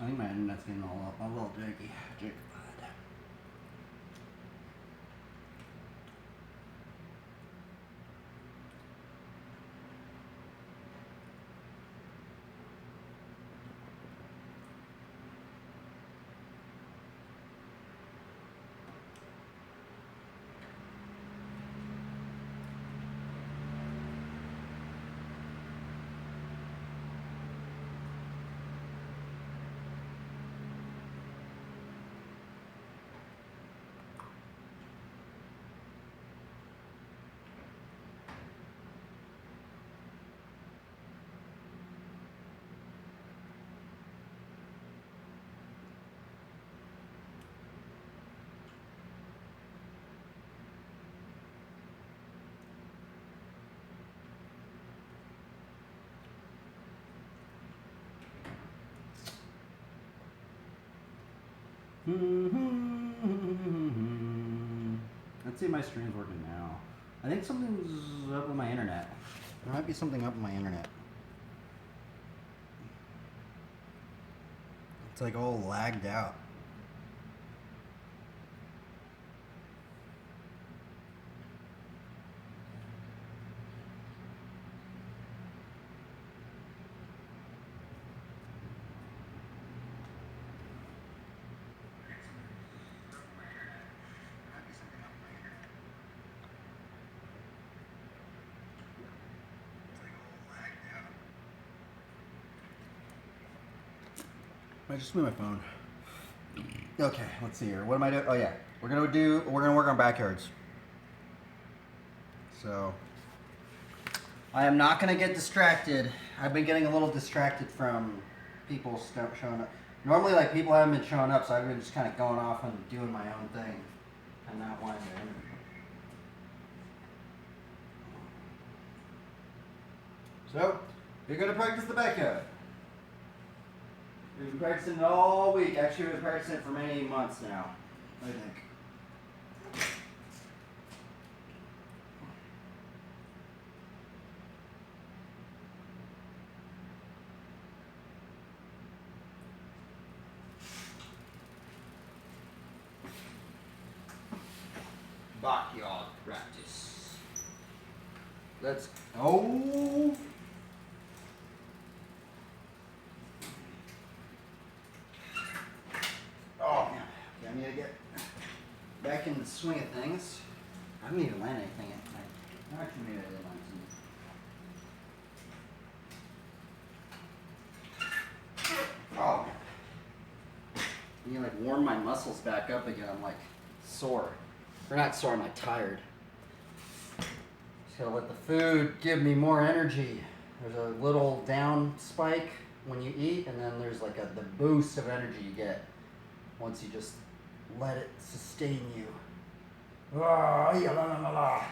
[SPEAKER 1] I think my internet's getting a little janky. Let's see if my stream's working now. I think something's up with my internet. There might be something up with my internet. It's like all lagged out. I just moved my phone. Okay, let's see here. What am I doing? Oh yeah, we're gonna work on backyards. So I am not gonna get distracted. I've been getting a little distracted from people showing up. Normally, like, people haven't been showing up, so I've been just kind of going off and doing my own thing and not wanting to interview. So you're gonna practice the backyard. We've been practicing it all week. Actually, we've been practicing it for many months now, I think. Backyard practice. Let's. Oh! Oh, man. Okay, I need to get back in the swing of things. I didn't even land anything at night. No, actually, maybe I did land something. Oh, man. I need to, like, warm my muscles back up again. I'm, like, sore. Or not sore, I'm, like, tired. Just gotta let the food give me more energy. There's a little down spike when you eat, and then there's, like, the boost of energy you get once you just let it sustain you. Ah, yeah, la, la, la, la.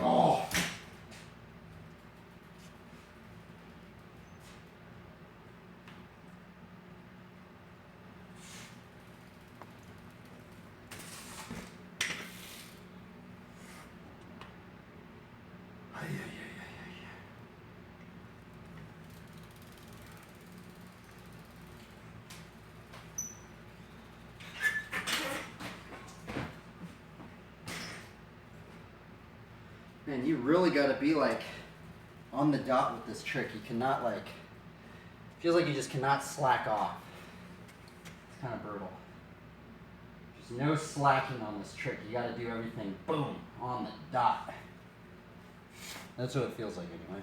[SPEAKER 1] Oh. Ay, ay, ay, ay, ay. Man, you really got to be, like, on the dot with this trick. You cannot, like, feels like you just cannot slack off. It's kind of brutal. There's no slacking on this trick. You got to do everything, boom, on the dot. That's what it feels like anyway.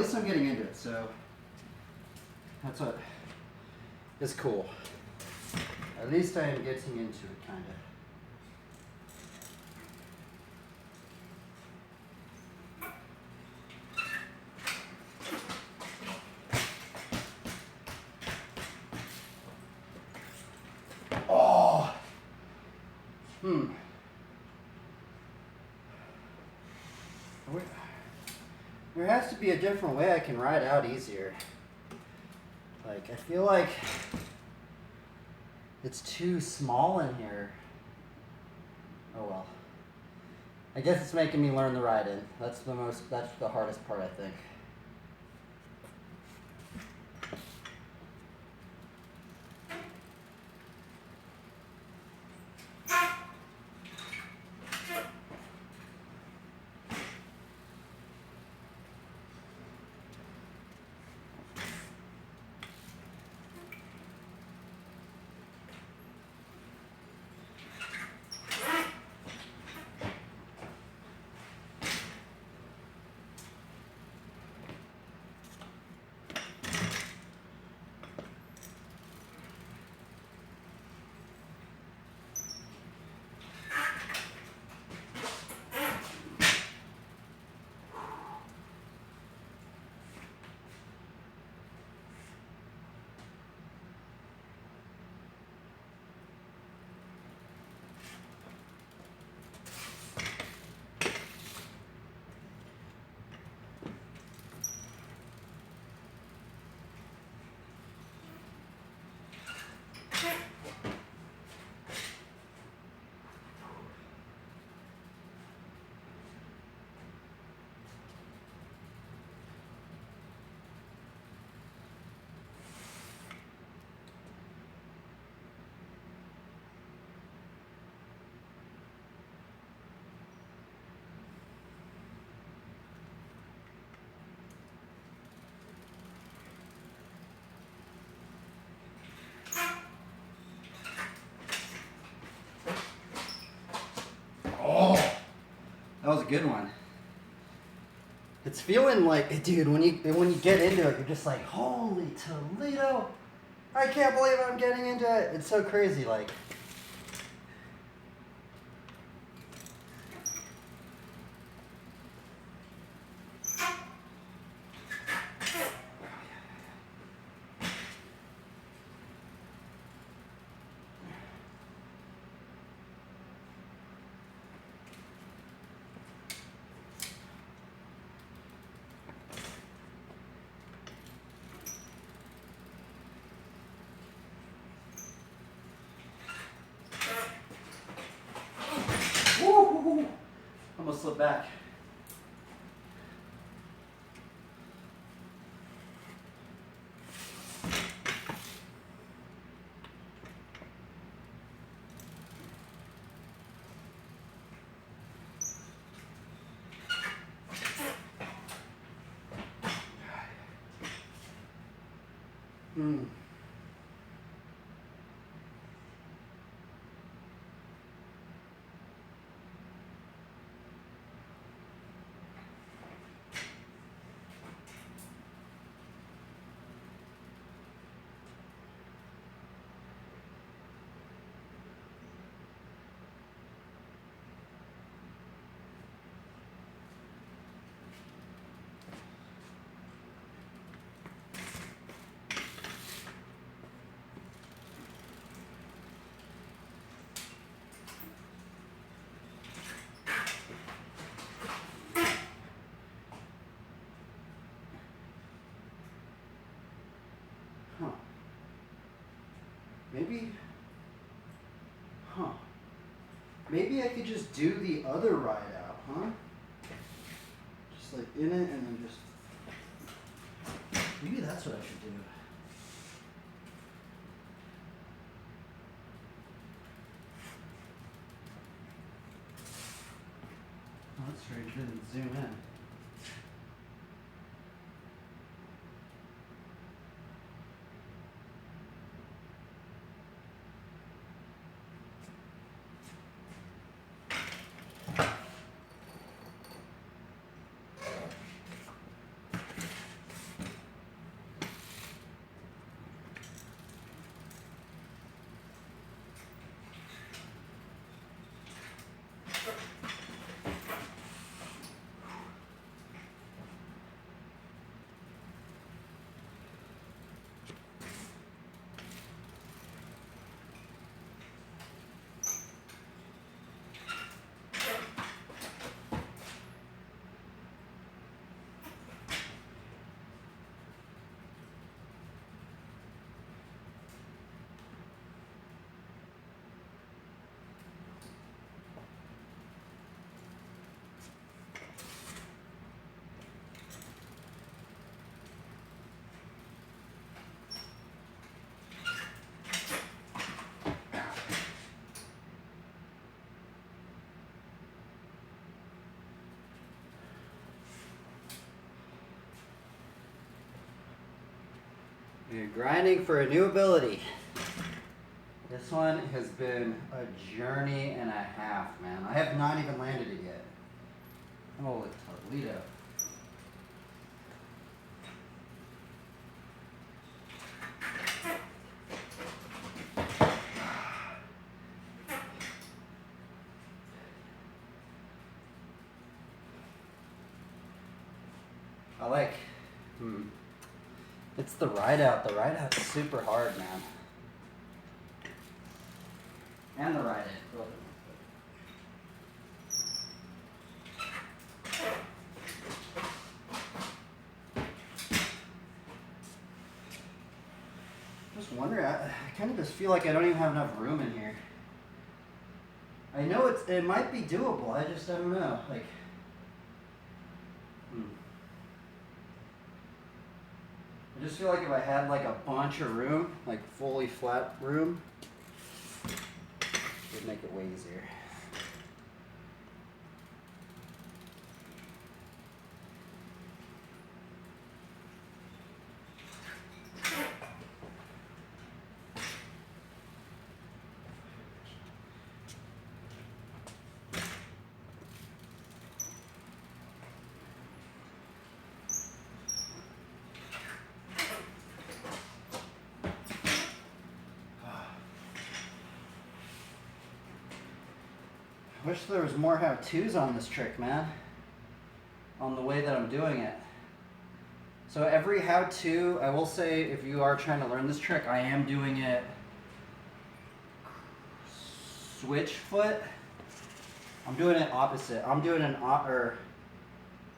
[SPEAKER 1] least I'm getting into it, so that's what is cool. At least I am getting into it, kind of. Oh! There has to be a different way I can ride out easier. Like, I feel like it's too small in here. Oh well. I guess it's making me learn the ride in. That's the hardest part, I think. Oh, that was a good one. It's feeling like, dude, when you get into it, you're just like, holy Toledo! I can't believe I'm getting into it. It's so crazy, like. Woo! Almost slipped back. Hmm. Huh. Maybe I could just do the other ride out, huh? Just like in it and then just. Maybe that's what I should do. Oh, that's strange. It didn't zoom in. You're grinding for a new ability. This one has been a journey and a half, man. I have not even landed it yet. Holy Toledo. I like, it's the ride out. The ride out's super hard, man. And the ride in. Just wonder, I kind of just feel like I don't even have enough room in here. I know it might be doable, I just don't know. Like, I just feel like if I had like a bunch of room, like fully flat room, it would make it way easier. I wish there was more how-tos on this trick, man. On the way that I'm doing it. So every how-to, I will say, if you are trying to learn this trick, I am doing it switch foot. I'm doing it opposite. I'm doing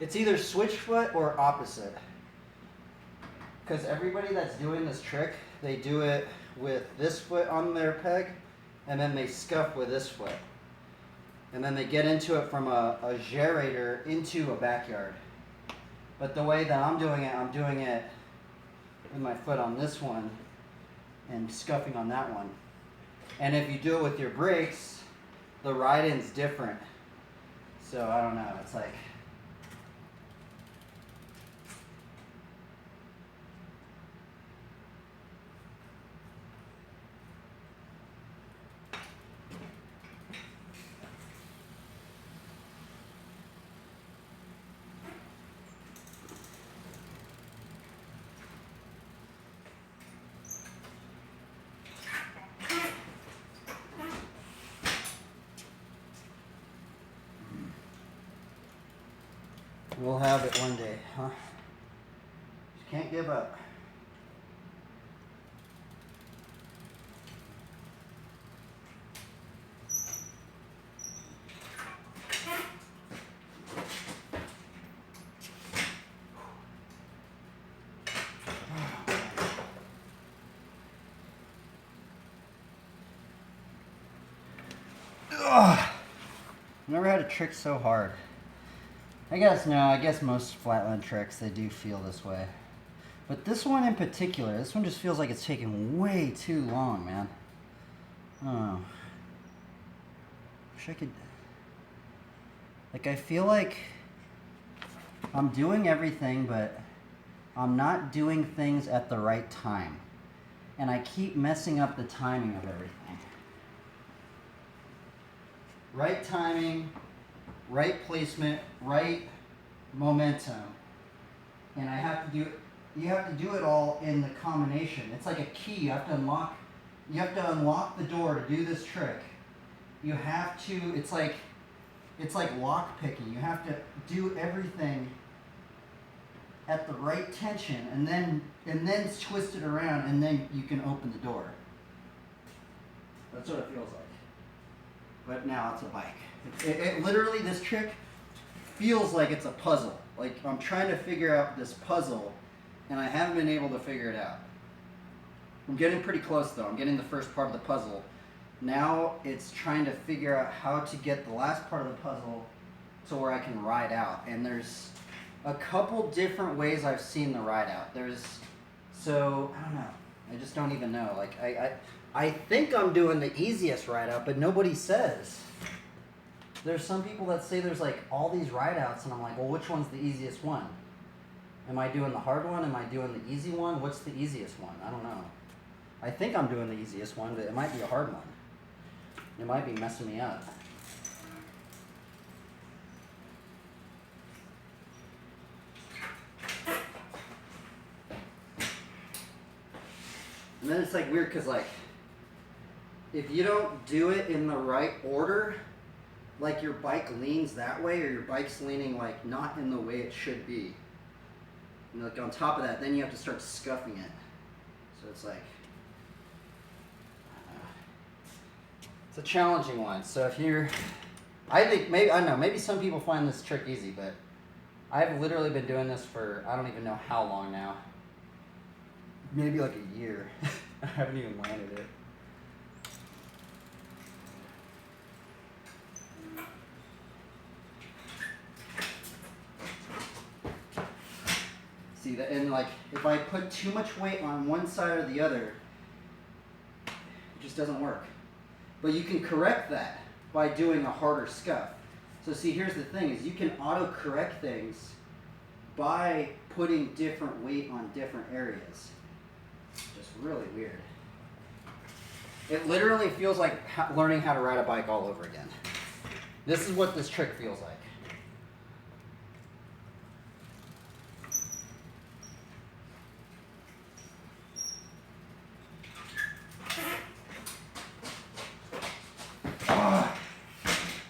[SPEAKER 1] it's either switch foot or opposite. Because everybody that's doing this trick, they do it with this foot on their peg, and then they scuff with this foot. And then they get into it from a gyrator into a backyard. But the way that I'm doing it with my foot on this one and scuffing on that one. And if you do it with your brakes, the ride-in's different. So I don't know, it's like, we'll have it one day, huh? Just can't give up. Ugh. Never had a trick so hard. I guess most flatland tricks, they do feel this way. But this one in particular, this one just feels like it's taking way too long, man. Oh. Wish I could... Like, I feel like I'm doing everything, but I'm not doing things at the right time. And I keep messing up the timing of everything. Right timing, right placement, right momentum. And I have to do it, you have to do it all in the combination. It's like a key. You have to unlock the door to do this trick. You have to, it's like lock picking. You have to do everything at the right tension and then twist it around, and then you can open the door. That's what it feels like. But now it's a bike. It literally, this trick feels like it's a puzzle. Like I'm trying to figure out this puzzle, and I haven't been able to figure it out. I'm getting pretty close though. I'm getting the first part of the puzzle. Now it's trying to figure out how to get the last part of the puzzle to where I can ride out. And there's a couple different ways I've seen the ride out. I don't know. I just don't even know. Like I think I'm doing the easiest ride out, but nobody says. There's some people that say there's like all these ride outs, and I'm like, well, which one's the easiest one? Am I doing the hard one? Am I doing the easy one? What's the easiest one? I don't know. I think I'm doing the easiest one, but it might be a hard one. It might be messing me up. And then it's like weird because like if you don't do it in the right order, like your bike leans that way or your bike's leaning like not in the way it should be. And like on top of that, then you have to start scuffing it. So it's like it's a challenging one. So if you're, I think maybe, I don't know, maybe some people find this trick easy, but I've literally been doing this for I don't even know how long now. Maybe like a year. I haven't even landed it. See that, and like if I put too much weight on one side or the other, it just doesn't work. But you can correct that by doing a harder scuff. So see, here's the thing, is you can auto-correct things by putting different weight on different areas. Just really weird. It literally feels like learning how to ride a bike all over again. This is what this trick feels like.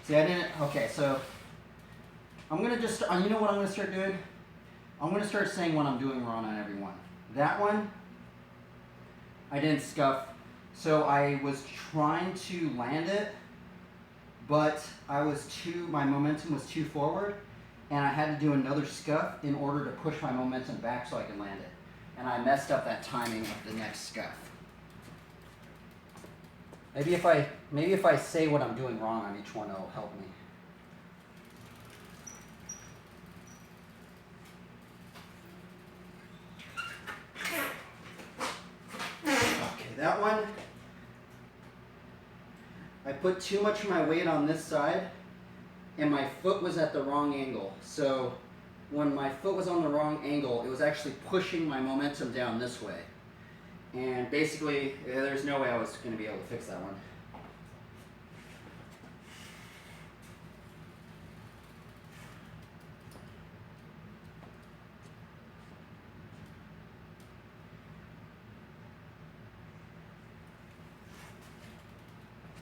[SPEAKER 1] See, I didn't, okay, so I'm going to just, you know what I'm going to start doing? I'm going to start saying what I'm doing wrong on every one. That one, I didn't scuff, so I was trying to land it, but my momentum was too forward, and I had to do another scuff in order to push my momentum back so I could land it. And I messed up that timing of the next scuff. Maybe if I say what I'm doing wrong on each one, it'll help me. Okay, that one, I put too much of my weight on this side, and my foot was at the wrong angle. So when my foot was on the wrong angle, it was actually pushing my momentum down this way. And basically, there's no way I was going to be able to fix that one.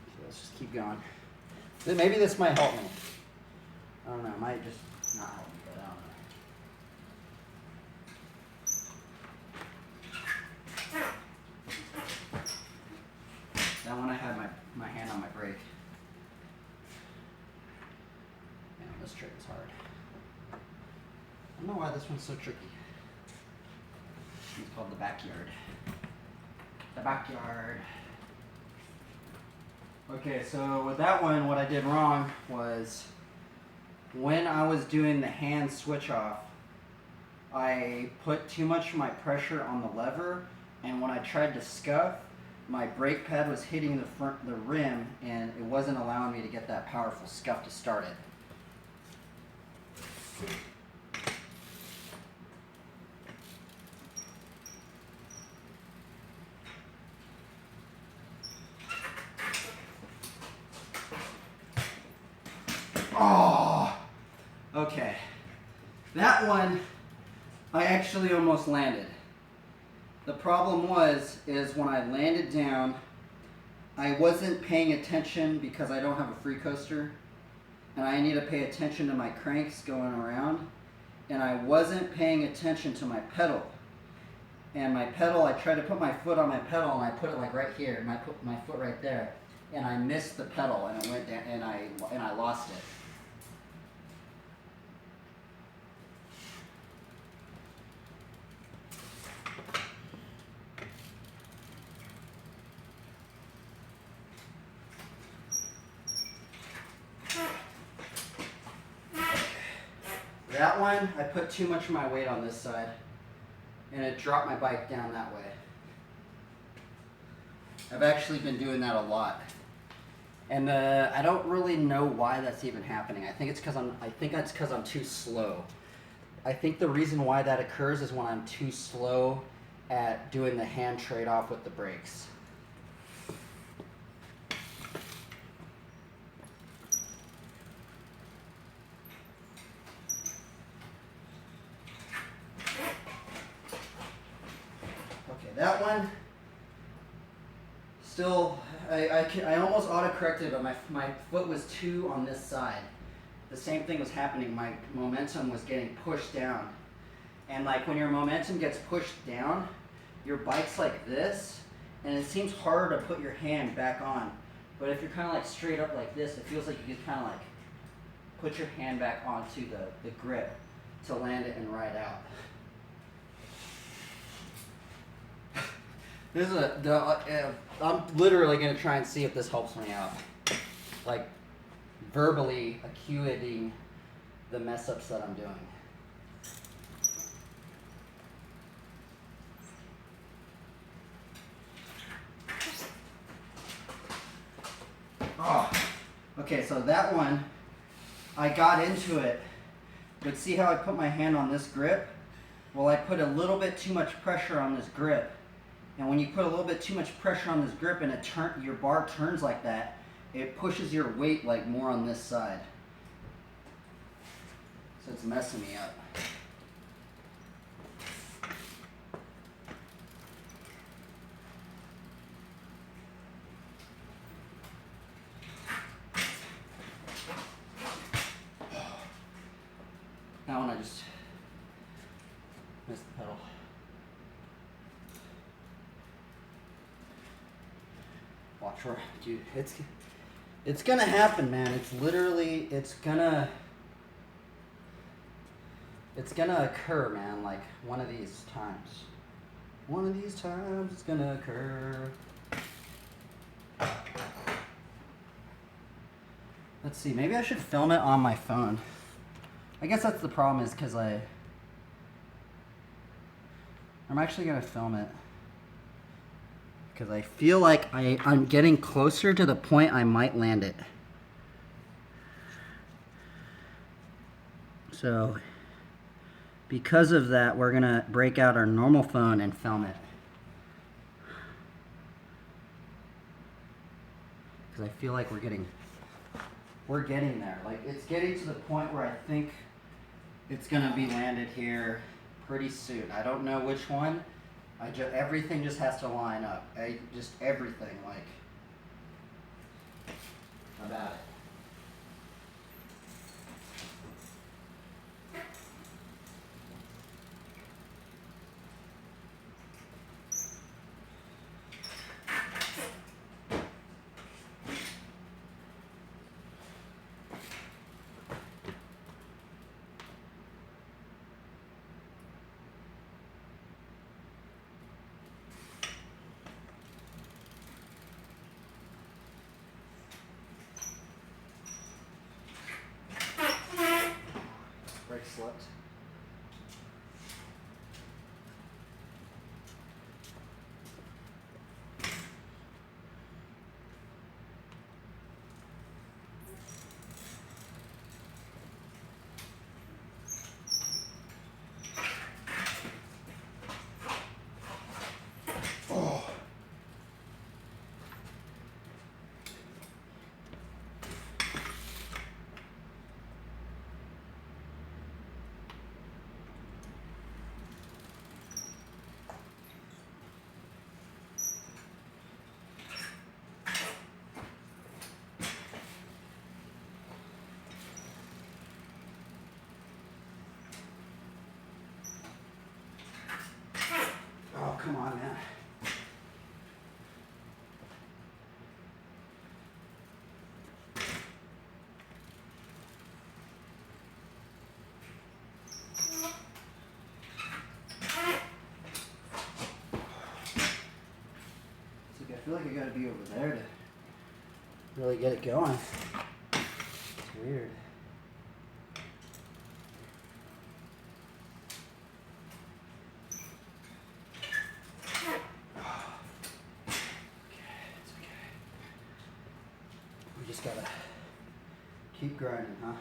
[SPEAKER 1] So let's just keep going. Maybe this might help me. I don't know, it might just not help me, but I don't know. That one I had my hand on my brake. Man, this trick is hard. I don't know why this one's so tricky. It's called the backyard. The backyard. Okay, so with that one, what I did wrong was when I was doing the hand switch off, I put too much of my pressure on the lever, and when I tried to scuff, my brake pad was hitting the rim, and it wasn't allowing me to get that powerful scuff to start it. Oh, okay. That one, I actually almost landed. The problem is when I landed down, I wasn't paying attention because I don't have a free coaster, and I need to pay attention to my cranks going around, and I wasn't paying attention to my pedal. And my pedal, I tried to put my foot on my pedal, and I put it like right here, and I put my foot right there, and I missed the pedal, and it went down, and I lost it. That one, I put too much of my weight on this side, and it dropped my bike down that way. I've actually been doing that a lot, and I don't really know why that's even happening. I think it's because I'm too slow. I think the reason why that occurs is when I'm too slow at doing the hand trade-off with the brakes. Okay, that one still, I almost auto-corrected, but my foot was too on this side. The same thing was happening. My momentum was getting pushed down. And like when your momentum gets pushed down, your bike's like this, and it seems harder to put your hand back on. But if you're kind of like straight up like this, it feels like you can kind of like put your hand back onto the grip to land it and ride out. This is I'm literally gonna try and see if this helps me out. Like verbally acuiting the mess ups that I'm doing. Oh, okay, so that one, I got into it, but see how I put my hand on this grip? Well, I put a little bit too much pressure on this grip. And when you put a little bit too much pressure on this grip and your bar turns like that, it pushes your weight like more on this side. So it's messing me up. That one I just missed the pedal. Watch for, dude, it's gonna happen, man. It's literally, it's gonna occur, man, like one of these times. One of these times it's gonna occur. Let's see, maybe I should film it on my phone. I guess that's the problem, is because I'm actually gonna film it. Because I feel like I'm getting closer to the point I might land it. So, because of that, we're gonna break out our normal phone and film it. Because I feel like we're getting there. Like, it's getting to the point where I think it's gonna be landed here pretty soon. I don't know which one. Everything just has to line up. Just everything, like, about it. Brake slipped. Oh. Oh, come on, man. I feel like I gotta be over there to really get it going. It's weird. It's okay. We just gotta keep grinding, huh?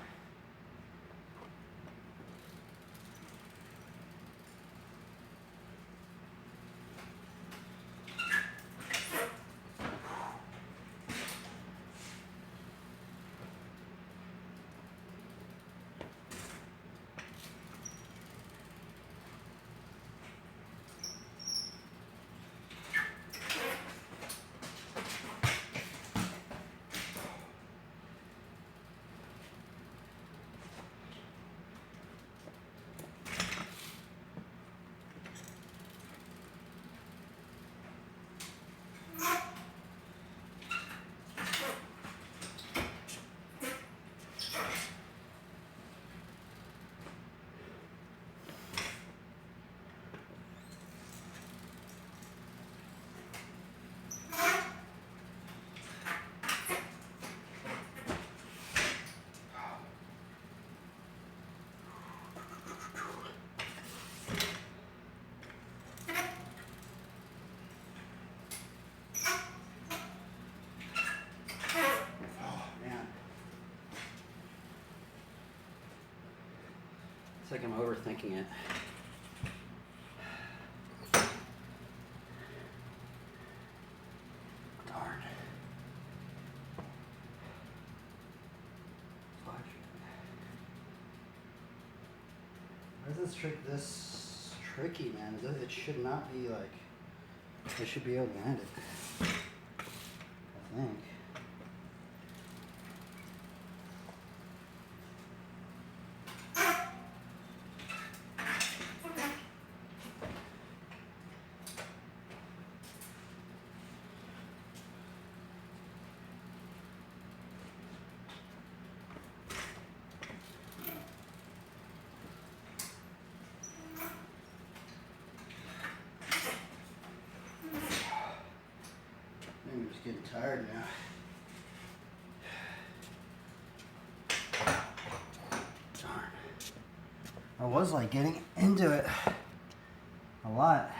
[SPEAKER 1] Looks like I'm overthinking it. Darn. Why is this trick this tricky, man? It should not be like, I should be able to land it, I think. I'm just getting tired now. Darn. I was like getting into it a lot.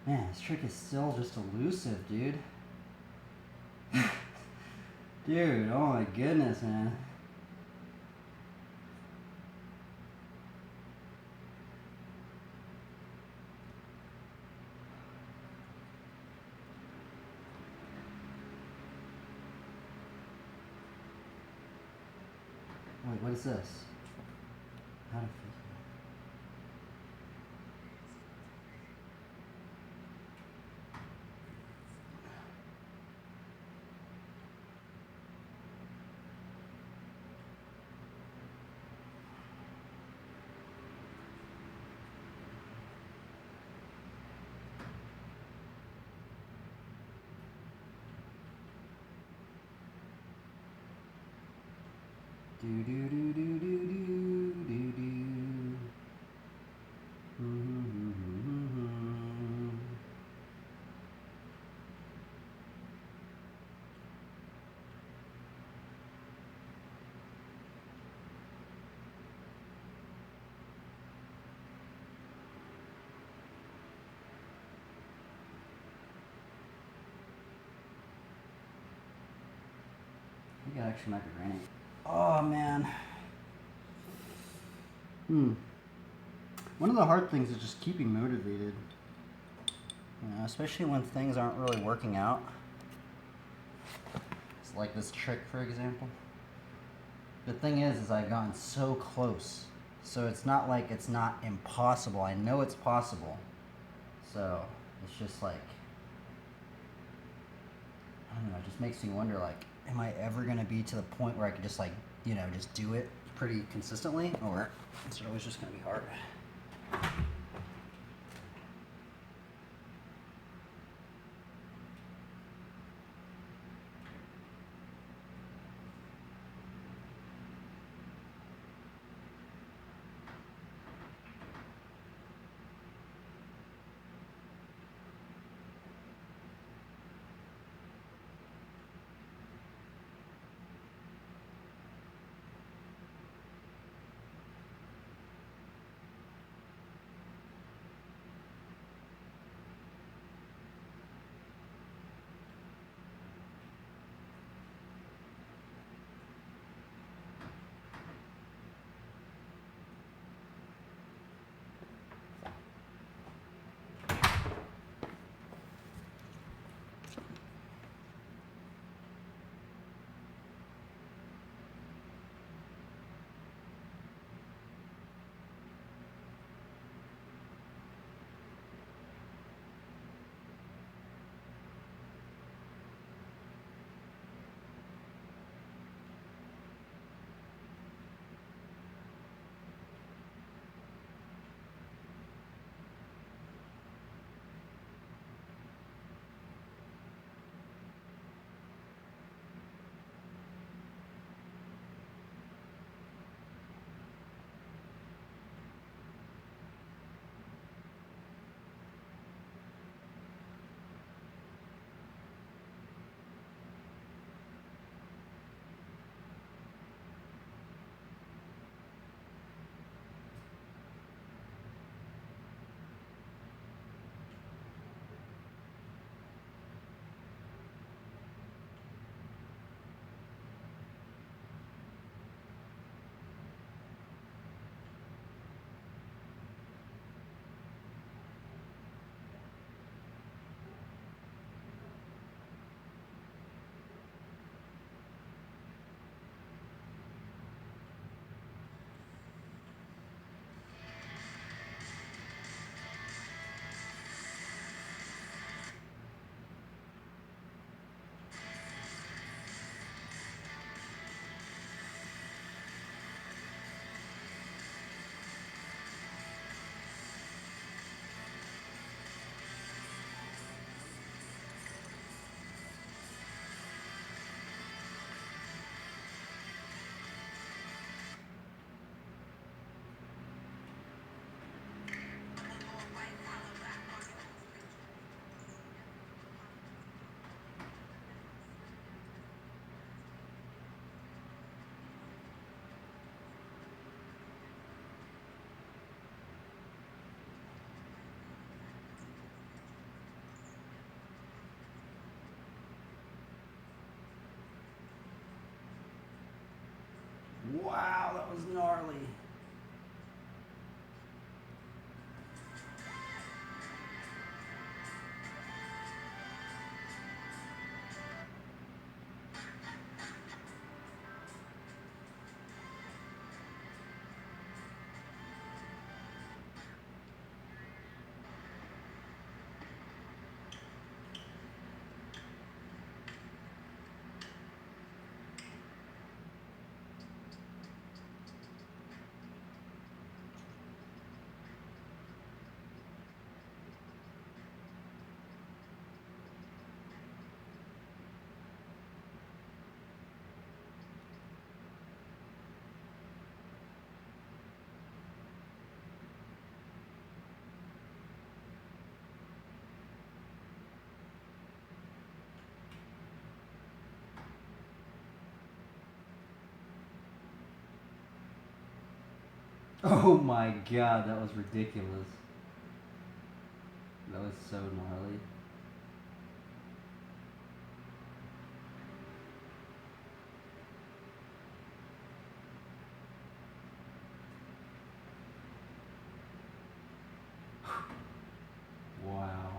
[SPEAKER 1] Man, this trick is still just elusive, dude. Dude, oh my goodness, man. Wait, what is this? How to fix it? Do do do do do do do do. I think it actually might be raining. Oh man. One of the hard things is just keeping motivated. You know, especially when things aren't really working out. It's like this trick, for example. The thing is I've gotten so close. So it's not like it's not impossible. I know it's possible. So it's just like, I don't know, it just makes me wonder, like, am I ever gonna be to the point where I can just like, you know, just do it pretty consistently, or is it always just gonna be hard? Wow, that was gnarly. Oh my god, that was ridiculous. That was so gnarly. Wow.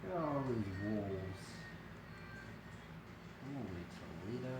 [SPEAKER 1] Look at all these wolves. Holy Toledo.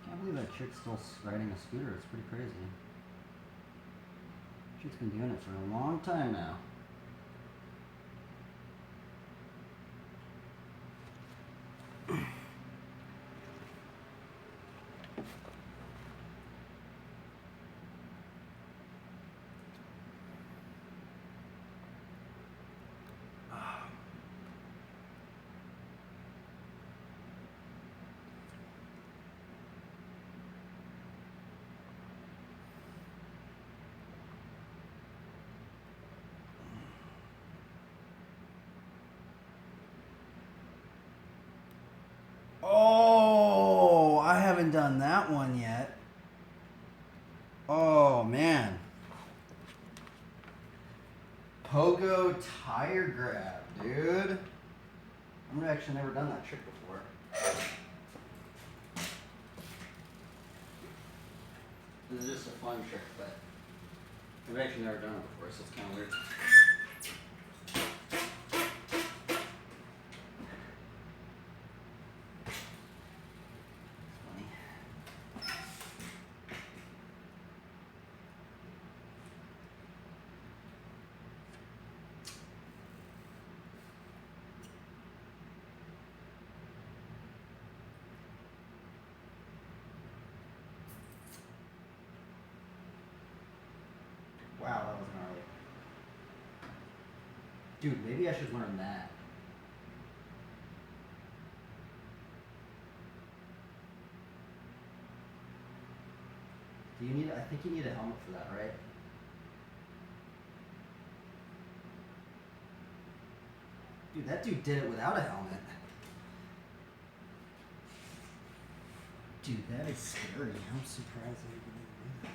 [SPEAKER 1] Can't believe that chick's still riding a scooter. It's pretty crazy. Chick's been doing it for a long time now. Oh, I haven't done that one yet. Oh, man. Pogo tire grab, dude. I've actually never done that trick before. This is just a fun trick, but I've actually never done it before, so it's kind of weird. Wow, that was gnarly. Dude, maybe I should learn that. Do you need, I think you need a helmet for that, right? Dude, that dude did it without a helmet. Dude, that is scary. I'm surprised I didn't do that.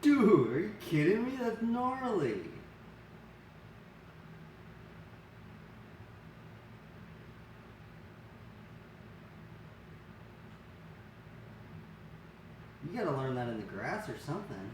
[SPEAKER 1] Dude, are you kidding me? That's gnarly. You gotta learn that in the grass or something.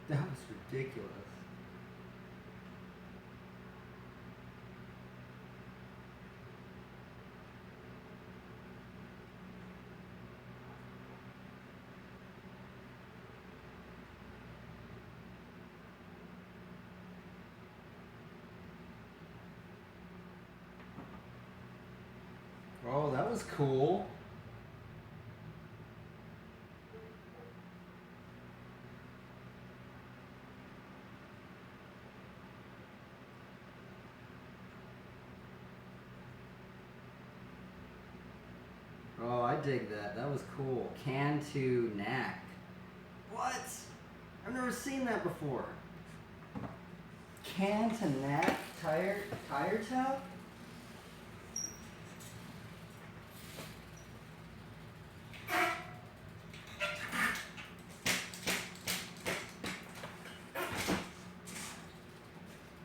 [SPEAKER 1] That was ridiculous. Oh, that was cool. Oh, I dig that. That was cool. Can to knack. What? I've never seen that before. Can to knack tire towel?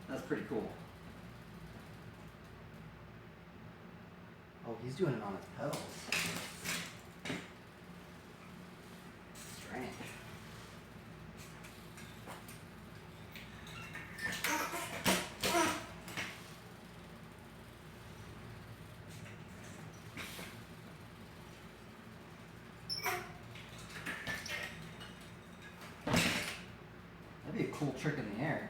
[SPEAKER 1] That's pretty cool. Oh, he's doing it on his pedals. Strange. That'd be a cool trick in the air.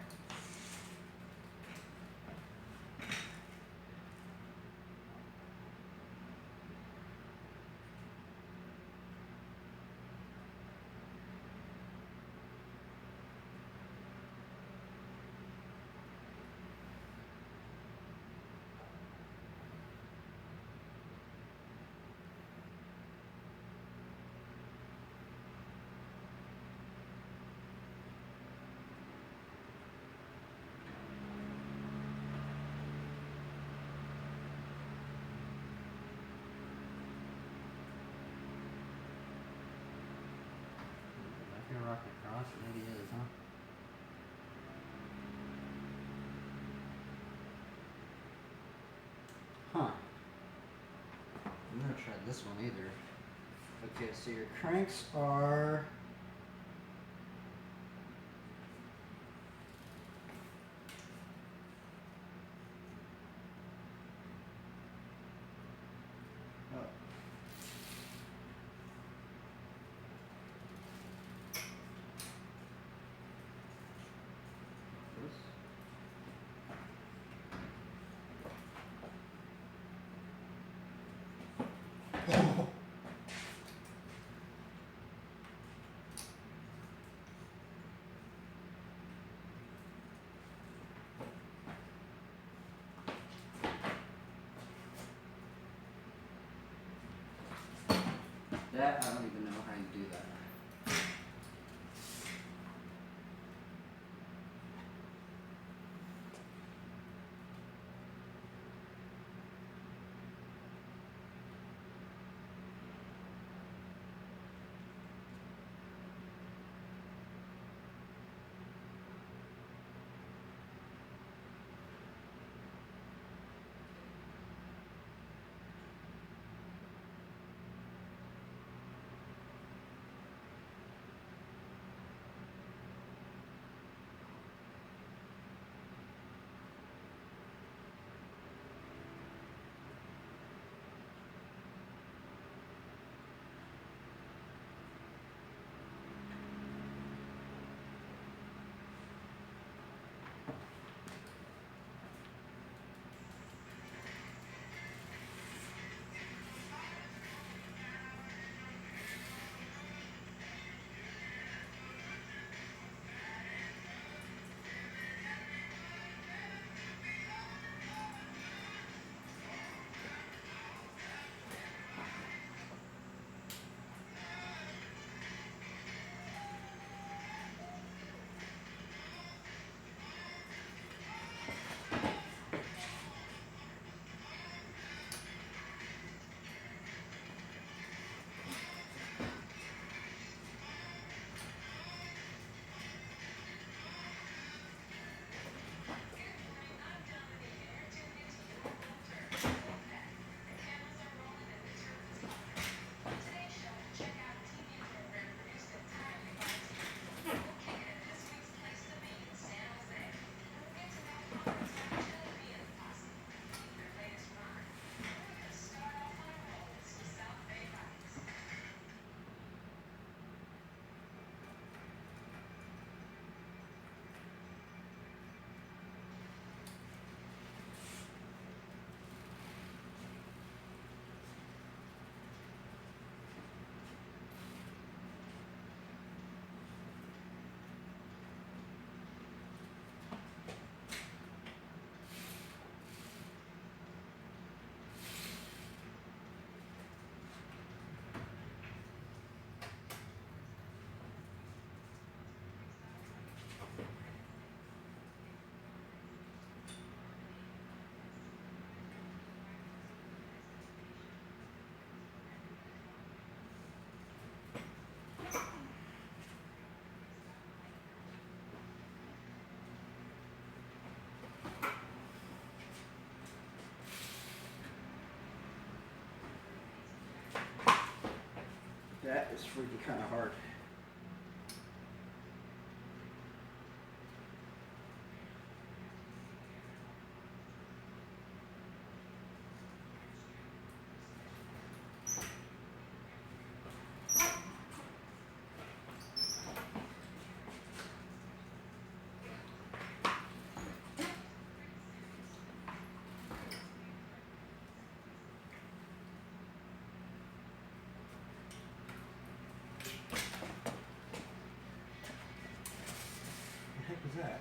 [SPEAKER 1] If you're rocking across, it maybe is, huh? Huh. I've never tried this one either. Okay, so your cranks are. Oh. This. That is freaking kind of hard.
[SPEAKER 2] The heck was that?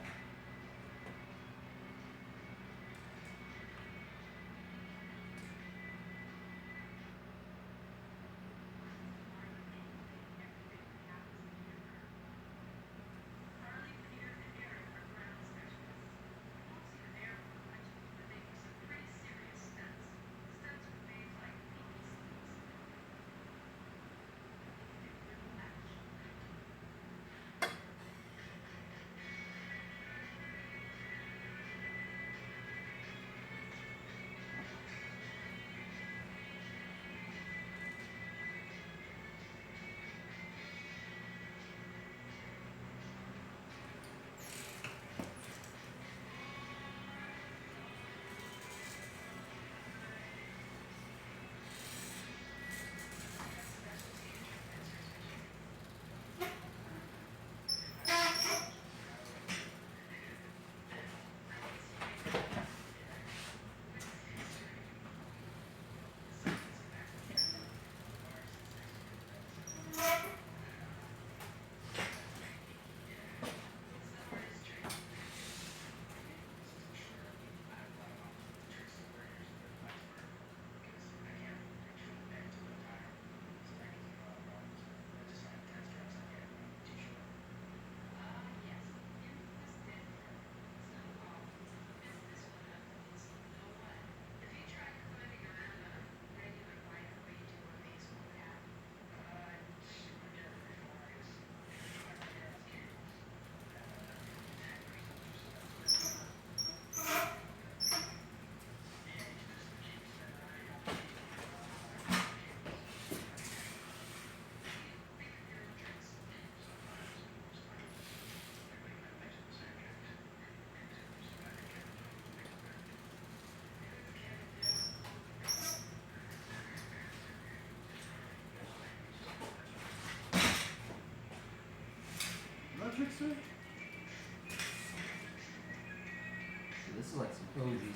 [SPEAKER 2] Electric suit?
[SPEAKER 1] This is like some cozy.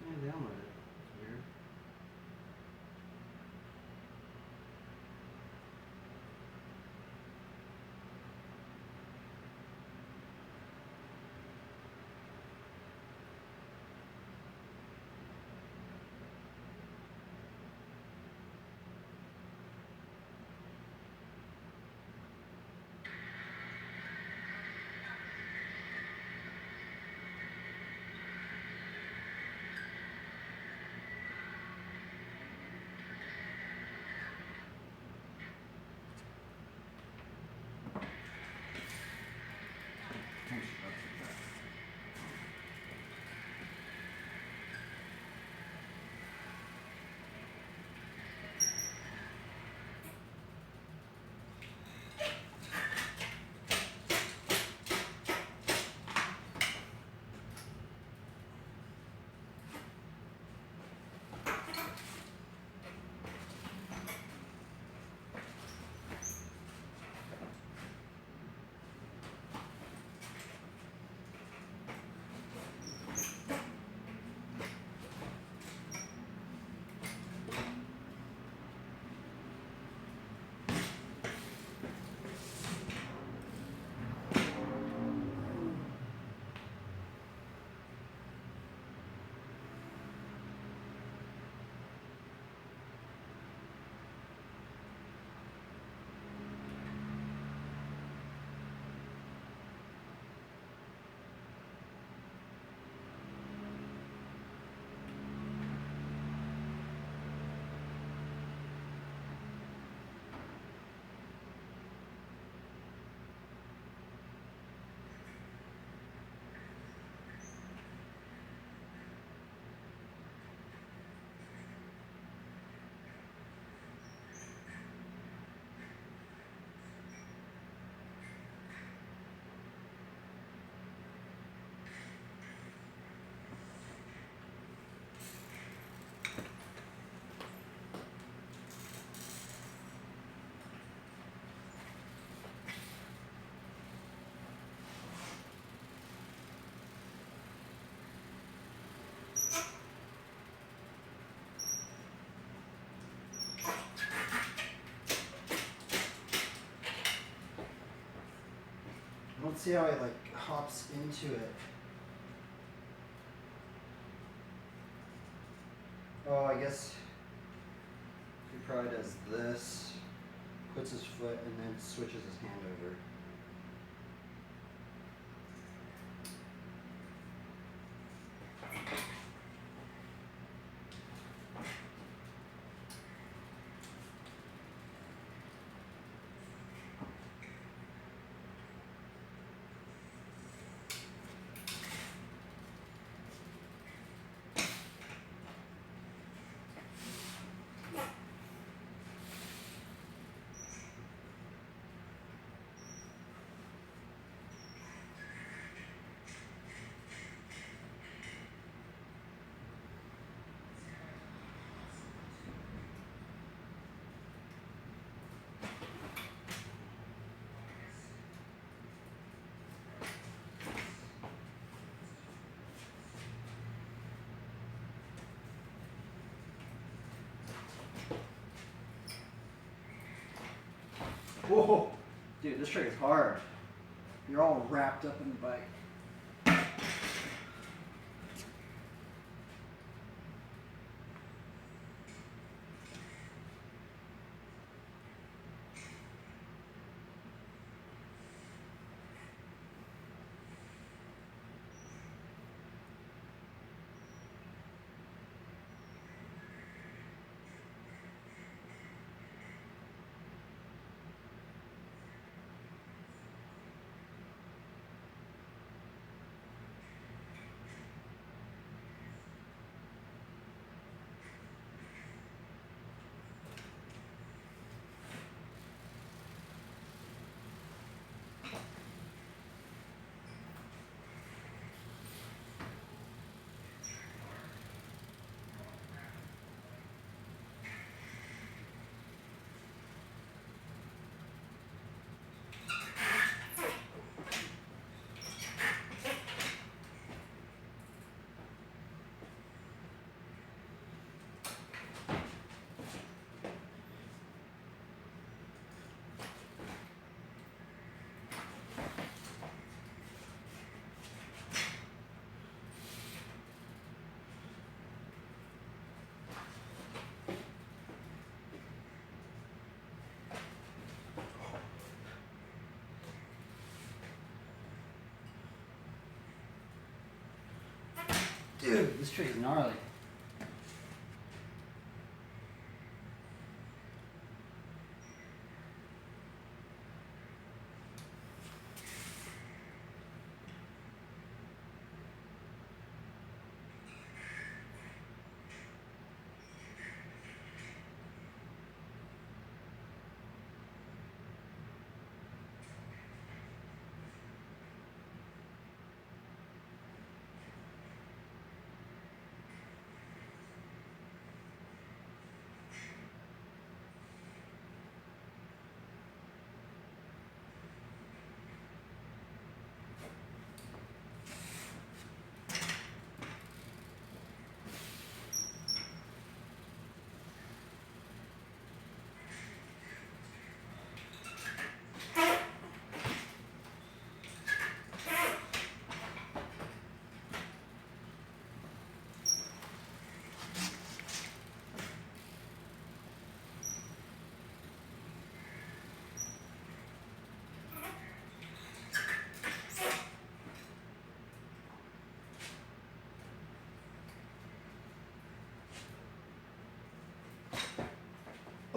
[SPEAKER 1] Yeah, download it. It's weird. Let's see how it like hops into it. Oh, I guess he probably does this, puts his foot, and then switches his hand over. Whoa, dude, this trick is hard. You're all wrapped up in the bike. Dude, this tree is gnarly.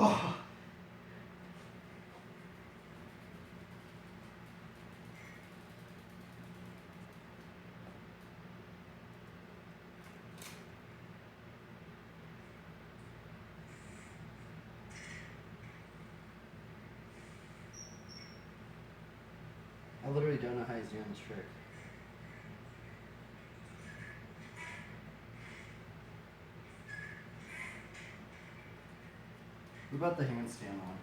[SPEAKER 1] Oh. I literally don't know how he's doing this trick. What about the handstand one?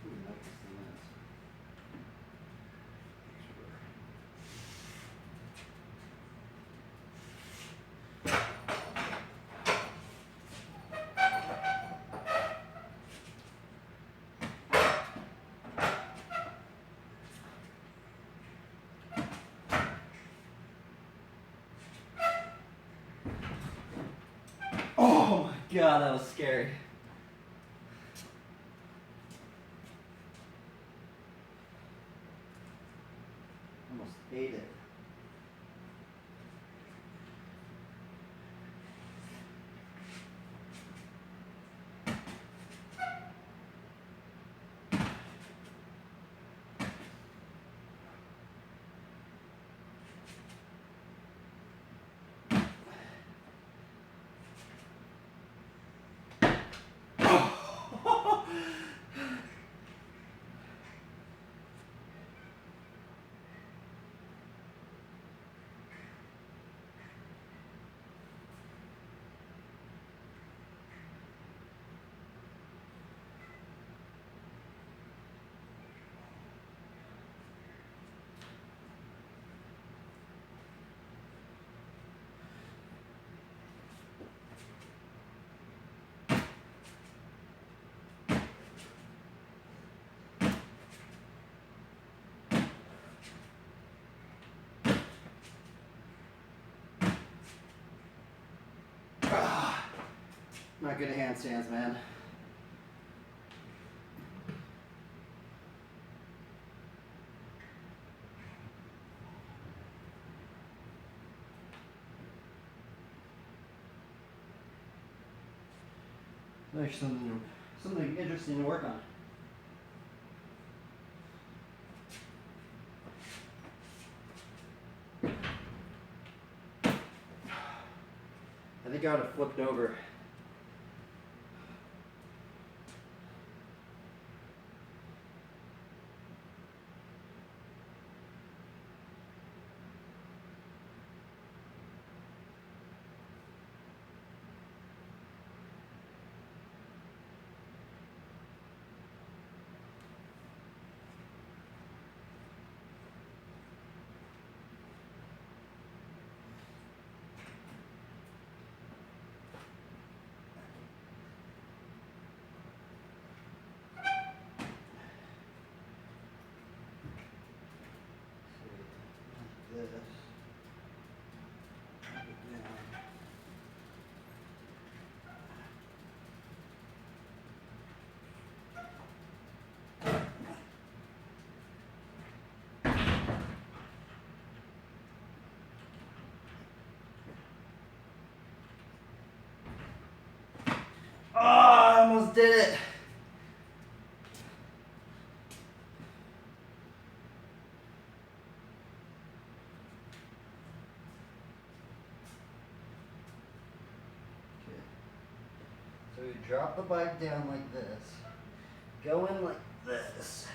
[SPEAKER 1] Ooh, what this thing is. Oh my god, that was scary. Almost ate it. Not good at handstands, man. There's something interesting to work on. I think I would have flipped over. did it. Okay. So we drop the bike down like this. Go in like this.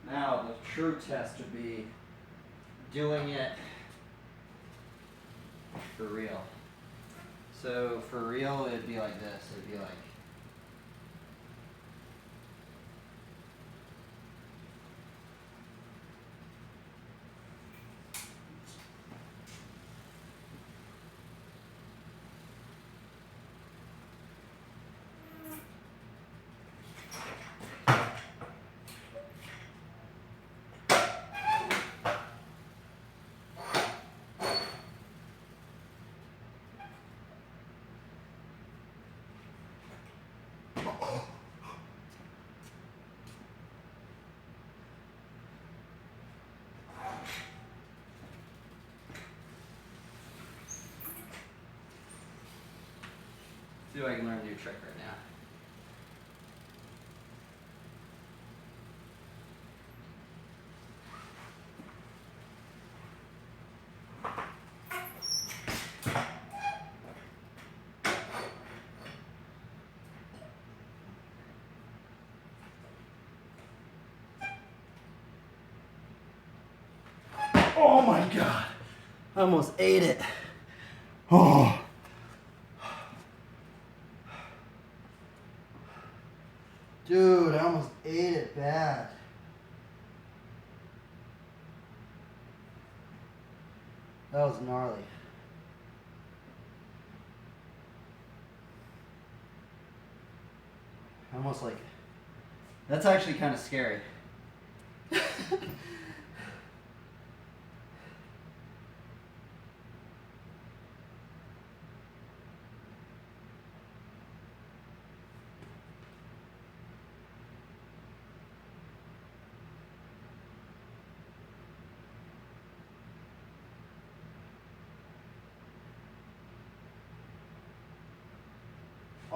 [SPEAKER 1] Now the true test would be doing it for real. So for real, it'd be like this. It'd be like. See if I can learn a new trick right now. Oh my God! I almost ate it. Oh. Dude, I almost ate it bad. That was gnarly. Almost like, that's actually kind of scary.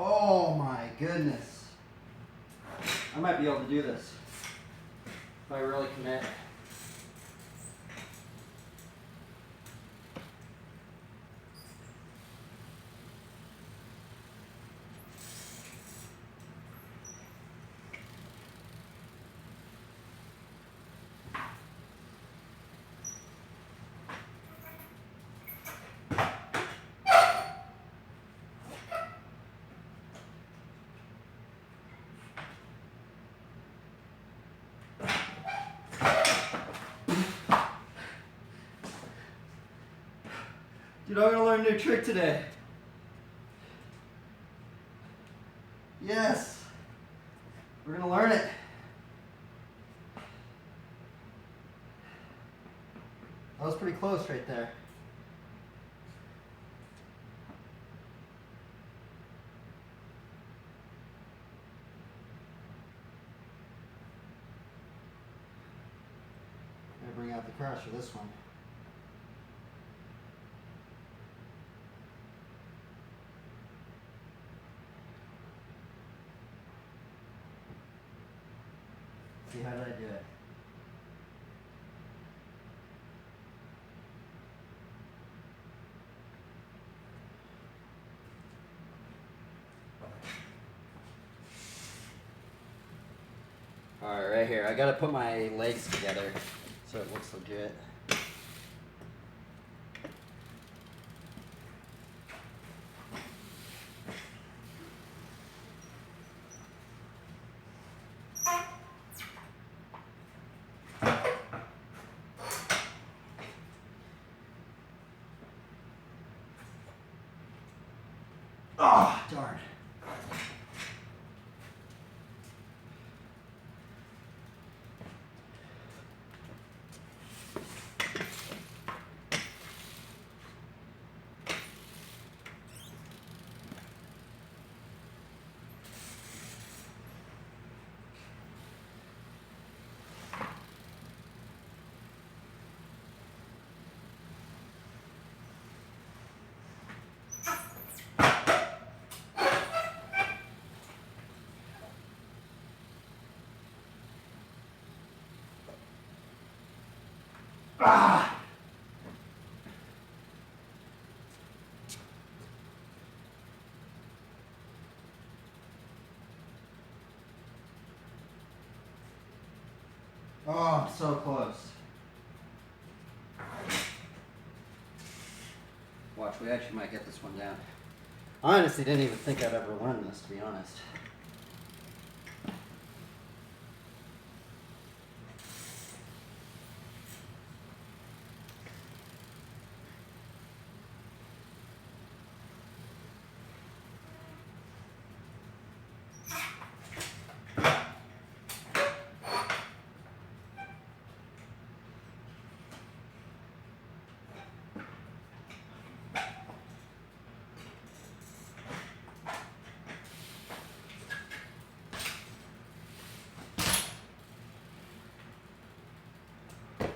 [SPEAKER 1] Oh my goodness. I might be able to do this if I really commit. Dude, I'm gonna learn a new trick today. Yes. We're gonna learn it. That was pretty close right there. I'm gonna bring out the crash for this one. See, how did I do it? Alright, right here. I gotta put my legs together so it looks legit. Oh, darn. Ah! Oh, I'm so close. Watch, we actually might get this one down. I honestly didn't even think I'd ever learn this, to be honest.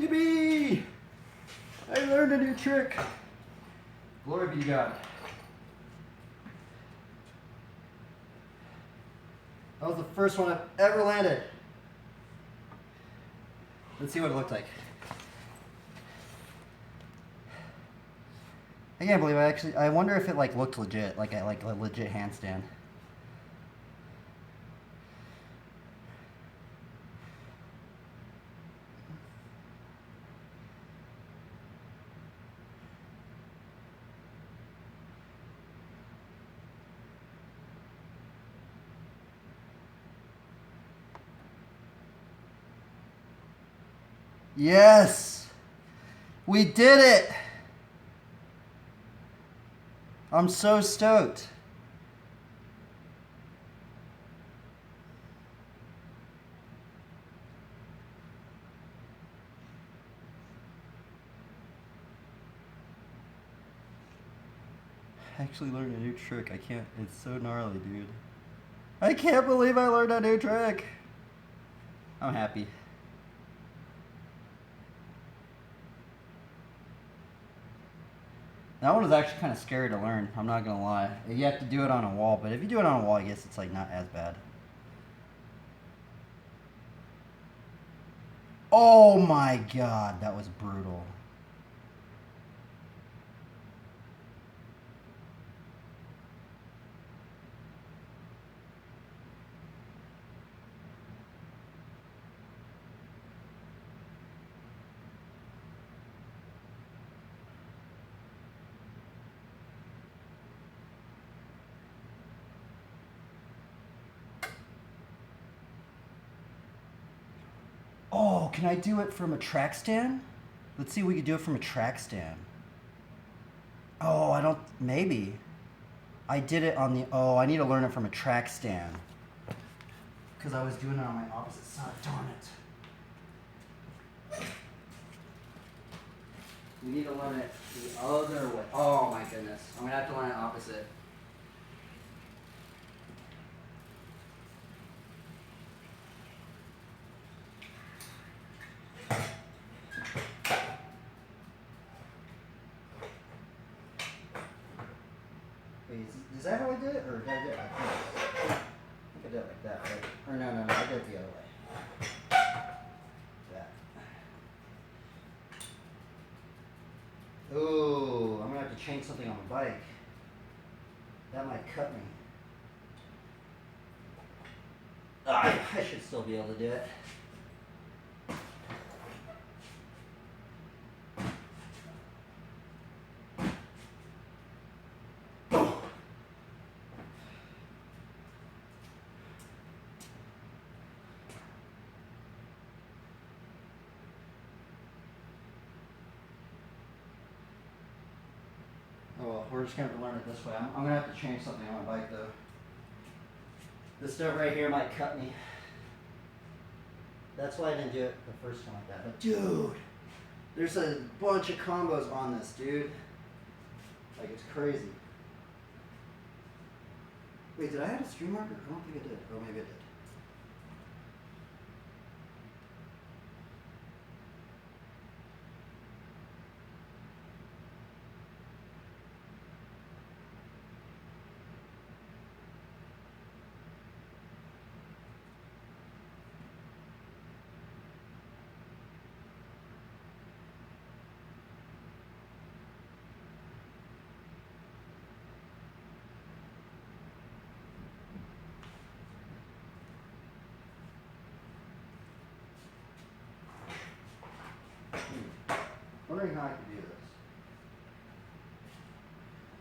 [SPEAKER 1] Yippee! I learned a new trick. Glory be to God. That was the first one I've ever landed. Let's see what it looked like. I can't believe I wonder if it like looked legit, like a legit handstand. Yes! We did it! I'm so stoked. I actually learned a new trick. I can't, it's so gnarly, dude. I can't believe I learned a new trick. I'm happy. That one was actually kind of scary to learn, I'm not gonna lie. You have to do it on a wall, but if you do it on a wall, I guess it's like not as bad. Oh my god, that was brutal. Oh, can I do it from a track stand? Let's see if we can do it from a track stand. Oh, I don't, maybe. I did it on the, oh, I need to learn it from a track stand. Because I was doing it on my opposite side, darn it. We need to learn it the other way. Oh my goodness, I'm gonna have to learn it opposite. Wait, is that how I did it, or did I do it like this? I think I did it like that, right? Or no, I did it the other way. That. Ooh, I'm gonna have to change something on the bike. That might cut me. I should still be able to do it. Oh well, we're just gonna have to learn it this way. I'm gonna have to change something on my bike though. This stuff right here might cut me. That's why I didn't do it the first time like that. But dude, there's a bunch of combos on this, dude. Like it's crazy. Wait, did I add a stream marker? I don't think I did. Oh, maybe I did. Wondering how I could do this.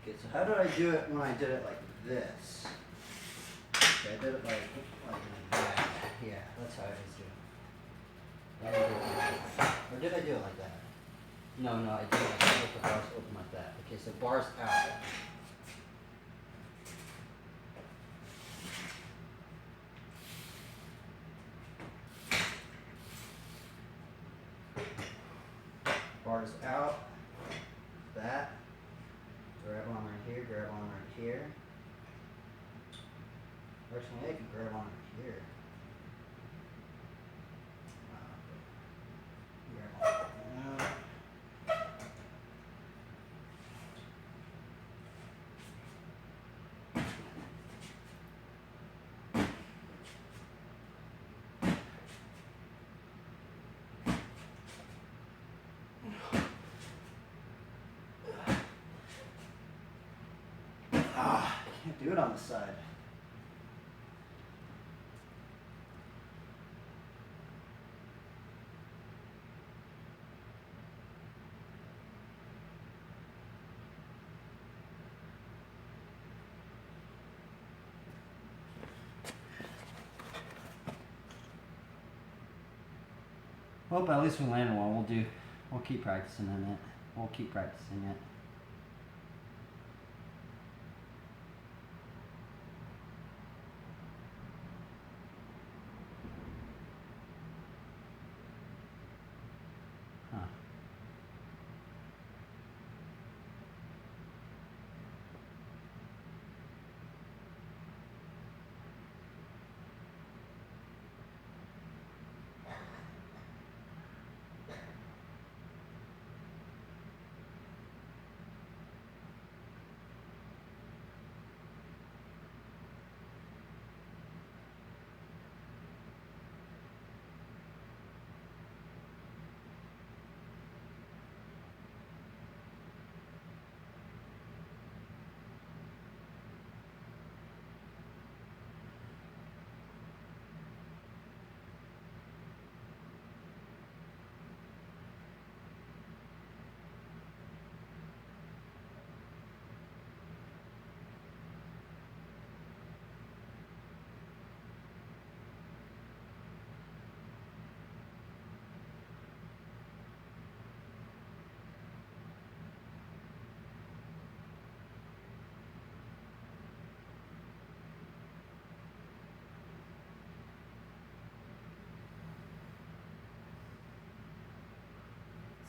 [SPEAKER 1] Okay, so how did I do it when I did it like this? Okay, I did it like that. Yeah, that's how I was doing it. I didn't do it like that. Or did I do it like that? No, I did it like that with the bars open like that. Okay, so bars out. Bars out, that, grab on right here, grab on right here. Actually, I can grab on right here. Grab on right now. Can't do it on the side. Well, at least we landed one. We'll keep practicing in it. We'll keep practicing it. Huh.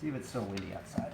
[SPEAKER 1] See if it's still windy outside.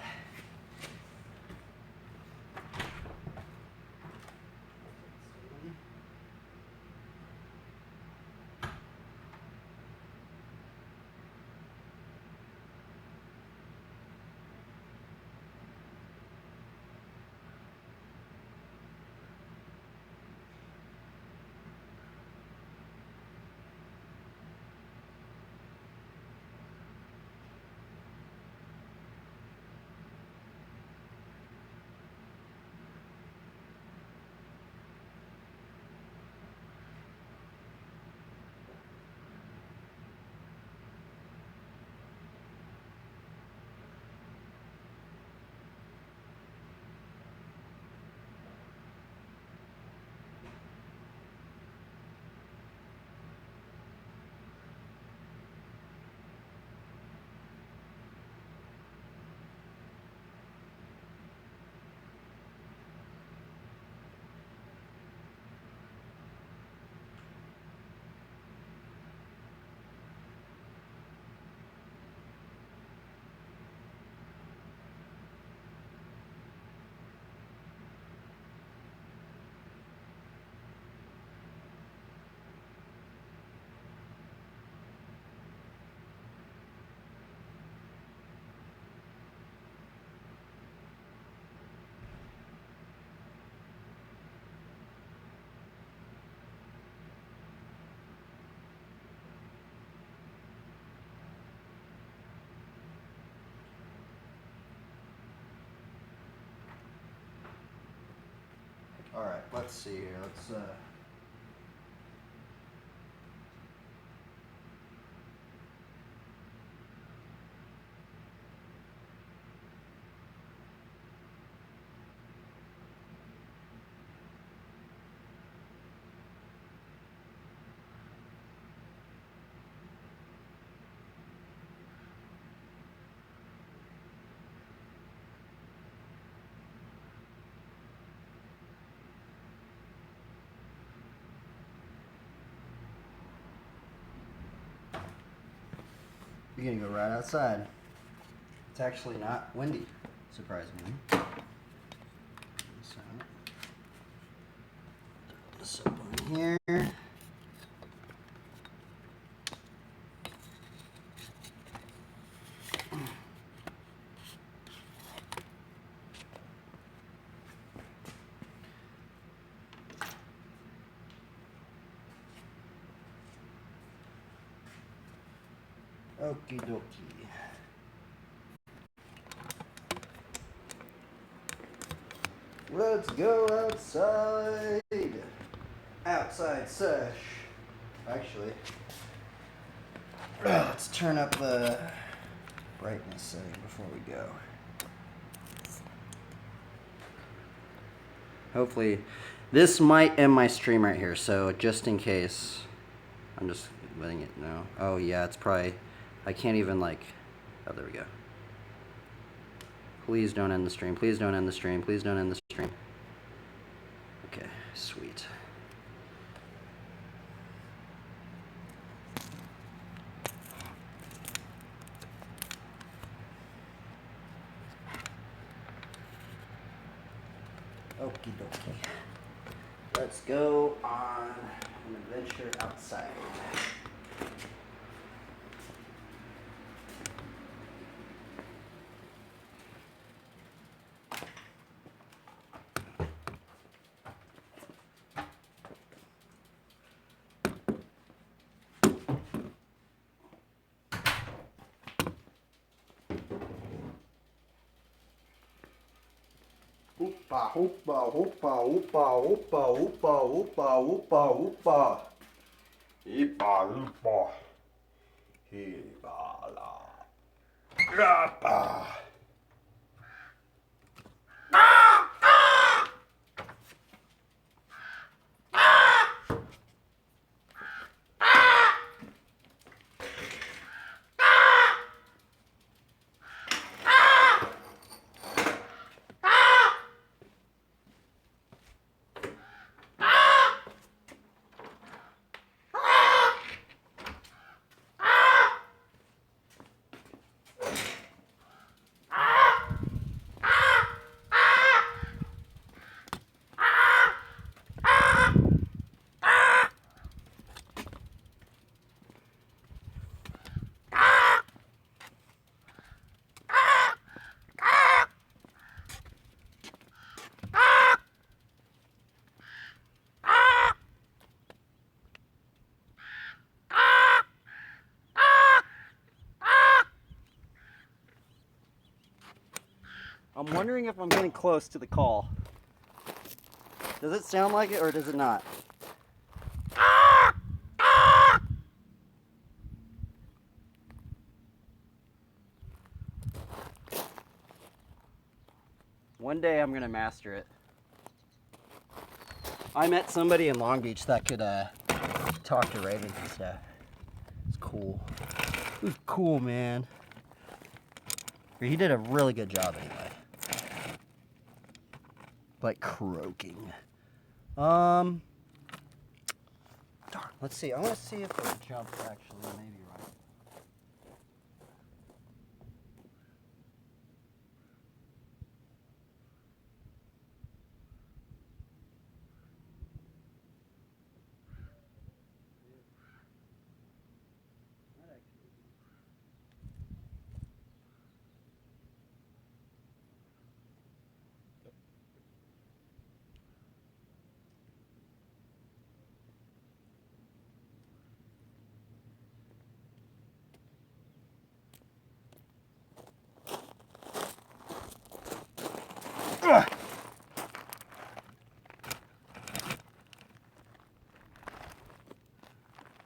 [SPEAKER 1] All right, let's see here. Let's You're gonna go right outside. It's actually not windy, surprisingly. So, this up on here. Okie dokie. Let's go outside. Outside sesh. Actually, let's turn up the brightness setting before we go. Hopefully, this might end my stream right here, so just in case, I'm just letting it know. Oh yeah, it's probably, I can't even like, oh there we go. Please don't end the stream, please don't end the stream, please don't end the stream. Okay, sweet. Okie dokie. Let's go on an adventure outside. Opa, opa, opa, opa, opa, opa, opa, opa, opa. Ipa, ipa. Ibala. Grappa. I'm wondering if I'm getting close to the call. Does it sound like it or does it not? One day I'm gonna master it. I met somebody in Long Beach that could talk to ravens and stuff. It's cool. It was cool, man. He did a really good job anyway. Like croaking. Darn, let's see. I want to see if the jump actually maybe right.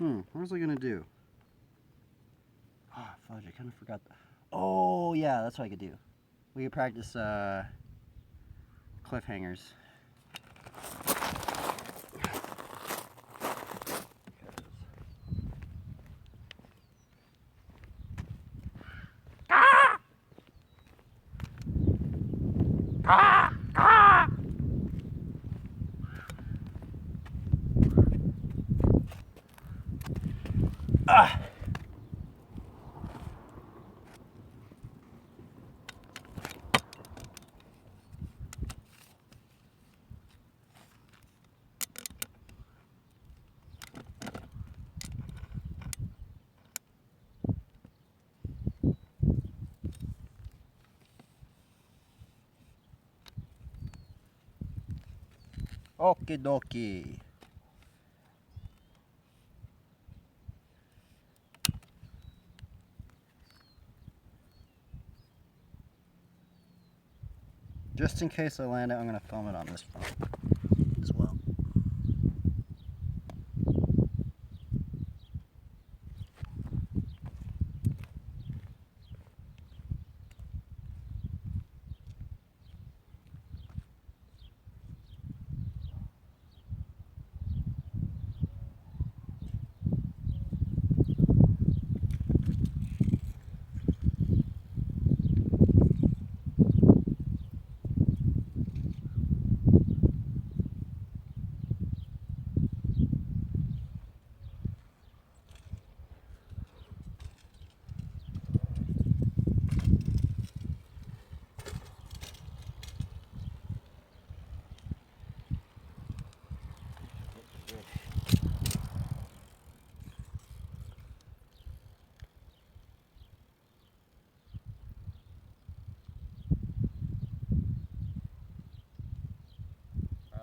[SPEAKER 1] What was I gonna do? Ah, fudge, I kind of forgot. Oh, yeah, that's what I could do. We could practice cliffhangers. Ah! Okie dokie. Just in case I land it, I'm going to film it on this phone as well.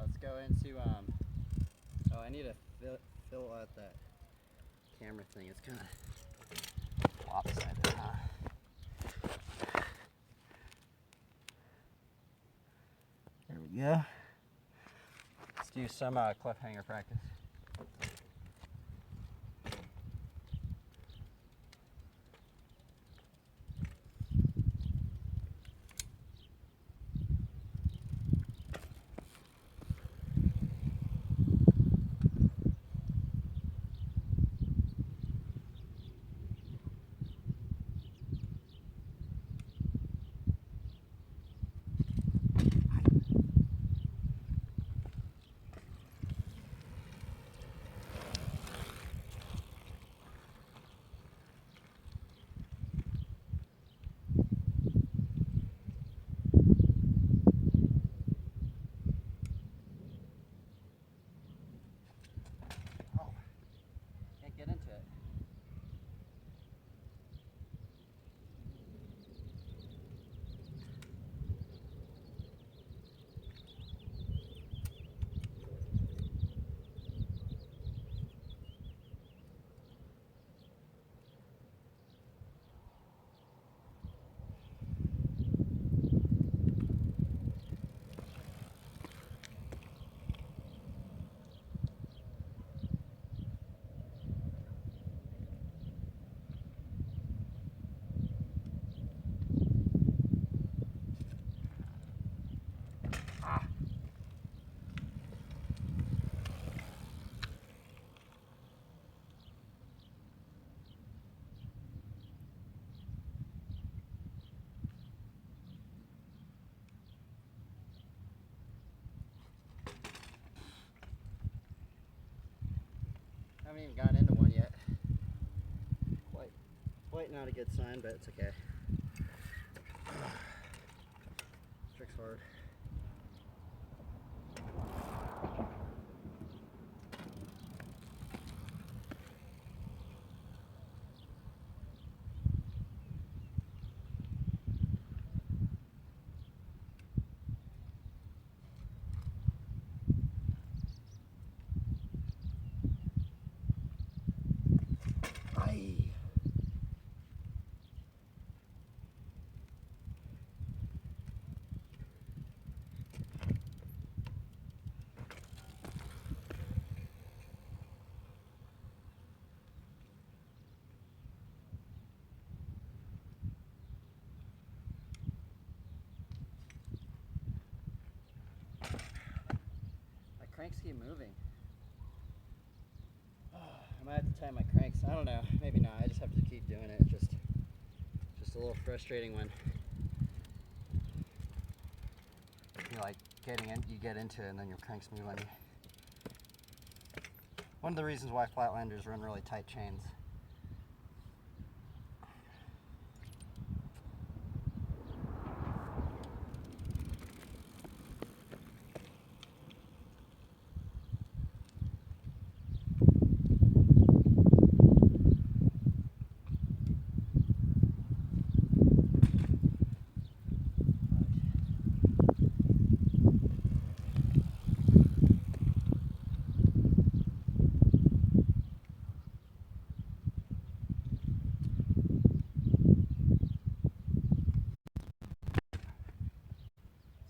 [SPEAKER 1] Let's go into, oh, I need to fill out that camera thing. It's kind of lopsided, huh? There we go. Let's do some cliffhanger practice. Get into it. I haven't even gotten into one yet. Quite not a good sign, but it's okay. Trick's hard. cranks keep moving. I might have to tighten my cranks. I don't know. Maybe not. I just have to keep doing it. Just a little frustrating when you like you get into it and then your cranks move on you. One of the reasons why flatlanders run really tight chains.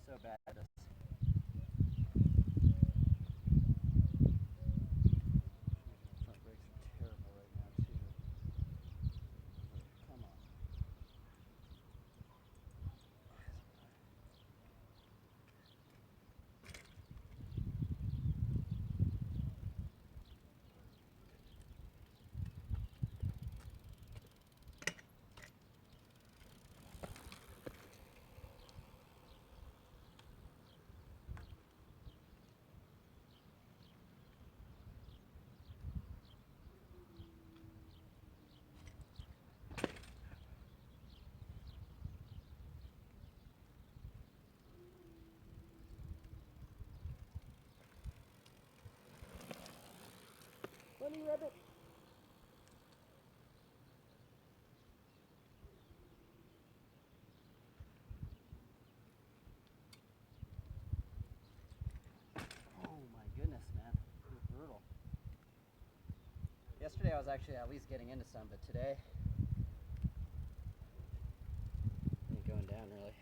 [SPEAKER 1] So bad at this. Front brakes are terrible right now too. Come on. Bunny rabbit. Oh my goodness, man. It was brutal. Yesterday I was actually at least getting into some, but today ain't going down really.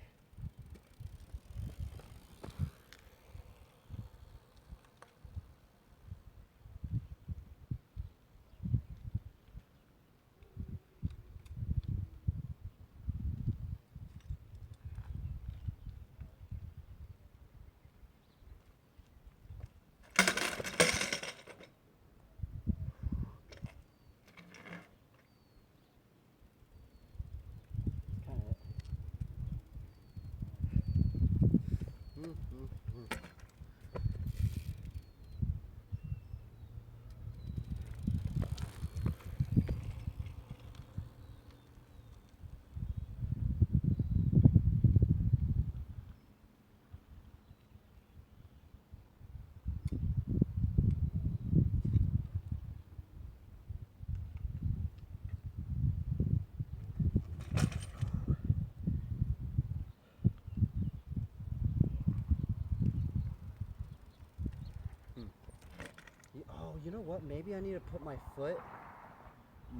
[SPEAKER 1] Oh, you know what? Maybe I need to put my foot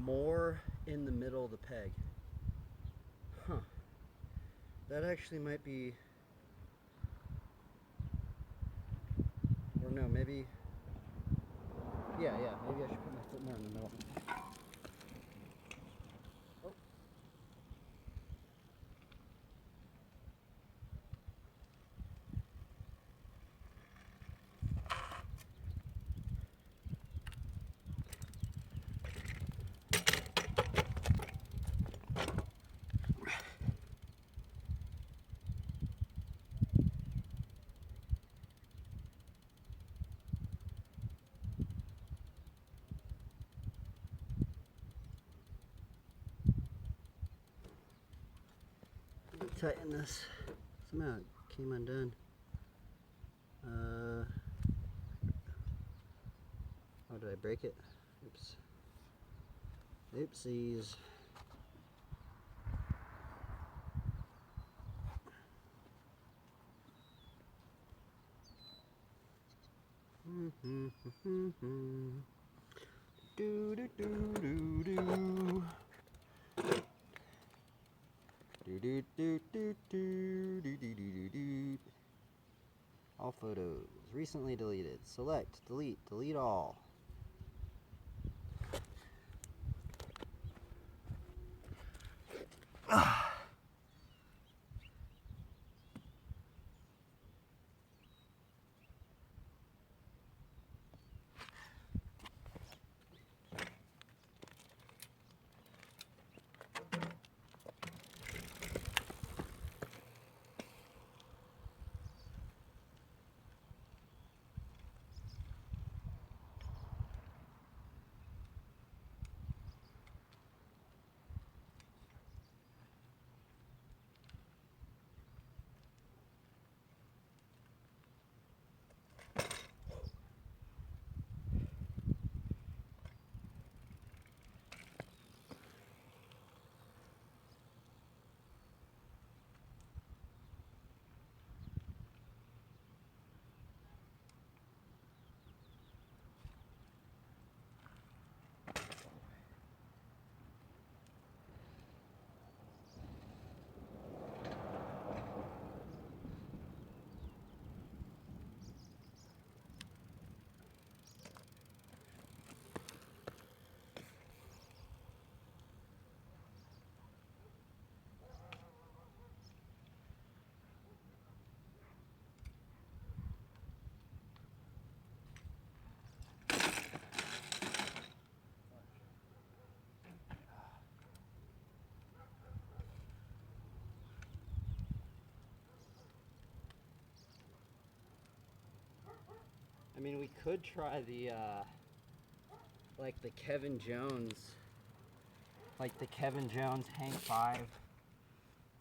[SPEAKER 1] more in the middle of the peg. Huh. That actually might be... Or no, maybe... Yeah, maybe I should put my foot more in the middle. Oh. Tighten this. Somehow it came undone. Oh, did I break it? Oops. Oopsies. Do do do do do. Do do do do do do do do do. All photos recently deleted. Select, delete all. I mean, we could try the, like the Kevin Jones, Hank 5,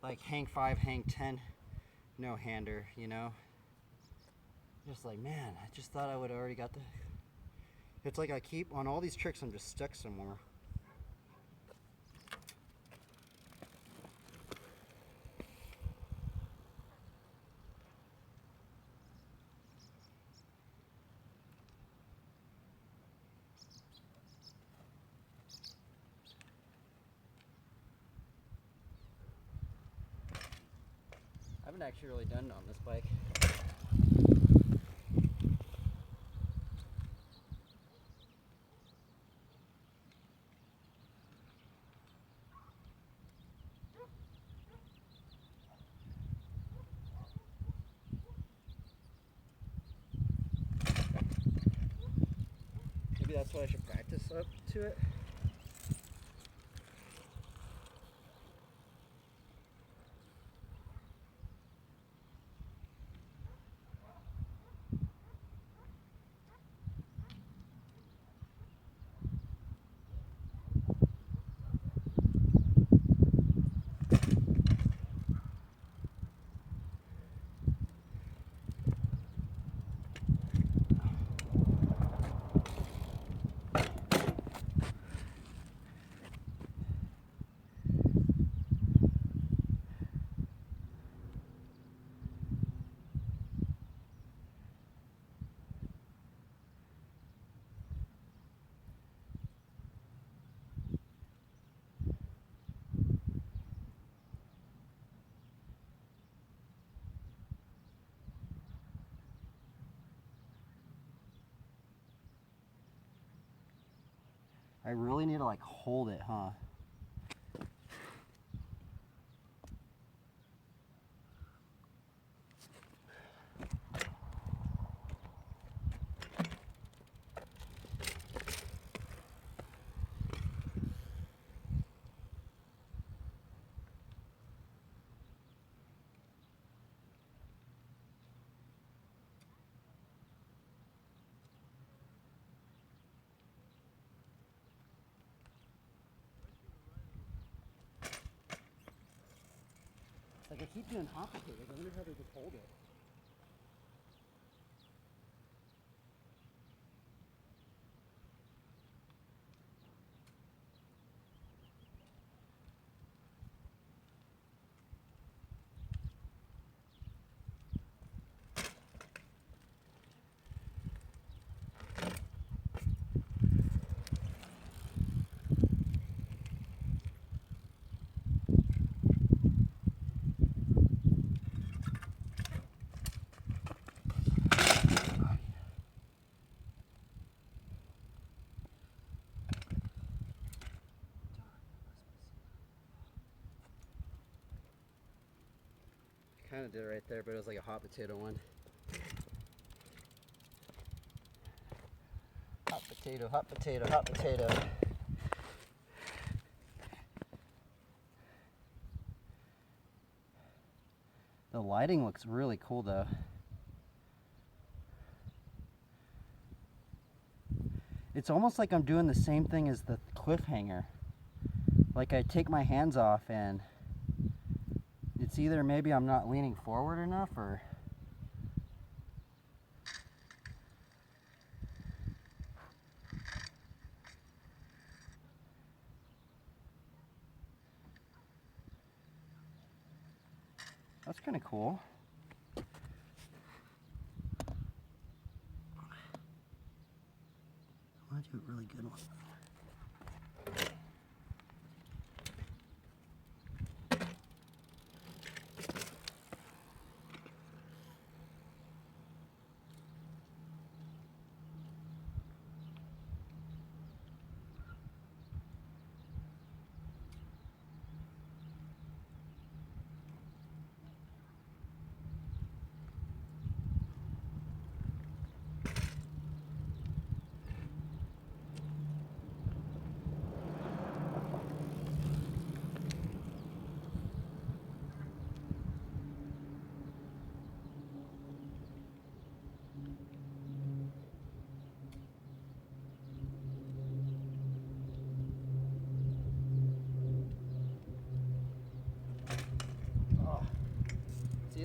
[SPEAKER 1] like Hank 5, Hank 10, no hander, you know? Just like, man, I just thought I would have already got the, it's like I keep, on all these tricks, I'm just stuck somewhere. I haven't actually really done it on this bike. Maybe that's what I should practice up to it. I really need to like hold it, huh? Like I keep doing hop potatoes. I wonder how they just hold it. Kind of did it right there, but it was like a hot potato one. Hot potato, hot potato, hot potato. The lighting looks really cool though. It's almost like I'm doing the same thing as the cliffhanger. Like I take my hands off and it's either maybe I'm not leaning forward enough or that's kind of cool. I want to do a really good one.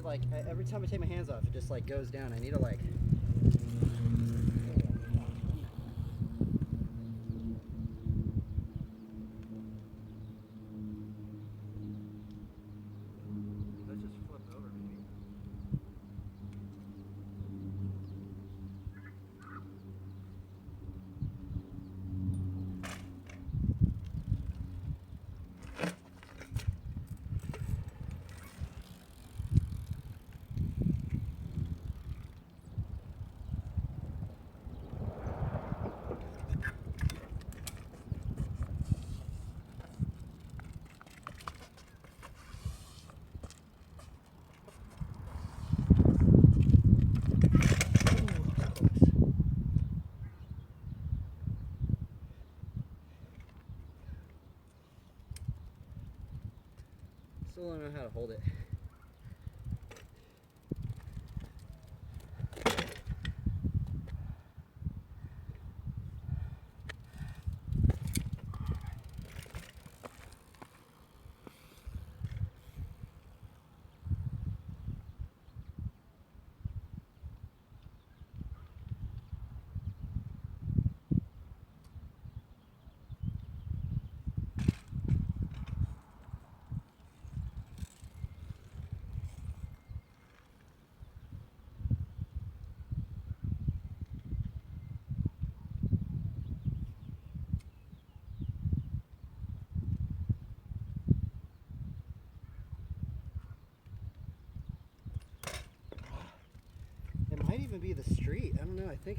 [SPEAKER 1] like every time I take my hands off, it just like goes down. I need to like. Let's just flip over, maybe. Still don't know how to hold it. It might even be the street. I don't know. I think,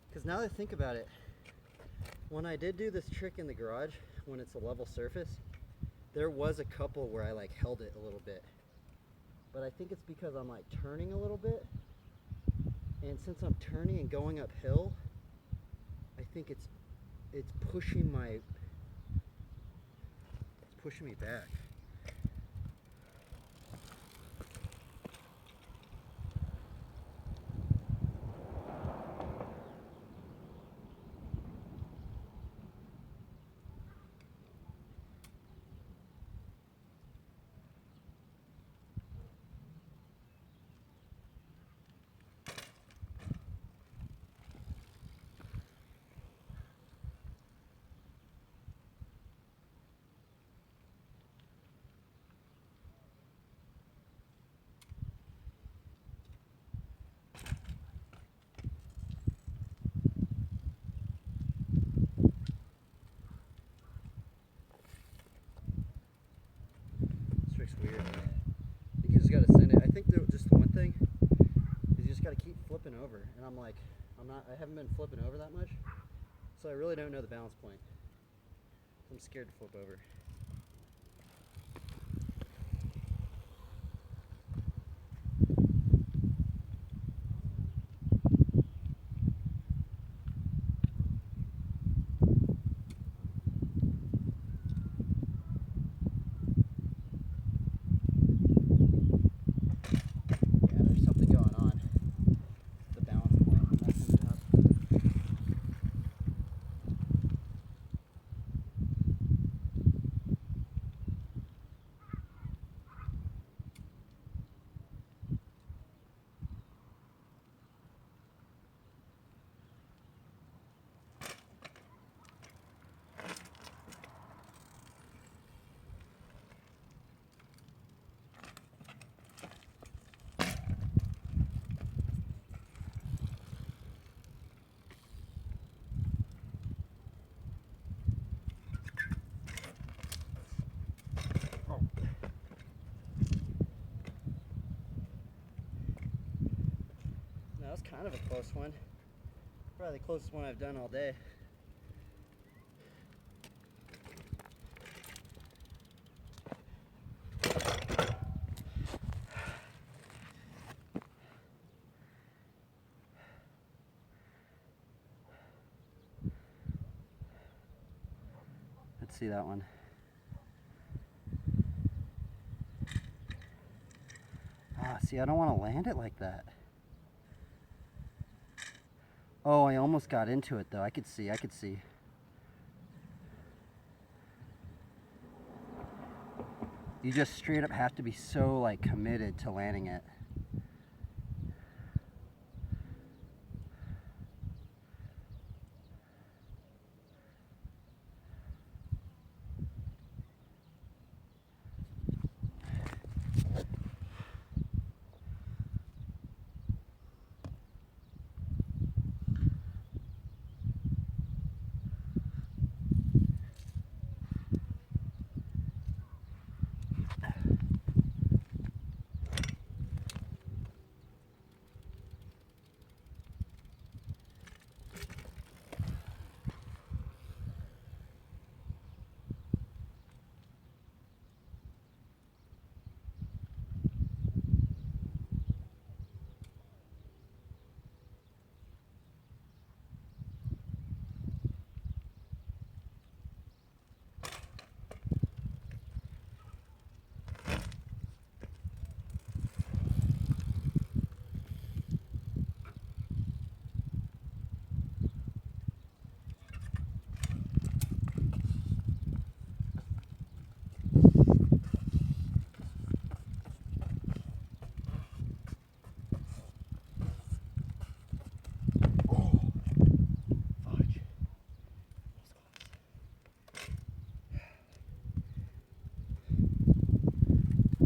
[SPEAKER 1] because now that I think about it, when I did do this trick in the garage, when it's a level surface, there was a couple where I like held it a little bit. But I think it's because I'm like turning a little bit. And since I'm turning and going uphill, I think it's pushing me back. This trick's weird. I think you just gotta send it. I think just the one thing is you just gotta keep flipping over. And I'm like, I haven't been flipping over that much, so I really don't know the balance point. I'm scared to flip over. Yeah, there's something going on. The balance point, I'm messing it up. That was kind of a close one. Probably the closest one I've done all day. Let's see that one. See, I don't want to land it like that. Oh, I almost got into it though. I could see. You just straight up have to be so like committed to landing it.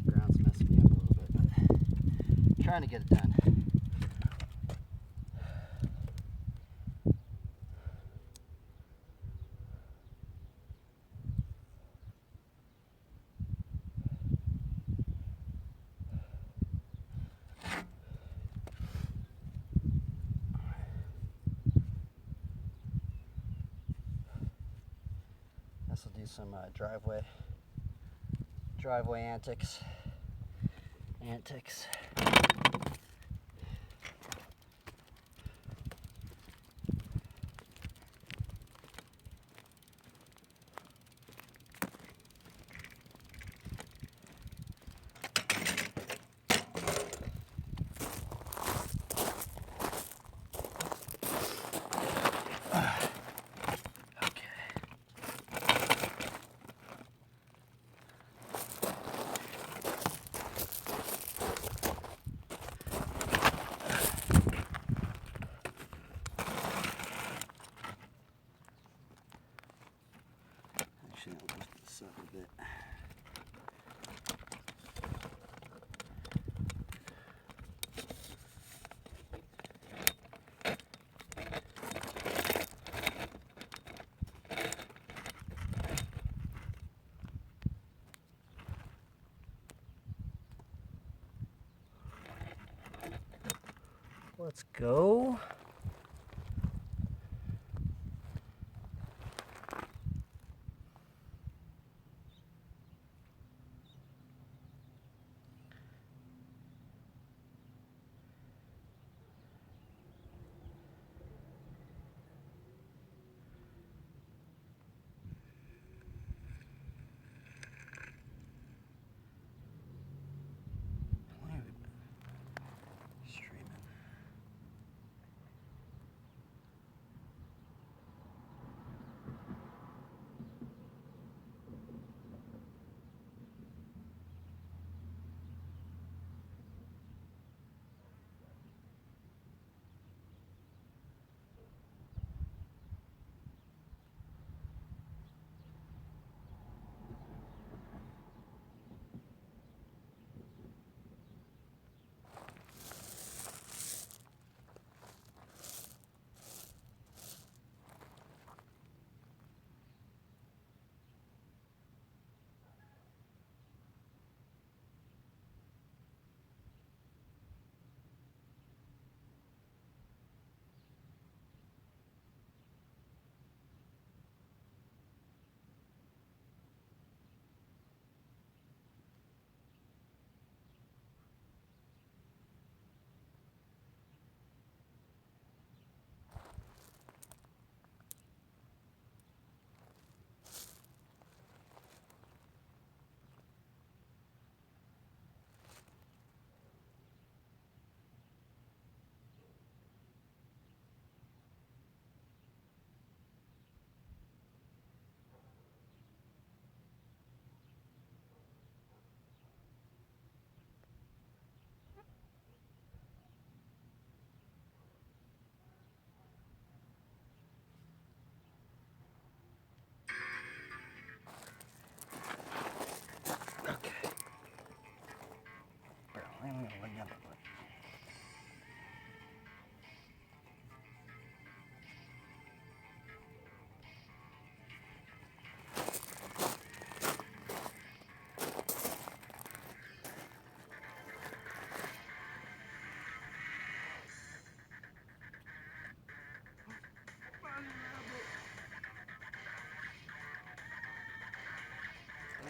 [SPEAKER 1] Ground's messing me up a little bit, but trying to get it done. This will do some driveway antics. Actually, I'll lift this up a bit. Let's go. Streaming.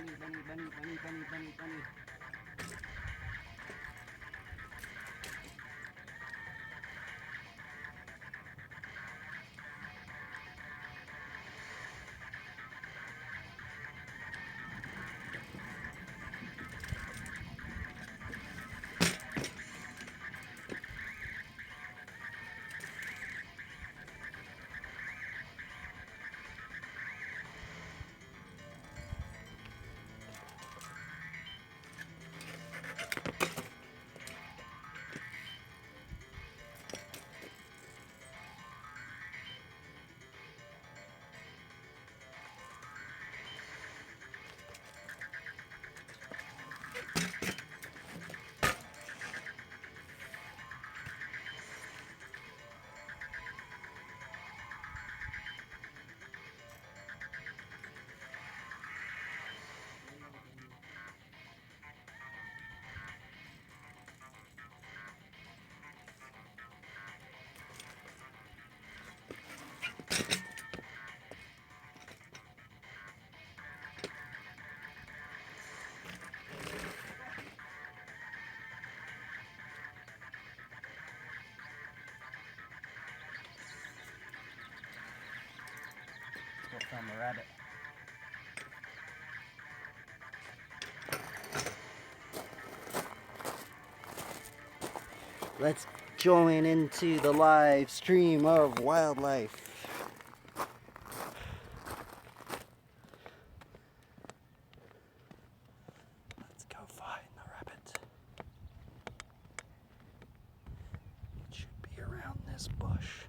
[SPEAKER 1] bunny. Let's go film the rabbit. Let's join into the live stream of wildlife. Let's go find the rabbit. It should be around this bush.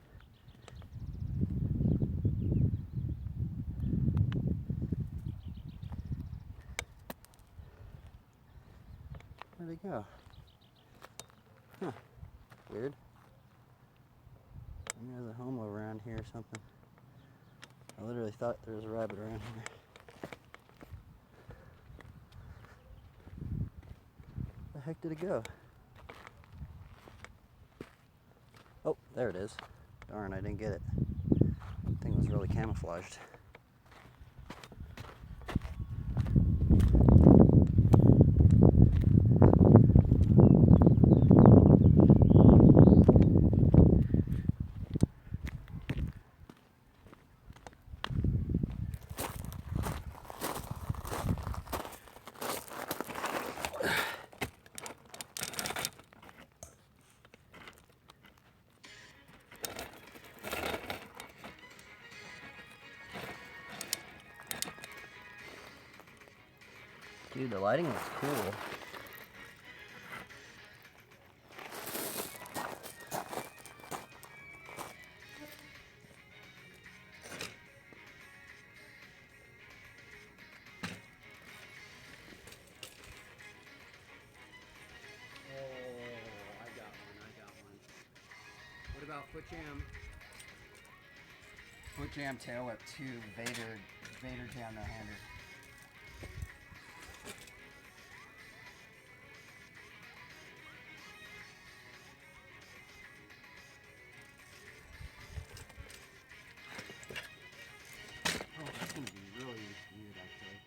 [SPEAKER 1] Where'd he go? Huh. Weird. Maybe there's a home around here or something. I literally thought there was a rabbit around here. Where the heck did it go? Oh, there it is. Darn, I didn't get it. That thing was really camouflaged. Dude, the lighting looks cool. I got one. What about Foot Jam? Foot Jam tail whip 2, Vader Jam no hander. Oh, that's gonna be really weird actually.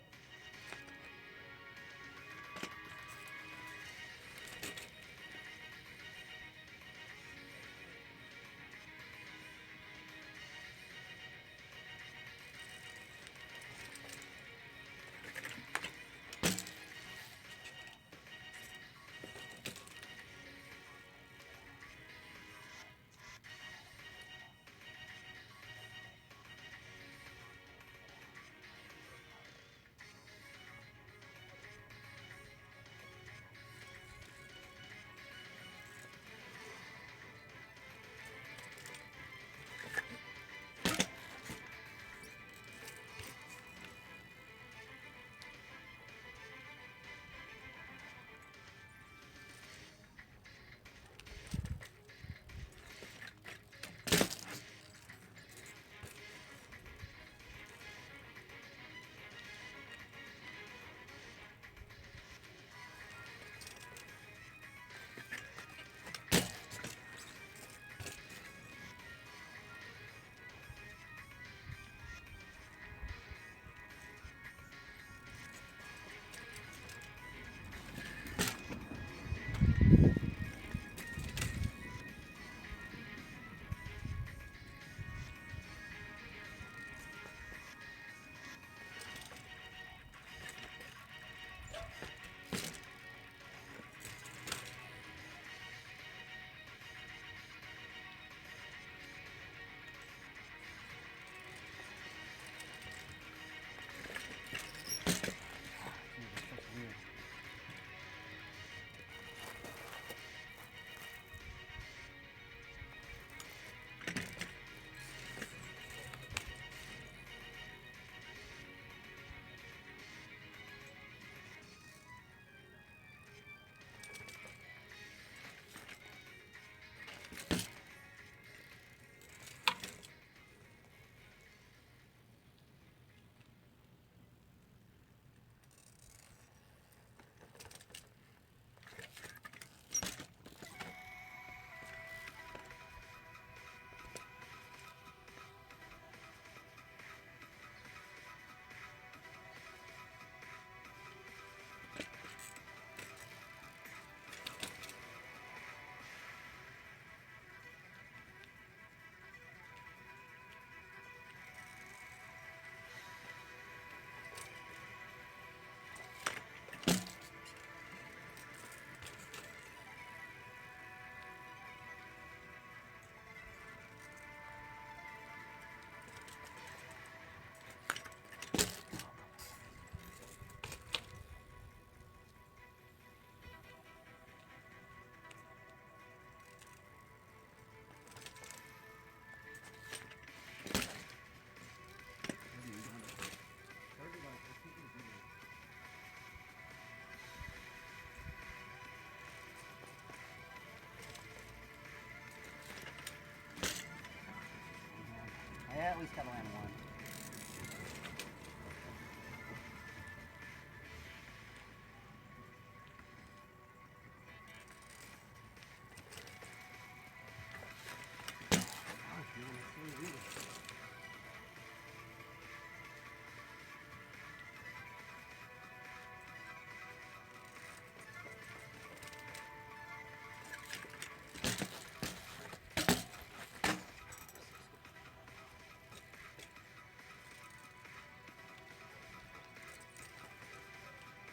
[SPEAKER 1] at least gotta land one.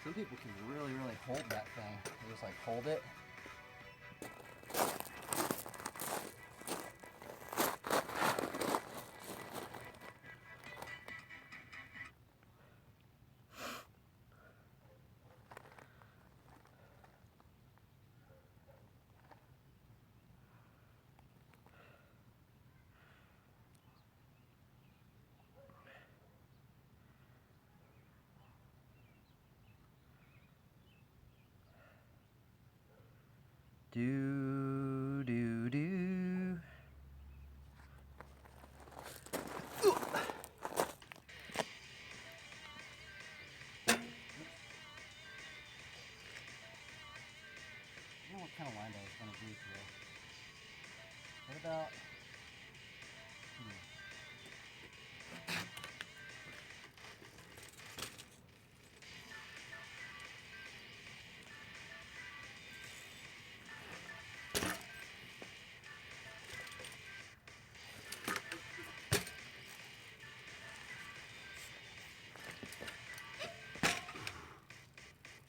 [SPEAKER 1] Some people can really, really hold that thing. They just like hold it. Do, do, do. I don't know what kind of line I was going to do today. What about...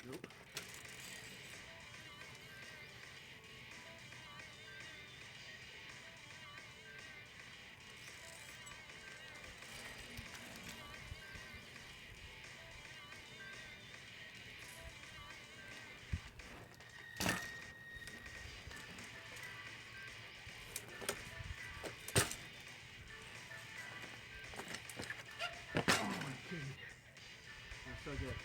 [SPEAKER 1] Nope. That's so good.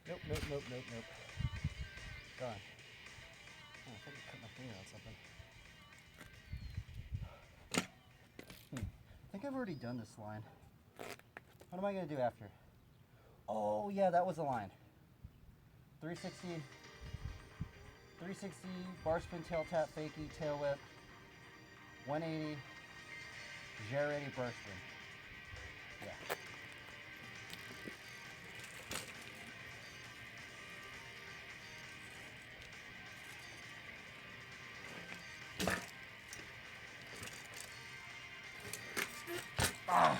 [SPEAKER 1] Nope, nope, nope, nope, nope. Gone. Oh, I think I cut my finger on something. I think I've already done this line. What am I going to do after? Oh, yeah, that was the line. 360 bar spin, tail tap, fakie, tail whip, 180, gyrating bar spin. Yeah. Ah.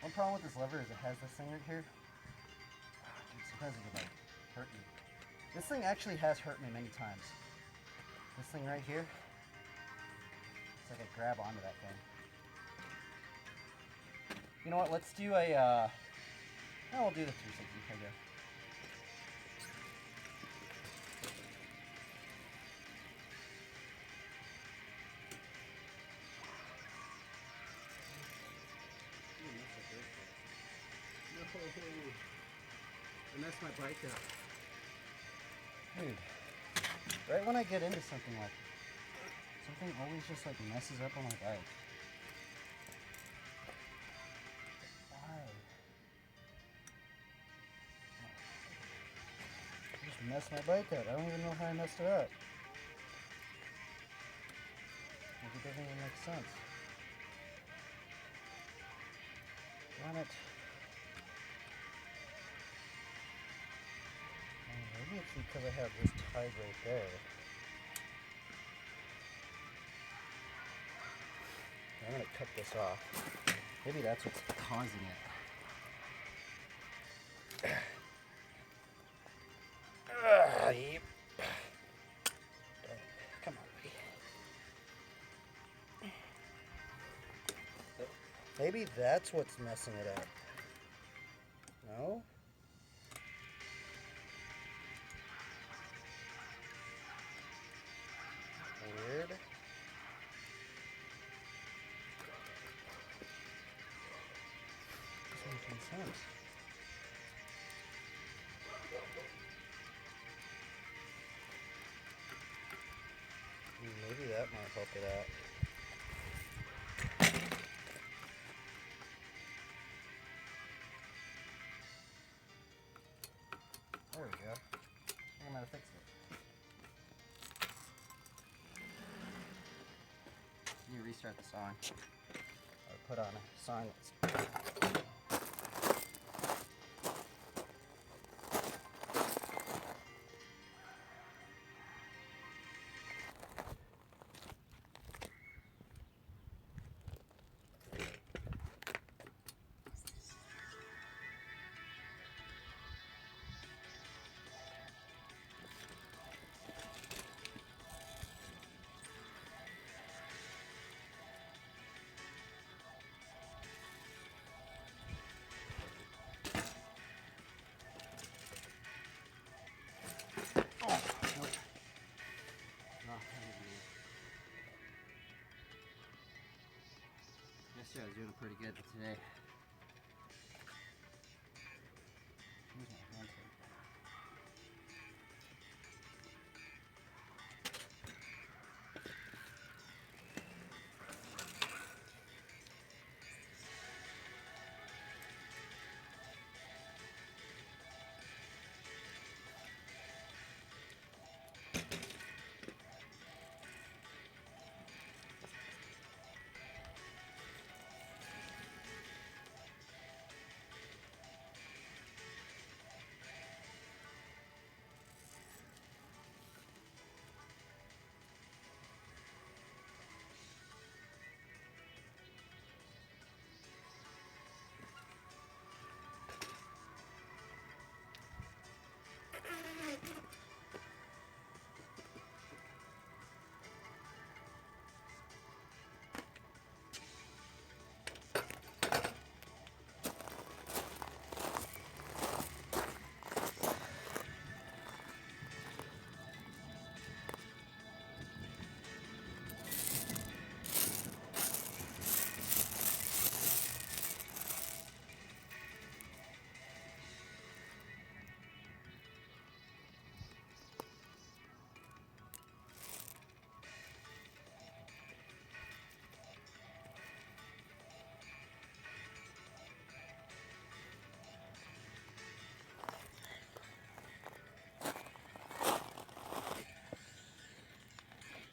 [SPEAKER 1] One problem with this lever is it has this thing right here. Dude, sometimes it can like hurt you. This thing actually has hurt me many times. This thing right here, it's like I grab onto that thing. You know what? Let's do a. We'll do the 360. I guess. No, I messed my bike up. Dude, right when I get into something like something always just like messes up on my bike. Why? I just messed my bike up. I don't even know how I messed it up. Like, it doesn't even make sense. Damn it. Maybe it's because I have this tied right there. I'm gonna cut this off. Maybe that's what's causing it. Yep. Come on, buddy. Maybe that's what's messing it up. No? Weird. sense. Maybe that might help it out. There we go. I think I might have fixed it. You restart the song. Or put on a song that's... Yesterday I was doing pretty good, but today... Where's my hand tape?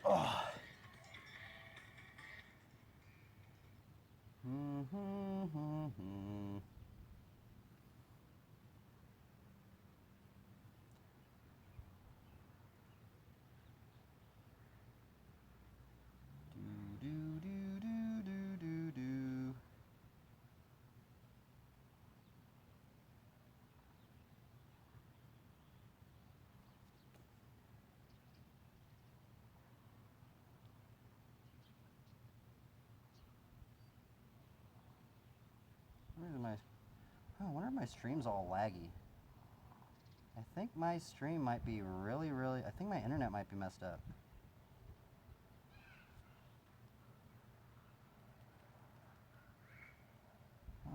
[SPEAKER 1] Oh. Do. Where's my... Oh, I wonder if my stream's all laggy. I think my stream might be really... I think my internet might be messed up.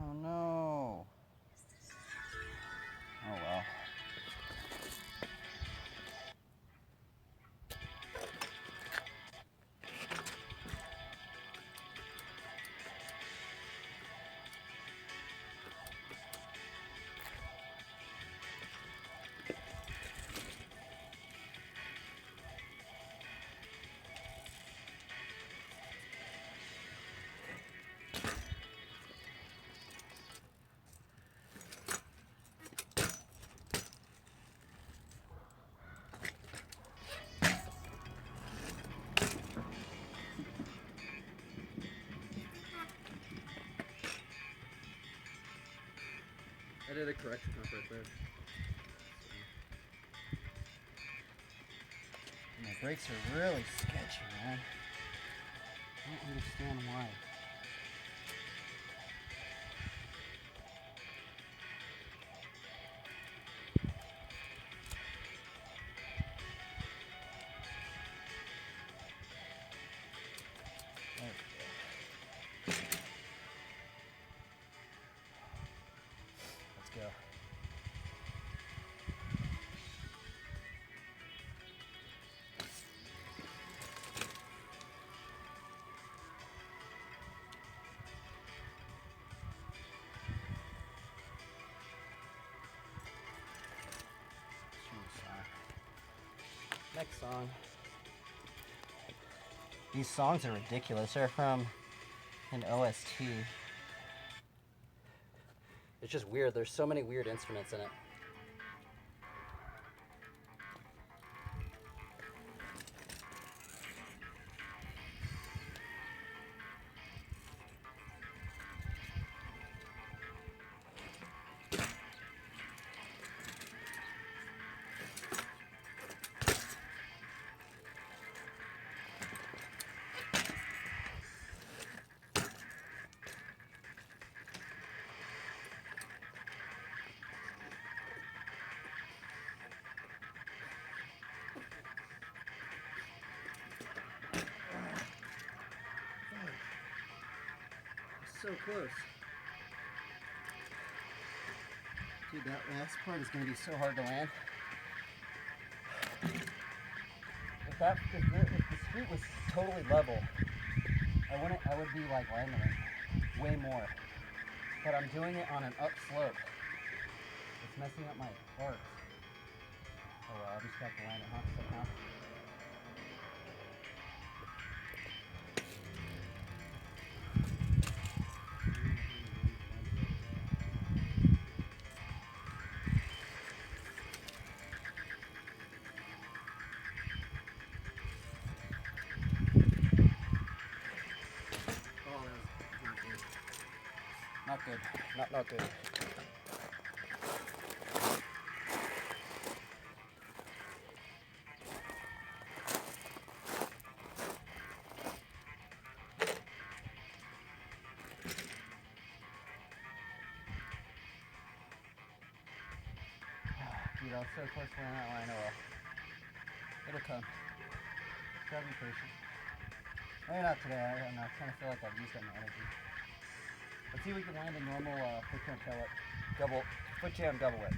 [SPEAKER 1] Oh no. Oh well. I did a correction up right there. My brakes are really sketchy, man. I don't understand why. There we go. Next song. These songs are ridiculous. They're from an OST. It's just weird. There's so many weird instruments in it. So close. Dude, that last part is going to be so hard to land. If the street was totally level, I would be like landing it way more. But I'm doing it on an upslope. It's messing up my arcs. Oh well, I'll just have to land it, huh? Somehow. Not good. Not good. Dude, I was so close to landing that line. Oh well. It'll come. Gotta be patient. Maybe not today. I kind of feel like I've used up my energy. Let's see if we can land a normal foot jam double foot jam double whip.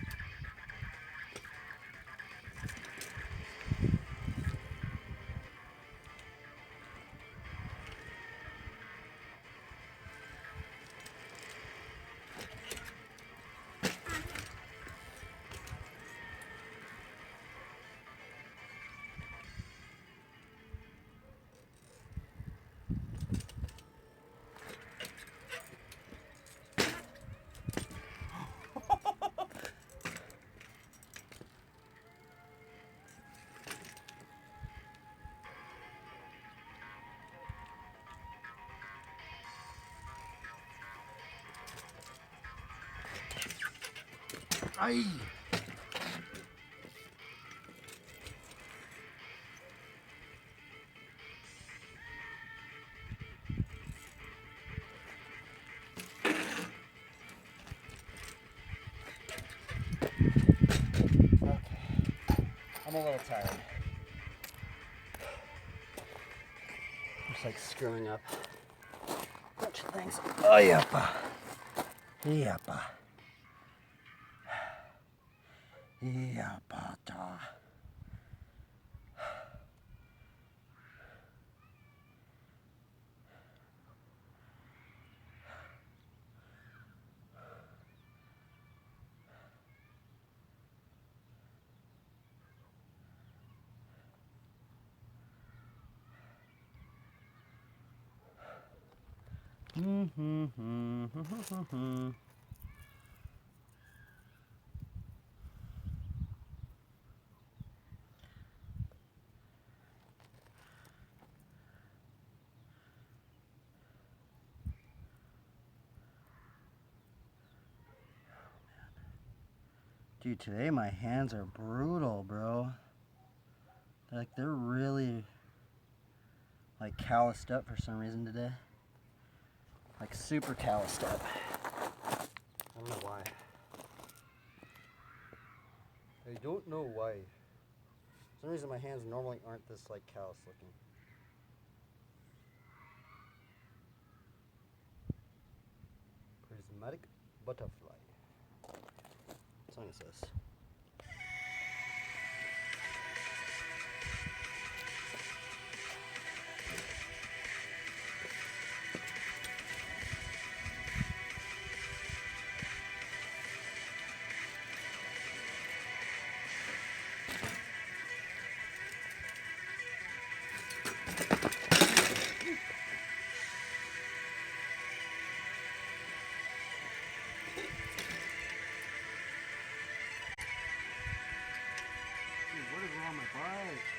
[SPEAKER 1] Ay! Okay. I'm a little tired. Just like screwing up a bunch of things. Oh, yappa. Yappa. Yapata. Dude, today my hands are brutal, bro. They're really like calloused up for some reason today. Like super calloused up. I don't know why. I don't know why. For some reason my hands normally aren't this like callous looking. Prismatic butterfly. What song is this? my bike.